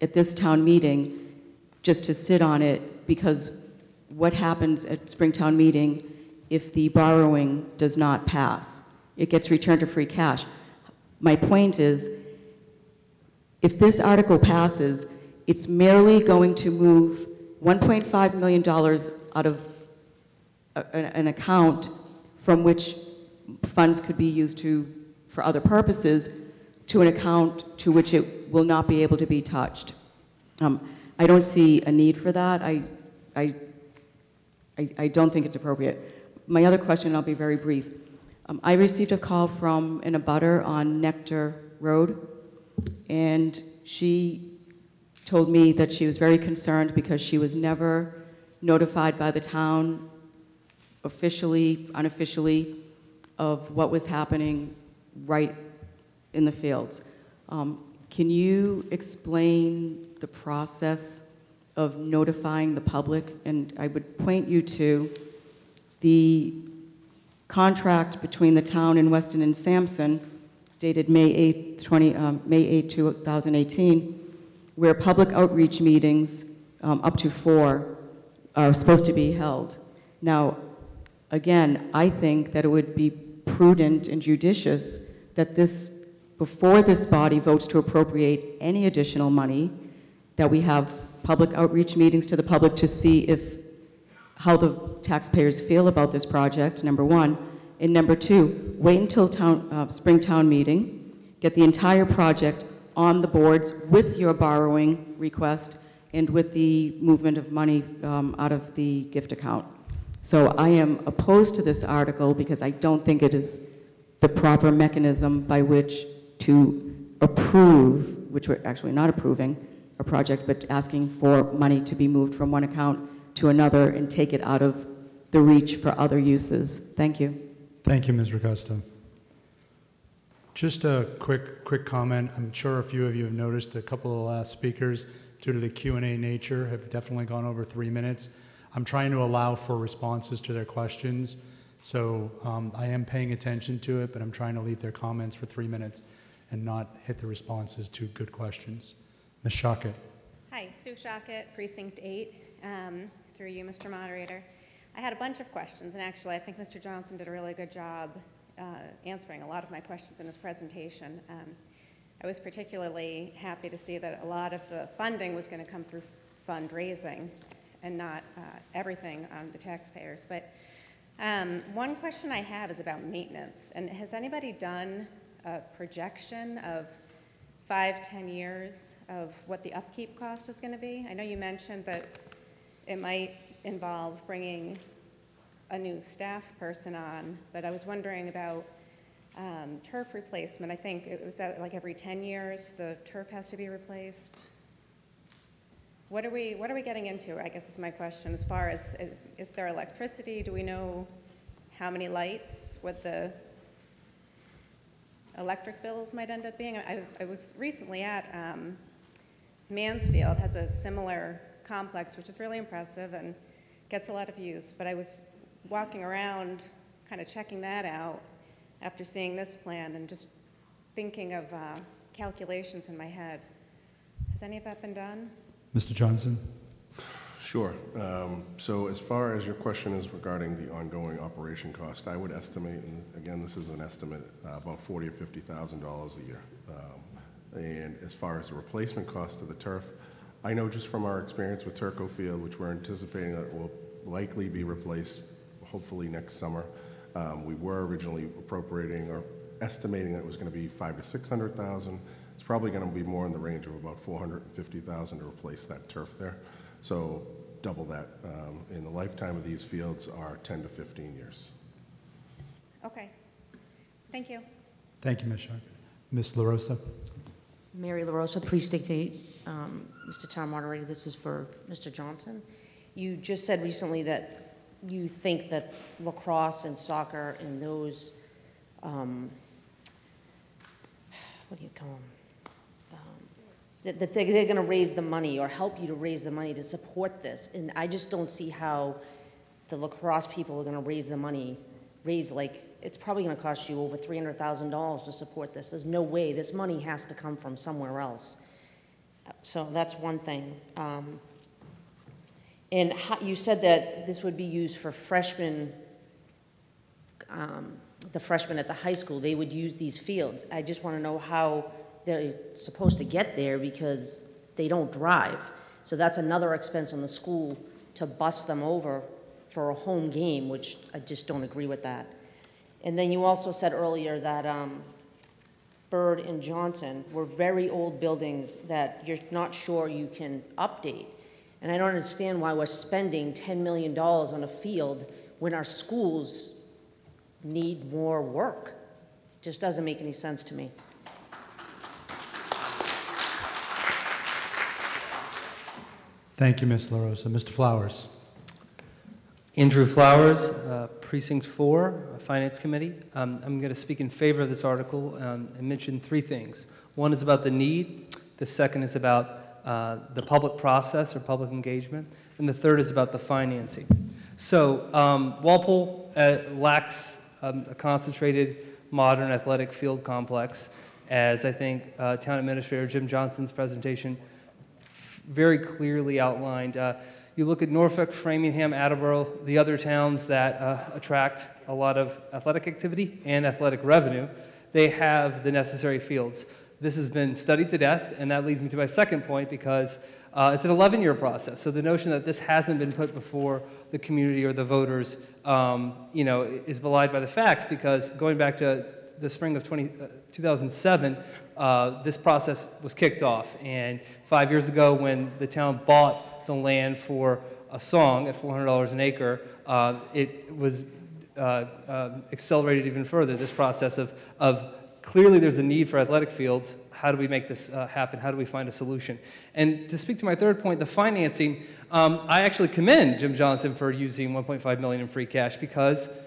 at this town meeting just to sit on it? Because what happens at Springtown meeting if the borrowing does not pass? It gets returned to free cash. My point is, if this article passes, it's merely going to move $1.5 million out of an account from which funds could be used for other purposes to an account to which it will not be able to be touched. I don't see a need for that. I don't think it's appropriate. My other question, I'll be very brief. I received a call from an abutter on Nectar Road, and she told me that she was very concerned because she was never notified by the town, officially, unofficially, of what was happening right in the fields. Can you explain the process of notifying the public? And I would point you to the contract between the town and Weston and Sampson, dated May 8, 2018, where public outreach meetings, up to 4, are supposed to be held. Now, again, I think that it would be prudent and judicious that before this body votes to appropriate any additional money, that we have public outreach meetings to the public to see how the taxpayers feel about this project, number one. And number two, wait until spring town meeting, get the entire project on the boards with your borrowing request and with the movement of money out of the gift account. So I am opposed to this article because I don't think it is the proper mechanism by which to approve, which we're actually not approving a project, but asking for money to be moved from one account to another and take it out of the reach for other uses. Thank you. Thank you, Ms. Ragusta. Just a quick comment. I'm sure a few of you have noticed a couple of the last speakers, due to the Q&A nature, have definitely gone over 3 minutes. I'm trying to allow for responses to their questions, so I am paying attention to it, but I'm trying to leave their comments for 3 minutes and not hit the responses to good questions. Ms. Shockett. Hi, Sue Shockett, Precinct 8, through you, Mr. Moderator. I had a bunch of questions, and actually I think Mr. Johnson did a really good job answering a lot of my questions in his presentation. I was particularly happy to see that a lot of the funding was going to come through fundraising and not everything on the taxpayers. But one question I have is about maintenance. And has anybody done a projection of 5-10 years of what the upkeep cost is going to be? I know you mentioned that it might involve bringing a new staff person on, but I was wondering about turf replacement. I think it was that like every 10 years the turf has to be replaced. What are we getting into, I guess is my question, as far as, is there electricity? Do we know how many lights, what the electric bills might end up being? I was recently at Mansfield, has a similar complex, which is really impressive and gets a lot of use, but I was walking around kind of checking that out after seeing this plan and just thinking of calculations in my head. Has any of that been done? Mr. Johnson? Sure. So as far as your question is regarding the ongoing operation cost, I would estimate, and again, this is an estimate, about $40,000 or $50,000 a year. And as far as the replacement cost of the turf, I know just from our experience with Turco Field, which we're anticipating that it will likely be replaced hopefully next summer. We were originally appropriating or estimating that it was going to be $500,000 to $600,000. It's probably going to be more in the range of about $450,000 to replace that turf there. So double that. In the lifetime of these fields are 10 to 15 years. Okay. Thank you. Thank you, Ms. Sharkey. Ms. LaRosa? Mary LaRosa, Precinct 8. Mr. Town Moderator, this is for Mr. Johnson. You just said recently that you think that lacrosse and soccer and those, what do you call them? That they're going to raise the money or help you to raise the money to support this. And I just don't see how the lacrosse people are going to raise the money, it's probably going to cost you over $300,000 to support this. There's no way. This money has to come from somewhere else. So that's one thing. And you said that this would be used for freshmen, the freshmen at the high school. They would use these fields. I just want to know how they're supposed to get there because they don't drive. So that's another expense on the school to bus them over for a home game, which I just don't agree with that. And then you also said earlier that Bird and Johnson were very old buildings that you're not sure you can update. And I don't understand why we're spending $10 million on a field when our schools need more work. It just doesn't make any sense to me. Thank you, Ms. LaRosa. Mr. Flowers? Andrew Flowers, Precinct 4, Finance Committee. I'm going to speak in favor of this article and mention three things. One is about the need. The second is about the public process or public engagement. And the third is about the financing. So Walpole lacks a concentrated, modern athletic field complex, as I think Town Administrator Jim Johnson's presentation very clearly outlined. You look at Norfolk, Framingham, Attleboro, the other towns that attract a lot of athletic activity and athletic revenue, they have the necessary fields. This has been studied to death, and that leads me to my second point because it's an 11-year process. So the notion that this hasn't been put before the community or the voters, is belied by the facts because going back to the spring of 2007, this process was kicked off. And 5 years ago when the town bought the land for a song at $400 an acre, it was accelerated even further, this process of clearly there's a need for athletic fields. How do we make this happen? How do we find a solution? And to speak to my third point, the financing, I actually commend Jim Johnson for using $1.5 million in free cash because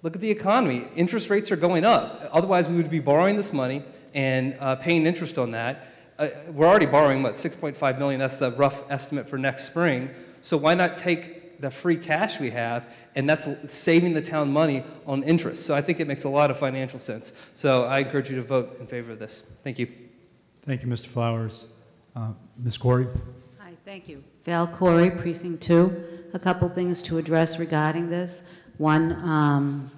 look at the economy. Interest rates are going up. Otherwise, we would be borrowing this money and paying interest on that. We're already borrowing, what, $6.5 million? That's the rough estimate for next spring. So why not take the free cash we have, and that's saving the town money on interest. So I think it makes a lot of financial sense. So I encourage you to vote in favor of this. Thank you. Thank you, Mr. Flowers. Ms. Corey? Hi, thank you. Val Corey, Precinct 2. A couple things to address regarding this. One,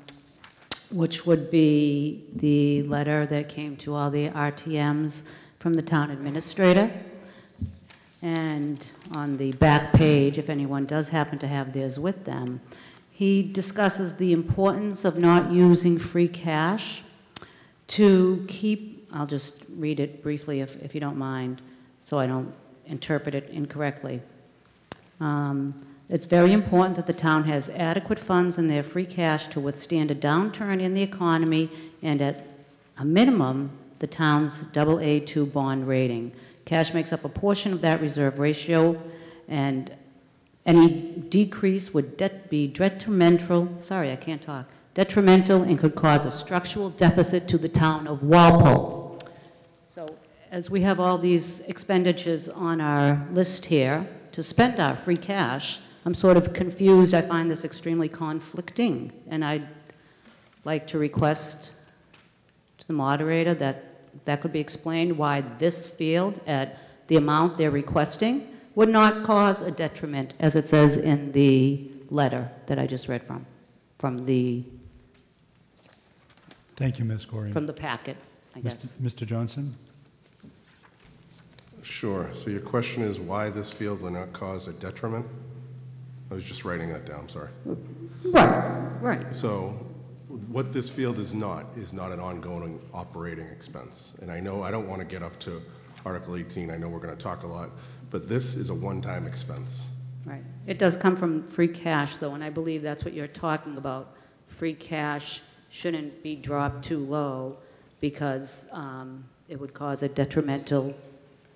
which would be the letter that came to all the RTMs from the town administrator. And on the back page, if anyone does happen to have theirs with them, he discusses the importance of not using free cash to keep, I'll just read it briefly if you don't mind, so I don't interpret it incorrectly. It's very important that the town has adequate funds in their free cash to withstand a downturn in the economy and at a minimum, the town's AA2 bond rating. Cash makes up a portion of that reserve ratio, and any decrease would be detrimental, sorry, I can't talk, detrimental and could cause a structural deficit to the town of Walpole. So as we have all these expenditures on our list here to spend our free cash, I'm sort of confused. I find this extremely conflicting, and I'd like to request to the moderator that that could be explained why this field at the amount they're requesting would not cause a detriment, as it says in the letter that I just read from the Thank you, Ms. Corey. from the packet, I guess. Mr. Johnson? Sure. So your question is why this field will not cause a detriment? I was just writing that down, sorry. Right. So what this field is not an ongoing operating expense. And I know I don't want to get up to Article 18. I know we're going to talk a lot, but this is a one-time expense. Right. It does come from free cash, though, and I believe that's what you're talking about. Free cash shouldn't be dropped too low because it would cause a detrimental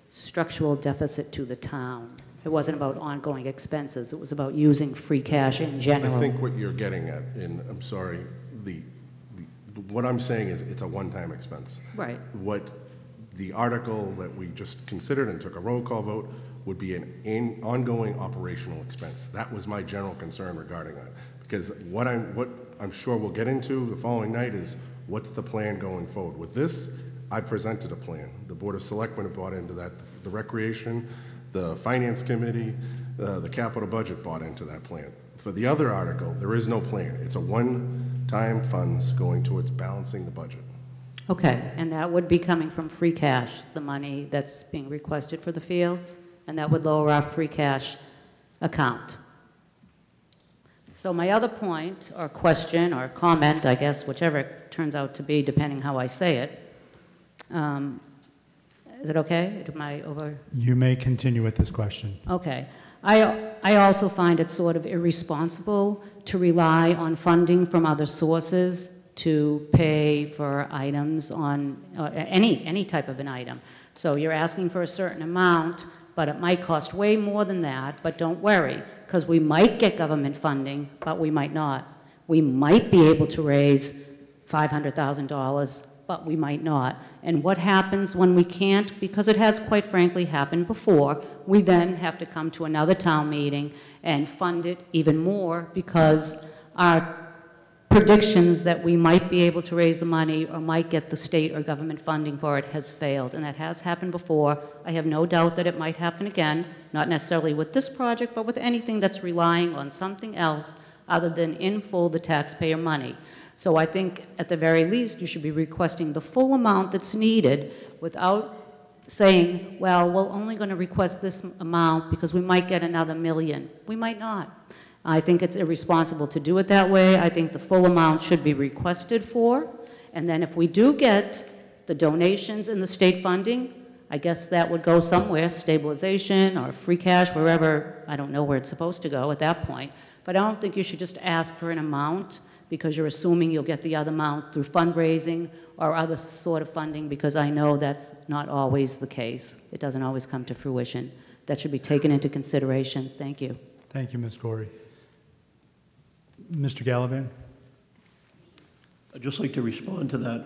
structural deficit to the town. It wasn't about ongoing expenses. It was about using free cash in general. I think what you're getting at, and I'm sorry, what I'm saying is it's a one-time expense. Right. What the article that we just considered and took a roll call vote would be an ongoing operational expense. That was my general concern regarding that. Because what I'm sure we'll get into the following night is what's the plan going forward. With this, I presented a plan. The Board of Selectmen have bought into that. The Recreation, the Finance Committee, the Capital Budget bought into that plan. For the other article, there is no plan. It's a one-time funds going towards balancing the budget. Okay, and that would be coming from free cash, the money that's being requested for the fields, and that would lower our free cash account. So my other point, or question, or comment, I guess, whichever it turns out to be, depending how I say it, is it okay? Am I over? You may continue with this question. Okay. I also find it sort of irresponsible to rely on funding from other sources to pay for items on any type of an item. So you're asking for a certain amount, but it might cost way more than that, but don't worry, because we might get government funding, but we might not. We might be able to raise $500,000, but we might not. And what happens when we can't? Because it has, quite frankly, happened before, we then have to come to another town meeting and fund it even more because our predictions that we might be able to raise the money or might get the state or government funding for it has failed. And that has happened before. I have no doubt that it might happen again, not necessarily with this project, but with anything that's relying on something else other than in full the taxpayer money. So I think at the very least you should be requesting the full amount that's needed without saying, well, we're only going to request this amount because we might get another $1 million. We might not. I think it's irresponsible to do it that way. I think the full amount should be requested for. And then if we do get the donations and the state funding, I guess that would go somewhere, stabilization or free cash, wherever, I don't know where it's supposed to go at that point. But I don't think you should just ask for an amount because you're assuming you'll get the other amount through fundraising or other sort of funding, because I know that's not always the case. It doesn't always come to fruition. That should be taken into consideration. Thank you. Thank you, Ms. Corey. Mr. Gallivan? I'd just like to respond to that.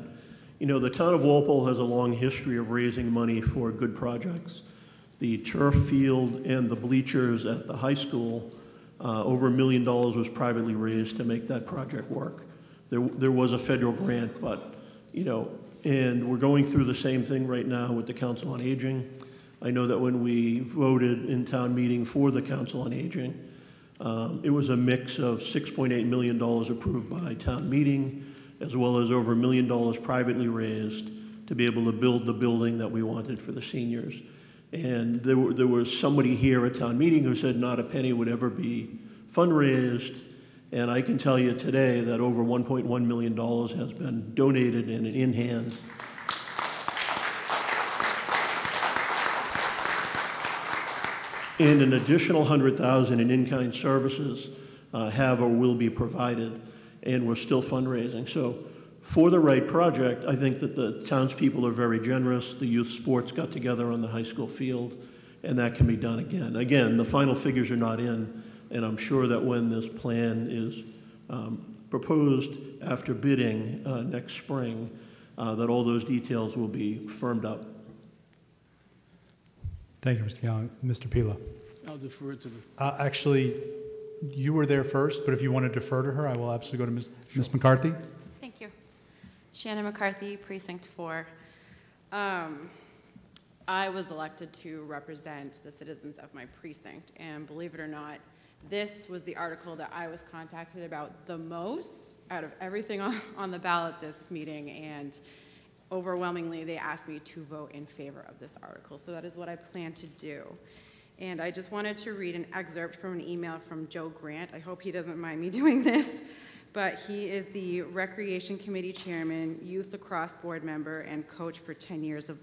You know, the town of Walpole has a long history of raising money for good projects. The turf field and the bleachers at the high school, over $1 million was privately raised to make that project work. There was a federal grant, but, you know, and we're going through the same thing right now with the Council on Aging. I know that when we voted in town meeting for the Council on Aging, it was a mix of $6.8 million approved by town meeting, as well as over $1 million privately raised to be able to build the building that we wanted for the seniors. And there was somebody here at town meeting who said not a penny would ever be fundraised. And I can tell you today that over $1.1 million has been donated and in hand. And an additional $100,000 in in-kind services have or will be provided, and we're still fundraising. So for the right project, I think that the townspeople are very generous. The youth sports got together on the high school field, and that can be done again. Again, the final figures are not in, and I'm sure that when this plan is proposed after bidding next spring, that all those details will be firmed up. Thank you, Mr. Young. Mr. Pila. I'll defer to the... Actually, you were there first, but if you want to defer to her, I will absolutely go to Ms. McCarthy. Thank you. Shannon McCarthy, Precinct 4. I was elected to represent the citizens of my precinct, and believe it or not, this was the article that I was contacted about the most out of everything on the ballot this meeting, and overwhelmingly they asked me to vote in favor of this article. So that is what I plan to do. And I just wanted to read an excerpt from an email from Joe Grant. I hope he doesn't mind me doing this, but he is the Recreation Committee Chairman, Youth Lacrosse Board Member, and coach for 10 years of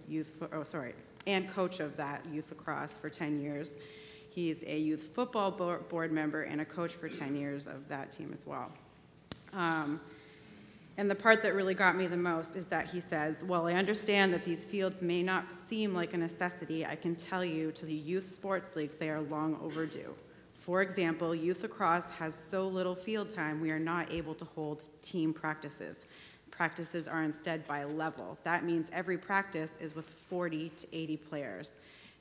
and coach of that Youth Lacrosse for 10 years. He's a Youth Football Board Member and a coach for 10 years of that team as well. And the part that really got me the most is that he says, while I understand that these fields may not seem like a necessity, I can tell you to the youth sports leagues, they are long overdue. For example, youth lacrosse has so little field time, we are not able to hold team practices. Practices are instead by level. That means every practice is with 40 to 80 players.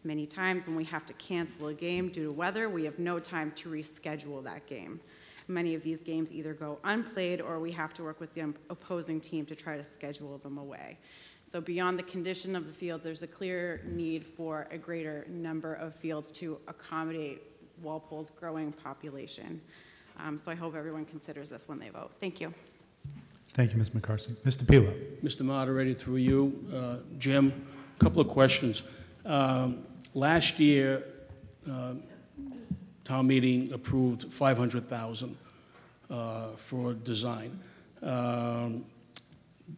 Many times when we have to cancel a game due to weather, we have no time to reschedule that game. Many of these games either go unplayed or we have to work with the opposing team to try to schedule them away. So beyond the condition of the field, there's a clear need for a greater number of fields to accommodate Walpole's growing population. So I hope everyone considers this when they vote. Thank you. Thank you, Ms. McCarthy. Mr. Pila. Mr. Moderator, through you, Jim, a couple of questions. Last year, town meeting approved $500,000 for design.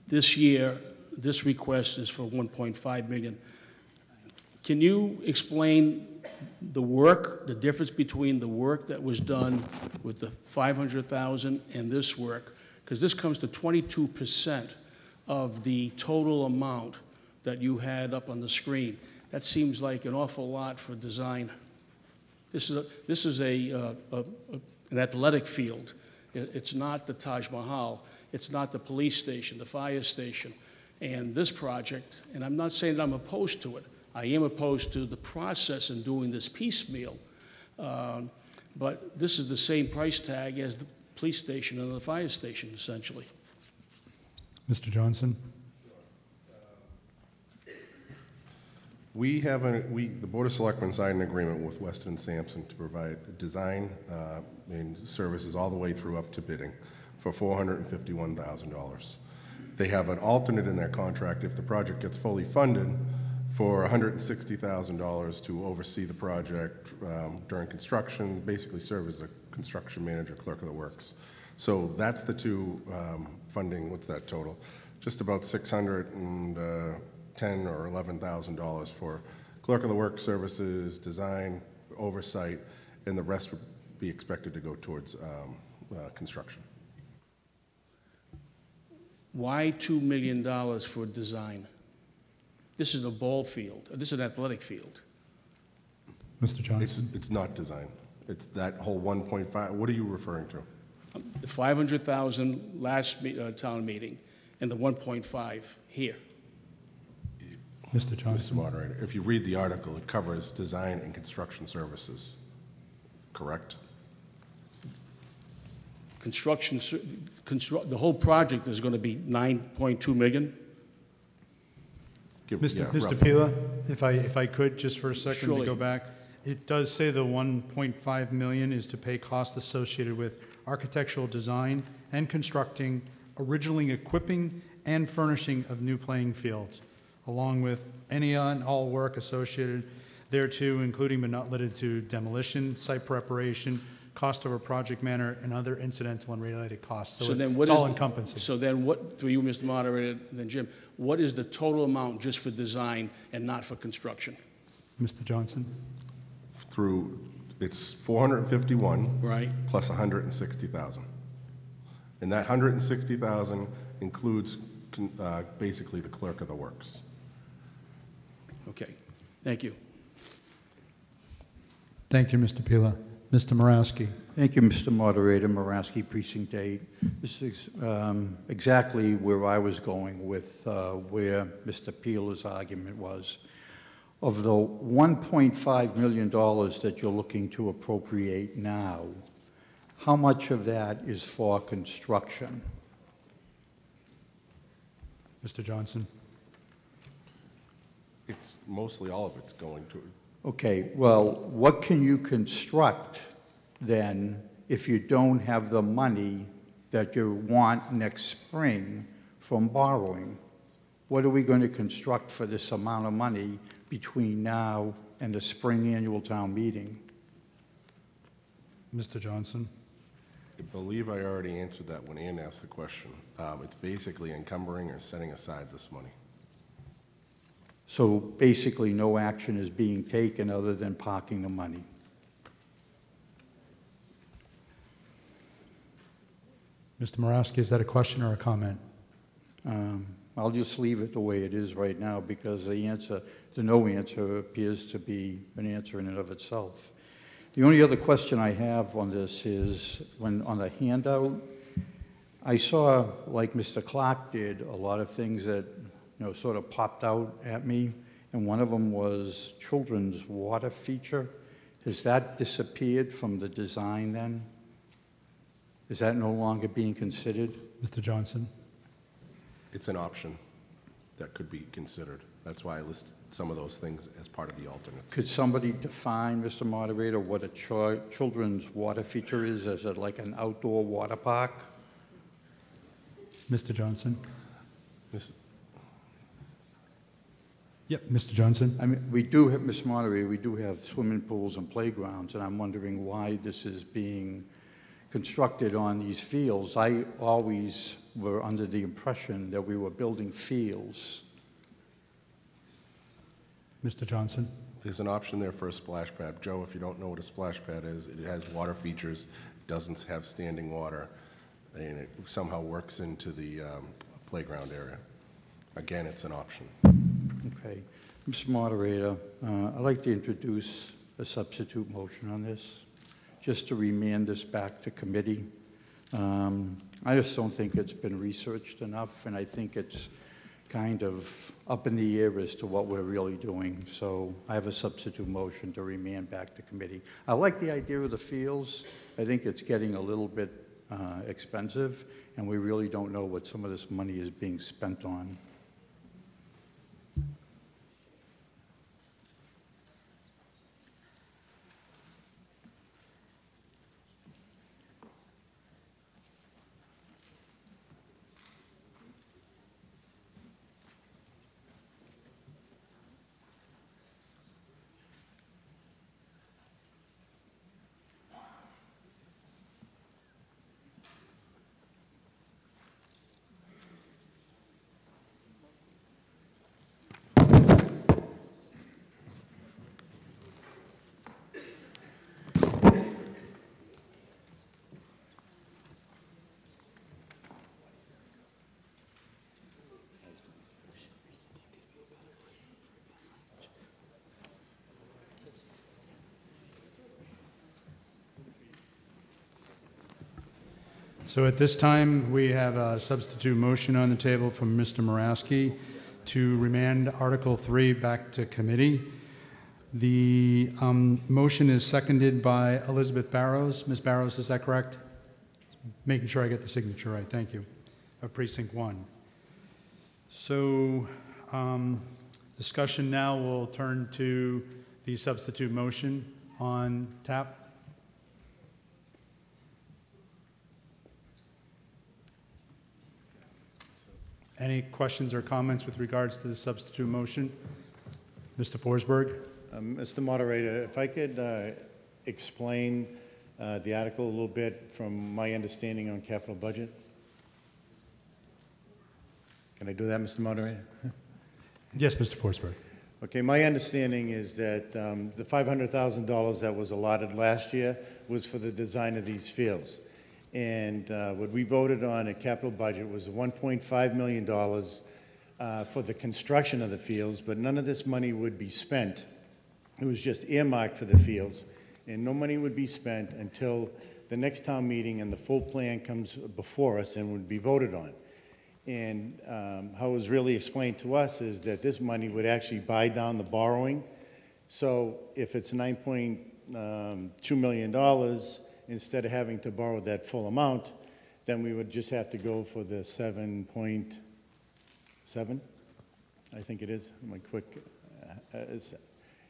This year, this request is for $1.5 million. Can you explain the work, the difference between the work that was done with the $500,000 and this work? Because this comes to 22% of the total amount that you had up on the screen. That seems like an awful lot for design. This is an athletic field. It's not the Taj Mahal. It's not the police station, the fire station. And this project, and I'm not saying that I'm opposed to it. I am opposed to the process in doing this piecemeal. But this is the same price tag as the police station and the fire station, essentially. Mr. Johnson. The Board of Selectmen signed an agreement with Weston Sampson to provide design and services all the way through up to bidding for $451,000. They have an alternate in their contract if the project gets fully funded for $160,000 to oversee the project during construction, basically serve as a construction manager, clerk of the works. So that's the two funding. What's that total? Just about $610,000 or $11,000 for clerk of the works services, design, oversight, and the rest would be expected to go towards construction. Why $2 million for design? This is a ball field. This is an athletic field. Mr. Johnson. It's not design. It's that whole 1.5. What are you referring to? The 500,000 last town meeting and the 1.5 here. Mr. Johnson. Mr. Moderator, if you read the article, it covers design and construction services, correct? The whole project is going to be $9.2 million? Mr. Pila, if I could, just for a second Surely. to go back. It does say the $1.5 million is to pay costs associated with architectural design and constructing originally equipping and furnishing of new playing fields, along with any and all work associated thereto, including but not limited to demolition, site preparation, cost of a project manner, and other incidental and related costs. So then it's what is? all encompassing. So then what, through you, Mr. Moderator, then Jim, what is the total amount just for design and not for construction? Mr. Johnson? It's 451. Right. Plus 160,000. And that 160,000 includes basically the clerk of the works. Okay, thank you. Thank you, Mr. Pila. Mr. Morawski. Thank you, Mr. Moderator. Morawski, Precinct 8. This is exactly where I was going with where Mr. Pila's argument was. Of the $1.5 million that you're looking to appropriate now, how much of that is for construction? Mr. Johnson. It's mostly all of it's going to. Okay, well, what can you construct then if you don't have the money that you want next spring from borrowing? What are we going to construct for this amount of money between now and the spring annual town meeting? Mr. Johnson. I believe I already answered that when Ann asked the question. It's basically encumbering or setting aside this money. So basically, no action is being taken other than parking the money. Mr. Morawski, is that a question or a comment? I'll just leave it the way it is right now because the no answer appears to be an answer in and of itself. The only other question I have on this is when on the handout, I saw, like Mr. Clark did, a lot of things that sort of popped out at me, and one of them was children's water feature. Has that disappeared from the design then? Is that no longer being considered? Mr. Johnson. It's an option that could be considered. That's why I listed some of those things as part of the alternates. Could somebody define, Mr. Moderator, what a children's water feature is? Is it like an outdoor water park? Mr. Johnson. Yep, Mr. Johnson. I mean, we do have, Mr. Moderator, we do have swimming pools and playgrounds, and I'm wondering why this is being constructed on these fields. I always were under the impression that we were building fields. Mr. Johnson. There's an option there for a splash pad. Joe, if you don't know what a splash pad is, it has water features, doesn't have standing water, and it somehow works into the playground area. Again, it's an option. Okay. Mr. Moderator, I'd like to introduce a substitute motion on this, just to remand this back to committee. I just don't think it's been researched enough, and I think it's kind of up in the air as to what we're really doing. So I have a substitute motion to remand back to committee. I like the idea of the fields. I think it's getting a little bit expensive, and we really don't know what some of this money is being spent on. So at this time, we have a substitute motion on the table from Mr. Morawski to remand Article 3 back to committee. The motion is seconded by Elizabeth Barrows. Ms. Barrows, is that correct? Making sure I get the signature right. Thank you. Of Precinct 1. So discussion now will turn to the substitute motion on tap. Any questions or comments with regards to the substitute motion? Mr. Forsberg? Mr. Moderator, if I could explain the article a little bit from my understanding on capital budget. Can I do that, Mr. Moderator? Yes, Mr. Forsberg. Okay, my understanding is that the $500,000 that was allotted last year was for the design of these fields. And what we voted on at capital budget was $1.5 million for the construction of the fields, but none of this money would be spent. It was just earmarked for the fields, and no money would be spent until the next town meeting and the full plan comes before us and would be voted on. And how it was really explained to us is that this money would actually buy down the borrowing. So if it's $9.2 million, instead of having to borrow that full amount, then we would just have to go for the 7.7, I think it is, my quick.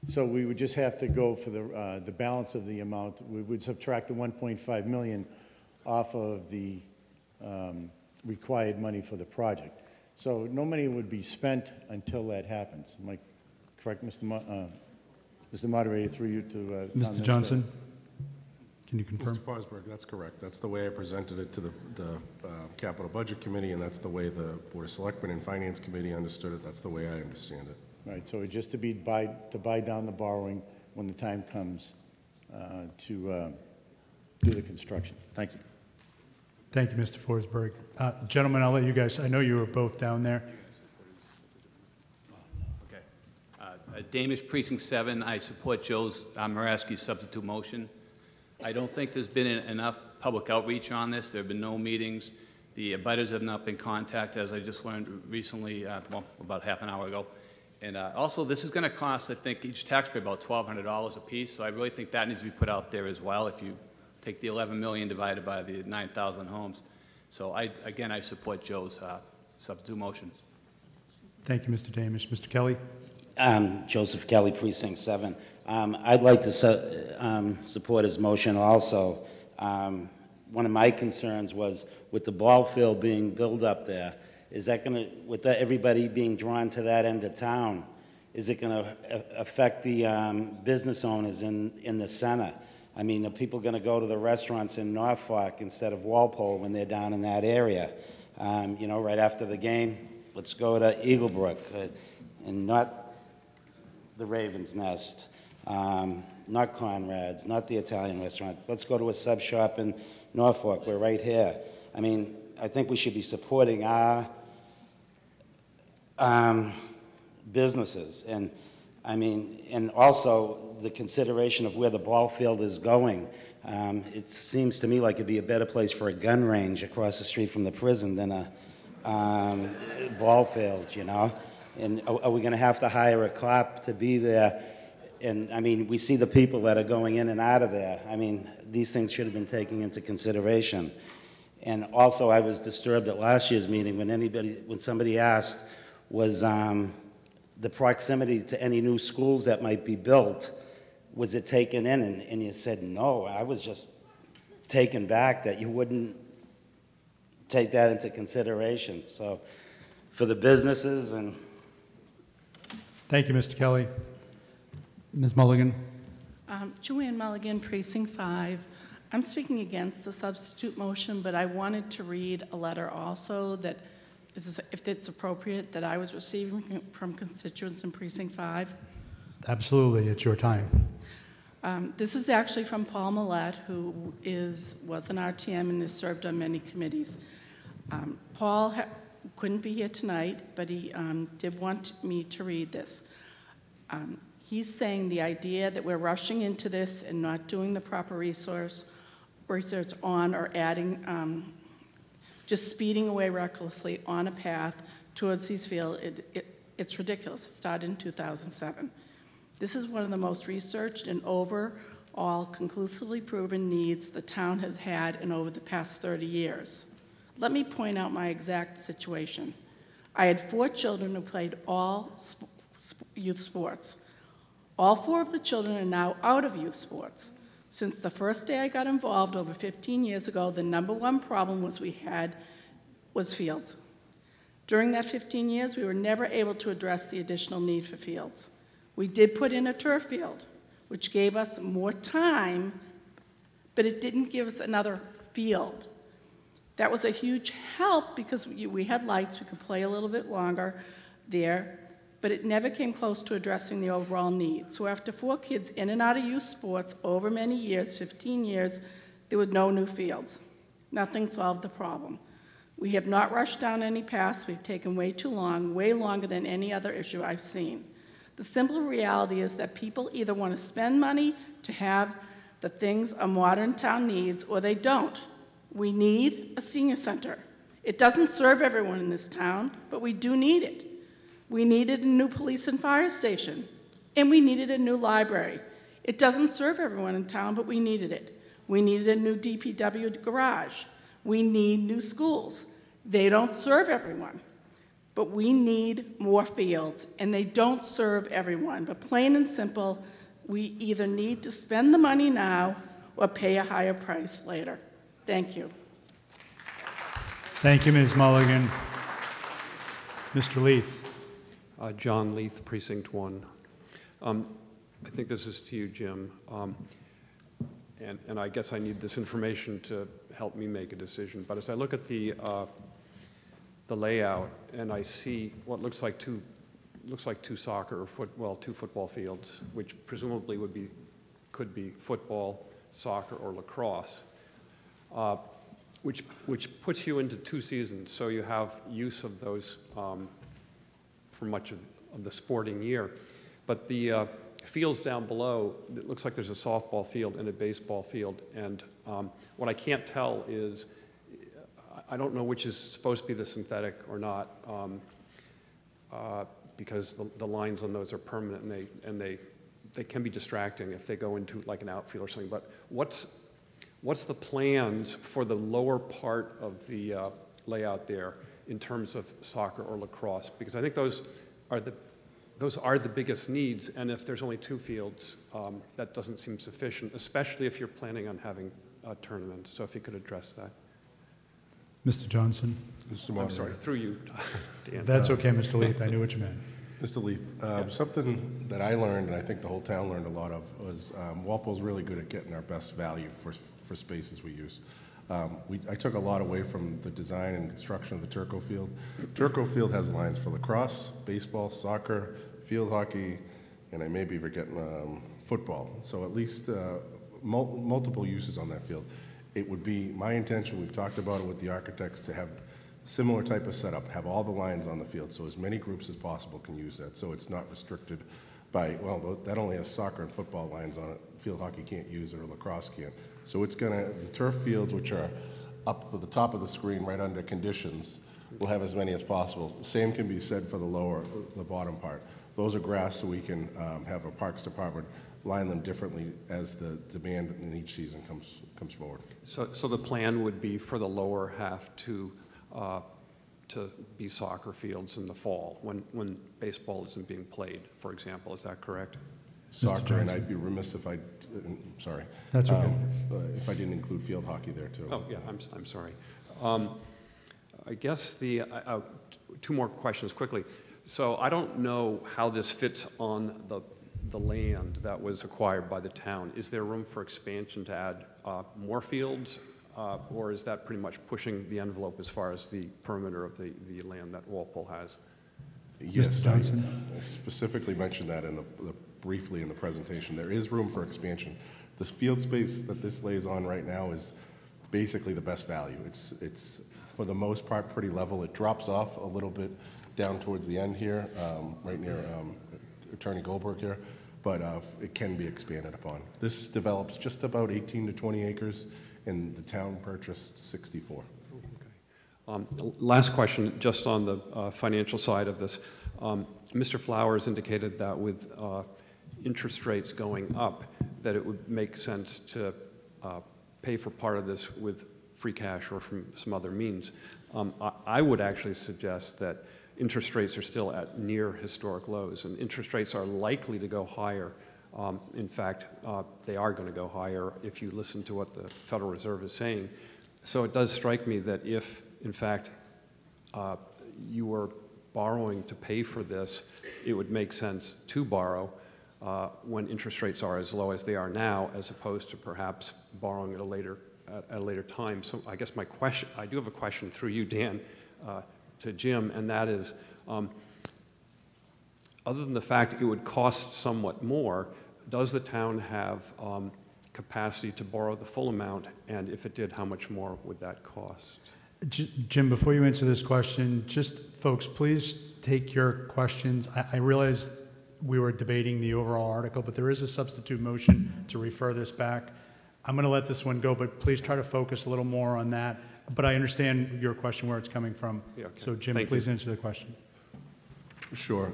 So we would just have to go for the balance of the amount. We would subtract the 1.5 million off of the required money for the project. So no money would be spent until that happens. Am I correct, Mr. Moderator, through you to Mr. Johnson? Can you confirm? Mr. Forsberg, that's correct. That's the way I presented it to the Capital Budget Committee, and that's the way the Board of Selectmen and Finance Committee understood it. That's the way I understand it. Right, so it's just to buy down the borrowing when the time comes to do the construction. Thank you. Thank you, Mr. Forsberg. Gentlemen, I'll let you guys, I know you were both down there. Okay. Damish Precinct 7, I support Joe's Muraski's substitute motion. I don't think there's been enough public outreach on this. There have been no meetings. The abutters have not been contacted, as I just learned recently, well, about half an hour ago. And also, this is going to cost, I think, each taxpayer about $1,200 a piece, so I really think that needs to be put out there as well if you take the 11 million divided by the 9,000 homes. So, again, I support Joe's substitute motion. Thank you, Mr. Damish. Mr. Kelly? Joseph Kelly, Precinct 7. I'd like to support his motion also. One of my concerns was with the ball field being built up there, is that going to, with everybody being drawn to that end of town, is it going to affect the business owners in the center? I mean, are people going to go to the restaurants in Norfolk instead of Walpole when they're down in that area? You know, right after the game, let's go to Eaglebrook and not the Raven's Nest, not Conrad's, not the Italian restaurants. Let's go to a sub shop in Norfolk. We're right here. I mean, I think we should be supporting our businesses, and I mean, and also the consideration of where the ball field is going. It seems to me like it'd be a better place for a gun range across the street from the prison than a ball field, you know? And are we going to have to hire a cop to be there? And I mean, we see the people that are going in and out of there. I mean, these things should have been taken into consideration. And also, I was disturbed at last year's meeting when somebody asked, was the proximity to any new schools that might be built, was it taken in? And you said, no. I was just taken back that you wouldn't take that into consideration. So for the businesses and... Thank you, Mr. Kelly. Ms. Mulligan. Joanne Mulligan, Precinct 5. I'm speaking against the substitute motion, but I wanted to read a letter also that, if it's appropriate, that I was receiving from constituents in Precinct 5. Absolutely, it's your time. This is actually from Paul Millett, who was an RTM and has served on many committees. Paul couldn't be here tonight, but he did want me to read this. He's saying the idea that we're rushing into this and not doing the proper research on or adding, just speeding away recklessly on a path towards these fields, it's ridiculous. It started in 2007. This is one of the most researched and overall conclusively proven needs the town has had in over the past 30 years. Let me point out my exact situation. I had 4 children who played all youth sports. All 4 of the children are now out of youth sports. Since the first day I got involved over 15 years ago, the #1 problem we had was fields. During that 15 years, we were never able to address the additional need for fields. We did put in a turf field, which gave us more time, but it didn't give us another field. That was a huge help because we had lights, we could play a little bit longer there, but it never came close to addressing the overall need. So after 4 kids in and out of youth sports over many years, 15 years, there were no new fields. Nothing solved the problem. We have not rushed down any paths. We've taken way too long, way longer than any other issue I've seen. The simple reality is that people either want to spend money to have the things a modern town needs, or they don't. We need a senior center. It doesn't serve everyone in this town, but we do need it. We needed a new police and fire station, and we needed a new library. It doesn't serve everyone in town, but we needed it. We needed a new DPW garage. We need new schools. They don't serve everyone, but we need more fields, and they don't serve everyone. But plain and simple, we either need to spend the money now or pay a higher price later. Thank you. Thank you, Ms. Mulligan. Mr. Leith. John Leith, Precinct 1. I think this is to you, Jim. And I guess I need this information to help me make a decision. But as I look at the layout and I see what looks like two soccer or two football fields, which presumably could be football, soccer, or lacrosse, which puts you into 2 seasons, so you have use of those for much of the sporting year. But the fields down below, it looks like there's a softball field and a baseball field, and what I can't tell is, I don't know which is supposed to be the synthetic or not, because the lines on those are permanent, and they can be distracting if they go into like an outfield or something. But what's the plans for the lower part of the layout there in terms of soccer or lacrosse? Because I think those are the biggest needs, and if there's only 2 fields, that doesn't seem sufficient, especially if you're planning on having a tournament. So if you could address that. Mr. Johnson. Mr. Moderator. I'm sorry, through you, Dan. That's okay, Mr. Leith. I knew what you meant. Mr. Leith, something that I learned, and I think the whole town learned a lot of, was Walpole's really good at getting our best value for spaces we use. I took a lot away from the design and construction of the Turco Field. Turco Field has lines for lacrosse, baseball, soccer, field hockey, and I may be forgetting football. So at least multiple uses on that field. It would be my intention, we've talked about it with the architects, to have similar type of setup, have all the lines on the field, so as many groups as possible can use that, so it's not restricted by, well, that only has soccer and football lines on it. Field hockey can't use it, or lacrosse can't. So it's the turf fields, which are up at the top of the screen, right under conditions, will have as many as possible. Same can be said for the bottom part. Those are grass, so we can have a Parks Department line them differently as the demand in each season comes forward. So the plan would be for the lower half to be soccer fields in the fall when baseball isn't being played, for example. Is that correct? Soccer, and I'd be remiss if I, sorry. That's okay. If I didn't include field hockey there too. Oh, yeah, I'm sorry. I guess 2 more questions quickly. So I don't know how this fits on the land that was acquired by the town. Is there room for expansion to add more fields, or is that pretty much pushing the envelope as far as the perimeter of the land that Walpole has? Yes, I specifically mentioned that briefly in the presentation. There is room for expansion. This field space that this lays on right now is basically the best value. It's for the most part pretty level. It drops off a little bit down towards the end here, right near Attorney Goldberg here, but it can be expanded upon. This develops just about 18 to 20 acres, and the town purchased 64. Last question, just on the financial side of this. Mr. Flowers indicated that with interest rates going up, that it would make sense to pay for part of this with free cash or from some other means. I would actually suggest that interest rates are still at near historic lows, and interest rates are likely to go higher. In fact, they are going to go higher if you listen to what the Federal Reserve is saying. So it does strike me that if, in fact, you were borrowing to pay for this, it would make sense to borrow when interest rates are as low as they are now, as opposed to perhaps borrowing at a later time. So I guess I do have a question through you, Dan, to Jim, and that is, other than the fact it would cost somewhat more, does the town have capacity to borrow the full amount? And if it did, how much more would that cost? Jim, before you answer this question, just folks, please take your questions. I realize we were debating the overall article, but there is a substitute motion to refer this back. I'm going to let this one go, but please try to focus a little more on that. But I understand your question, where it's coming from. Yeah, okay. So Jim, Thank please you. answer the question. Sure.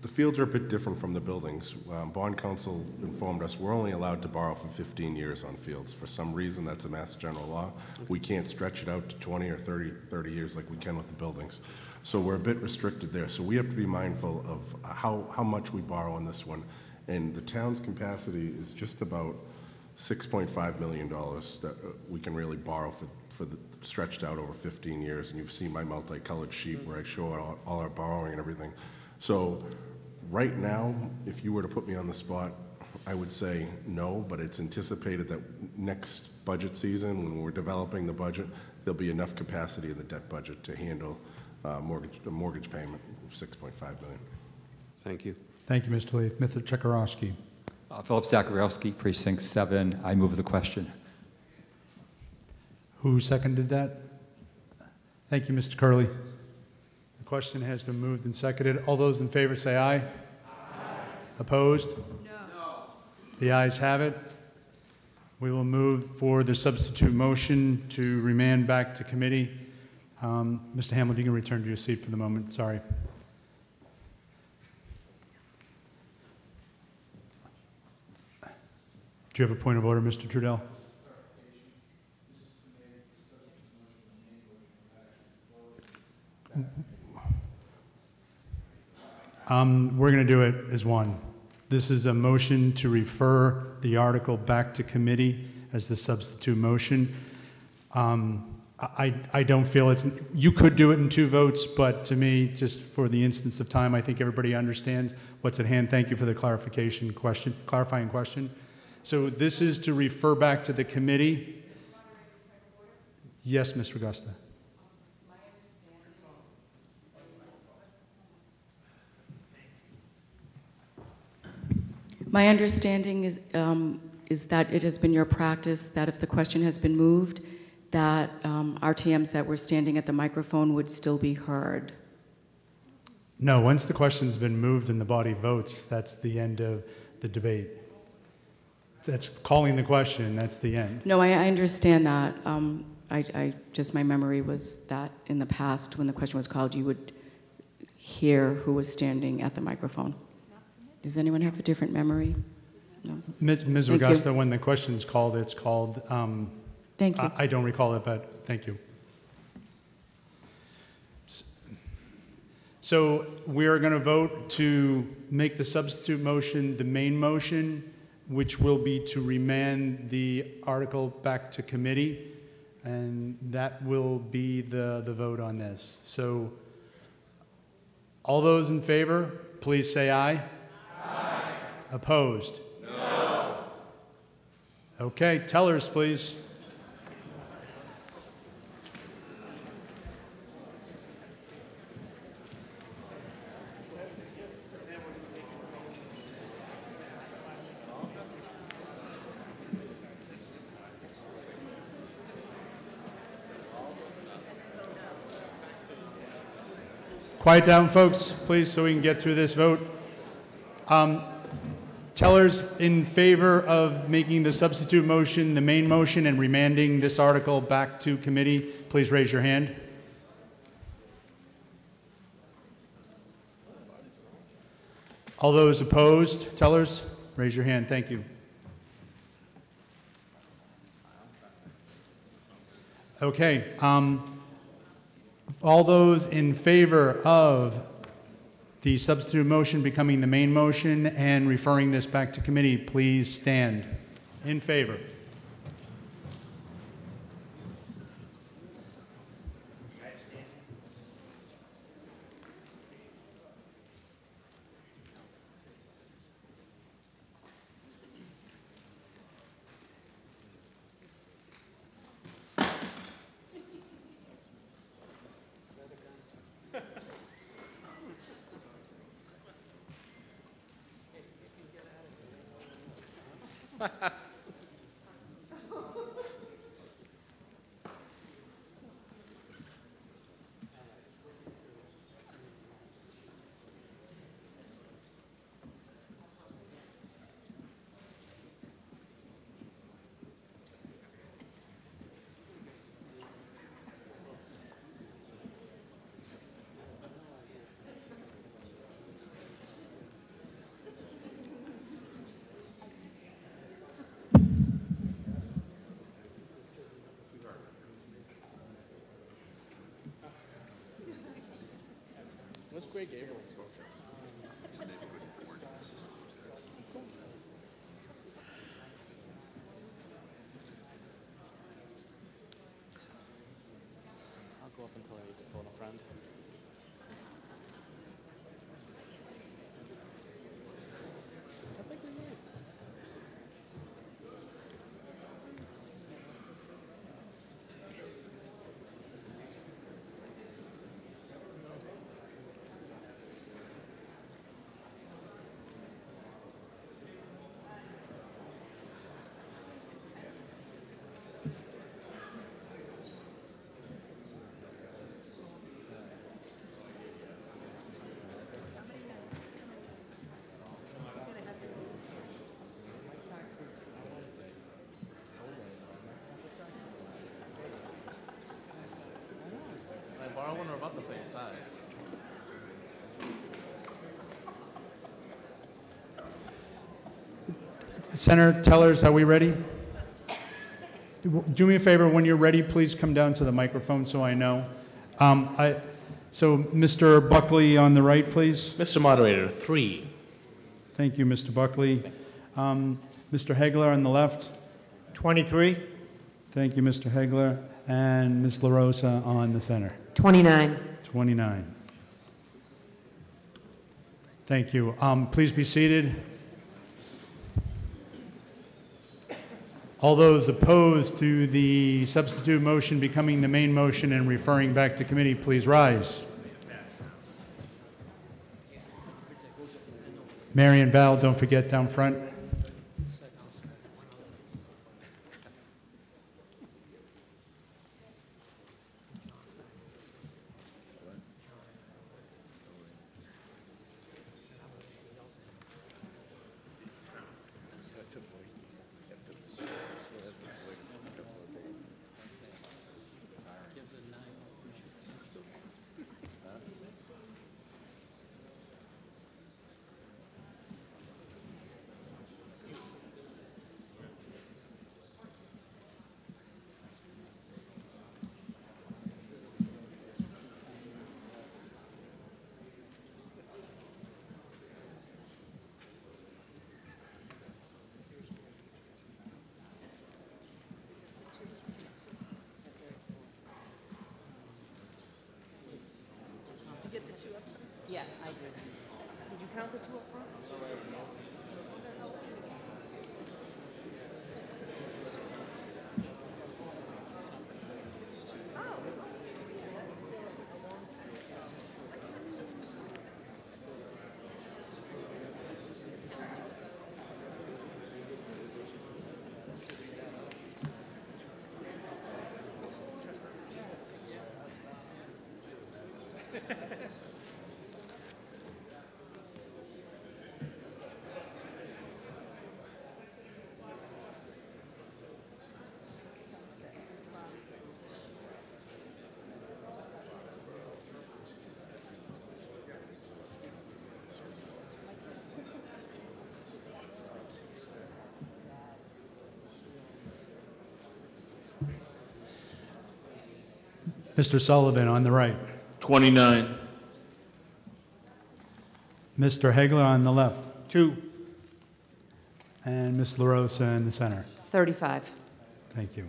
The fields are a bit different from the buildings. Bond Council informed us we're only allowed to borrow for 15 years on fields. For some reason, that's a Mass General law. We can't stretch it out to 20 or 30 years like we can with the buildings. So we're a bit restricted there. So we have to be mindful of how much we borrow on this one. And the town's capacity is just about $6.5 million that we can really borrow for the stretched out over 15 years. And you've seen my multicolored sheet where I show all our borrowing and everything. So right now, if you were to put me on the spot, I would say no, but it's anticipated that next budget season, when we're developing the budget, there'll be enough capacity in the debt budget to handle a mortgage payment of $6.5 million. Thank you. Thank you, Mr. Leaf. Mr. Chekarowski. Philip Zachariowski, Precinct 7. I move the question. Who seconded that? Thank you, Mr. Curley. The question has been moved and seconded. All those in favor say aye. Aye. Opposed? No. The ayes have it. We will move for the substitute motion to remand back to committee. Mr. Hamlin, you can return to your seat for the moment. Sorry. Do you have a point of order, Mr. Trudell? We're going to do it as one. This is a motion to refer the article back to committee as the substitute motion. I don't feel you could do it in 2 votes, but to me, just for the instance of time, I think everybody understands what's at hand. Thank you for the clarifying question. So this is to refer back to the committee. Yes, Ms. Ragusta. My understanding is that it has been your practice that if the question has been moved, that RTMs that were standing at the microphone would still be heard. No, once the question's been moved and the body votes, that's the end of the debate. That's calling the question, that's the end. No, I understand that. I just, my memory was that in the past, when the question was called, you would hear who was standing at the microphone. Does anyone have a different memory? No. Ms. Ragusta, when the question's called, it's called. Thank you. I don't recall it, but thank you. So we are going to vote to make the substitute motion the main motion, which will be to remand the article back to committee, and that will be the vote on this. So all those in favor, please say aye. Aye. Opposed? No. Okay, tellers, please. Quiet down, folks, please, so we can get through this vote. Tellers in favor of making the substitute motion the main motion and remanding this article back to committee, please raise your hand. All those opposed, tellers, raise your hand. Thank you. Okay. All those in favor of the substitute motion becoming the main motion and referring this back to committee, please stand. In favor. What's Greg Gables? I'll go up until I need to phone a friend. Borrow one or about the same size. Senator Tellers, are we ready? Do me a favor, when you're ready, please come down to the microphone so I know. So Mr. Buckley on the right, please. Mr. Moderator, 3. Thank you, Mr. Buckley. Mr. Hegler on the left. 23. Thank you, Mr. Hegler. And Ms. LaRosa on the center. 29. 29. Thank you. Please be seated. All those opposed to the substitute motion becoming the main motion and referring back to committee, please rise. Mary and Val, don't forget down front. Yes, I did. Did you count the 2 up front? Mr. Sullivan on the right. 29. Mr. Hegler on the left. 2. And Ms. LaRosa in the center. 35. Thank you.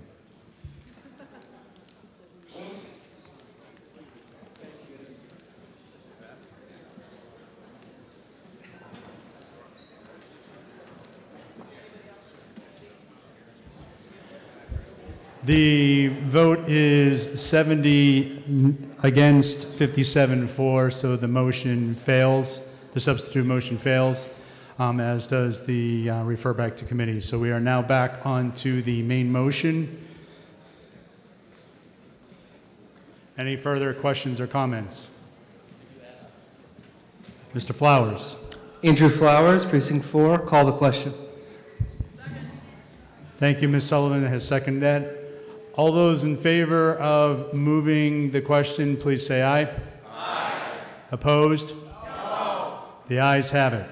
The vote is 70 against, 57 for, so the motion fails. The substitute motion fails. as does the refer back to committee. So we are now back on to the main motion. Any further questions or comments? Mr. Flowers. Andrew Flowers, Precinct 4, call the question. Thank you, Ms. Sullivan has seconded that. All those in favor of moving the question, please say aye. Aye. Opposed? No. The ayes have it.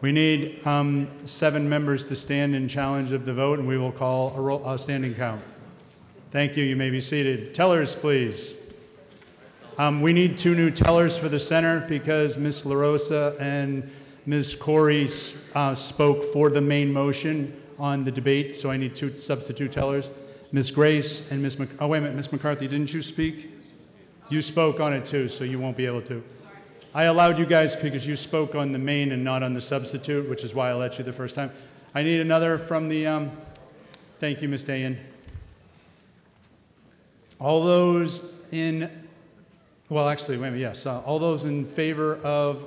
We need 7 members to stand in challenge of the vote, and we will call a standing count. Thank you. You may be seated. Tellers, please. We need 2 new tellers for the center because Ms. LaRosa and Ms. Corey spoke for the main motion on the debate, so I need 2 substitute tellers. Ms. Grace and Ms. Oh, wait a minute, Ms. McCarthy, didn't you speak? You spoke on it too, so you won't be able to. I allowed you guys because you spoke on the main and not on the substitute, which is why I let you the first time. I need another from the, thank you, Ms. Dayan. All those in, well, actually, wait a minute, yes. All those in favor of,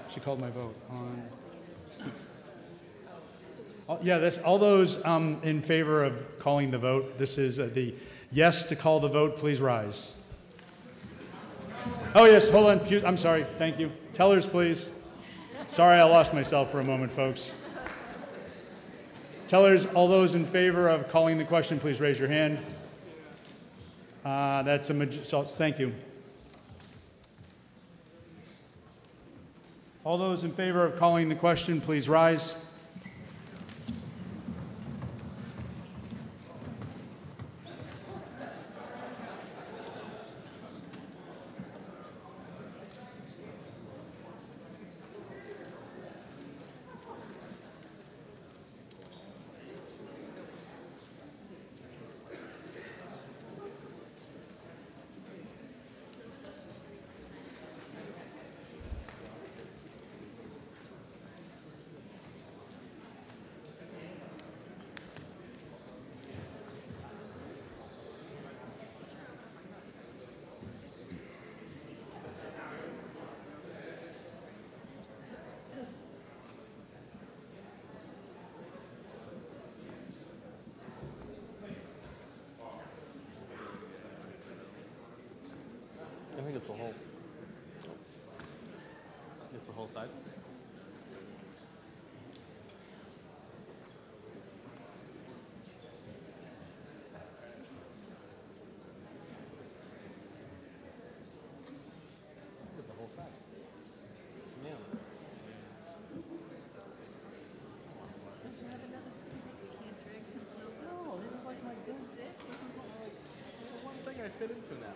she called my vote on. All those in favor of calling the vote. This is the yes to call the vote. Please rise. Oh, yes, hold on. I'm sorry. Thank you. Tellers, please. Sorry, I lost myself for a moment, folks. Tellers, all those in favor of calling the question, please raise your hand. That's a thank you. All those in favor of calling the question, please rise. I think it's the whole. It's the whole side. It's the whole side. Yeah. No, this is like my this is it. This is the one thing I fit into now.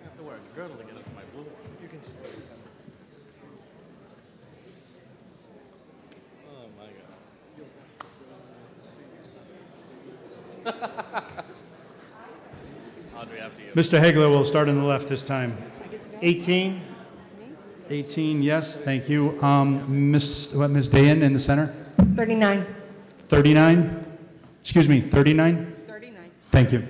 I have to wear a girdle to get into my blue one. You can see. Oh my God. Audrey, after you. Mr. Hegler will start on the left this time. 18. 18, yes, thank you. Ms. Dayan in the center? 39. 39? Excuse me, 39? 39. Thank you.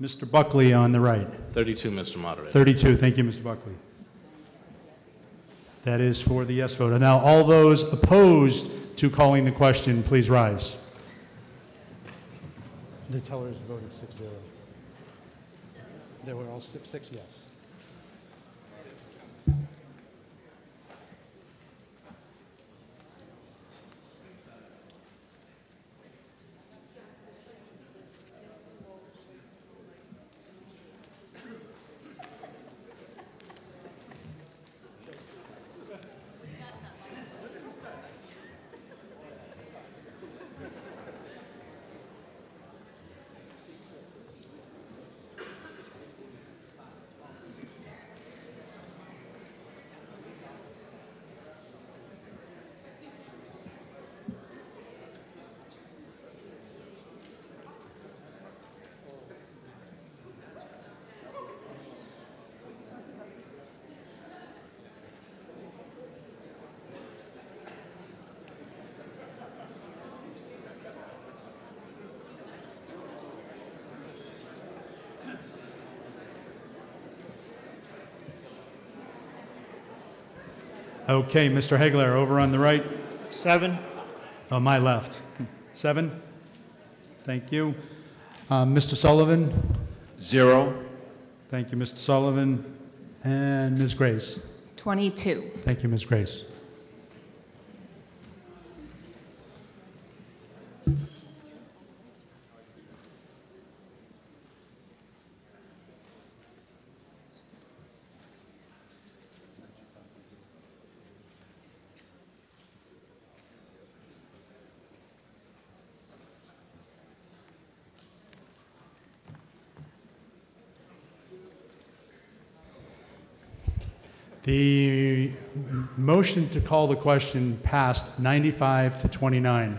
Mr. Buckley on the right. 32, Mr. Moderator. 32, thank you, Mr. Buckley. That is for the yes vote. And now all those opposed to calling the question, please rise. The tellers voted 6-0. They were all 6 yes. Okay, Mr. Hegler, over on the right. 7. On my left. 7. Thank you. Mr. Sullivan? 0. Thank you, Mr. Sullivan. And Ms. Grace? 22. Thank you, Ms. Grace. The motion to call the question passed 95 to 29.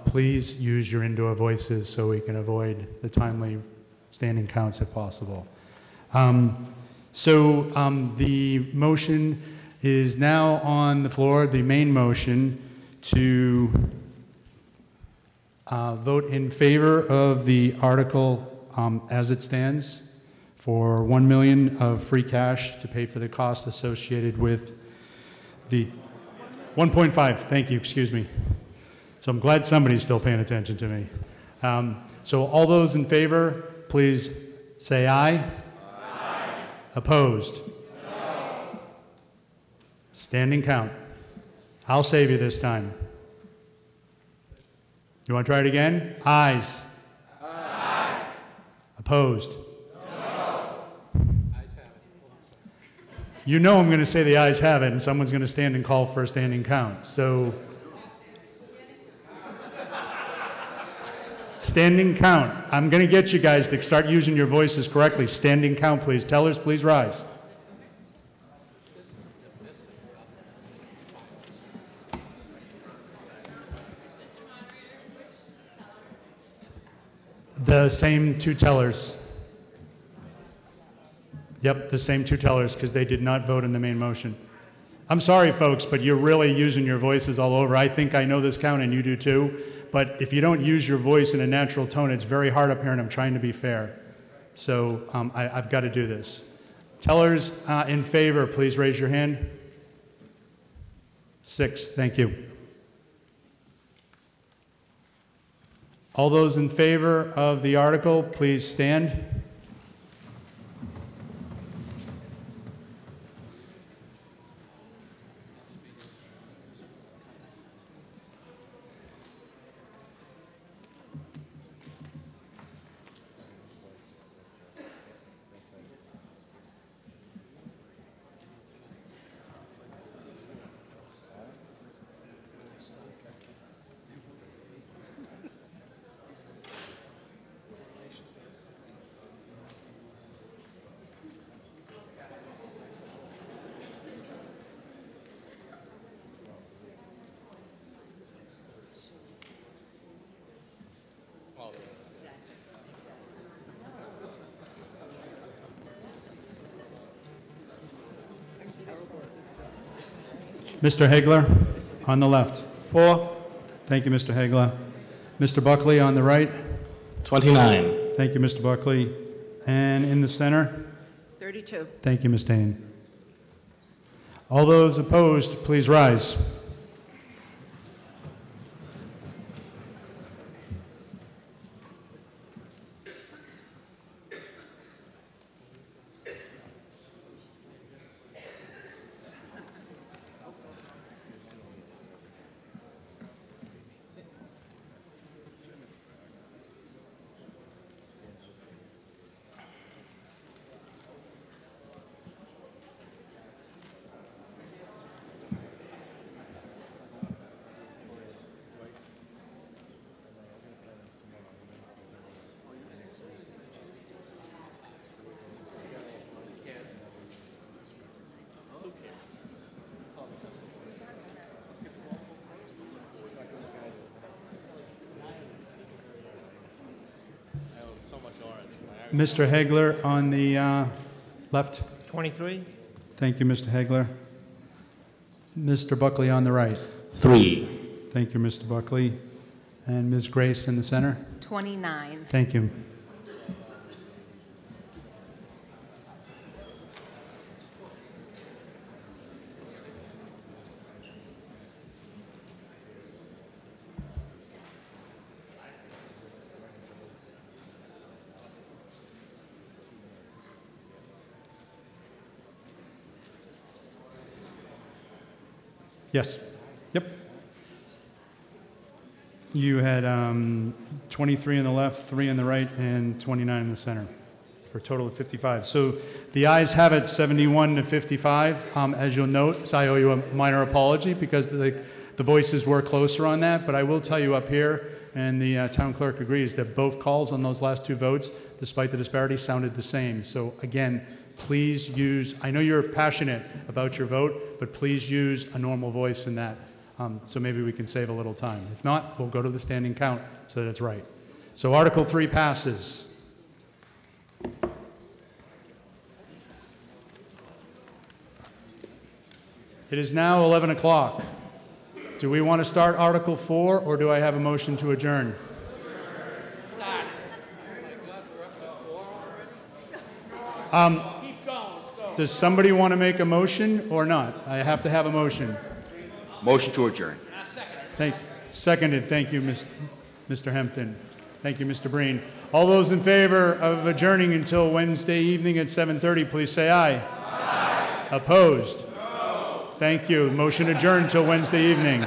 Please use your indoor voices so we can avoid the timely standing counts if possible. The motion is now on the floor, the main motion to vote in favor of the article as it stands, for $1 million of free cash to pay for the costs associated with the 1.5. Thank you, excuse me. So I'm glad somebody's still paying attention to me. So all those in favor, please say aye. Aye. Opposed? No. Standing count. I'll save you this time. You want to try it again? Ayes. Aye. Opposed? You know I'm going to say the ayes have it, and someone's going to stand and call for a standing count. So, standing count. I'm going to get you guys to start using your voices correctly. Standing count, please. Tellers, please rise. The same 2 tellers. Yep, the same 2 tellers, because they did not vote in the main motion. I'm sorry, folks, but you're really using your voices all over. I think I know this count, and you do too. But if you don't use your voice in a natural tone, it's very hard up here, and I'm trying to be fair. So I've got to do this. Tellers in favor, please raise your hand. 6, thank you. All those in favor of the article, please stand. Mr. Hegler, on the left. 4. Thank you, Mr. Hegler. Mr. Buckley on the right. 29. Thank you, Mr. Buckley. And in the center. 32. Thank you, Ms. Dane. All those opposed, please rise. Mr. Hegler on the left. 23. Thank you, Mr. Hegler. Mr. Buckley on the right. 3. Thank you, Mr. Buckley. And Ms. Grace in the center. 29. Thank you. Yes. Yep. You had 23 on the left, 3 on the right, and 29 in the center, for a total of 55. So the ayes have it 71 to 55. As you'll note, I owe you a minor apology because the voices were closer on that, but I will tell you up here, and the town clerk agrees, that both calls on those last two votes, despite the disparity, sounded the same. So again, please use, I know you're passionate about your vote, but please use a normal voice in that. So maybe we can save a little time. If not, we'll go to the standing count so that it's right. So Article 3 passes. It is now 11 o'clock. Do we want to start Article 4, or do I have a motion to adjourn? Does somebody want to make a motion or not? I have to have a motion. Motion to adjourn. Seconded. Thank you, Mr. Hempton. Thank you, Mr. Breen. All those in favor of adjourning until Wednesday evening at 7:30, please say aye. Aye. Opposed? No. Thank you. Motion adjourned until Wednesday evening.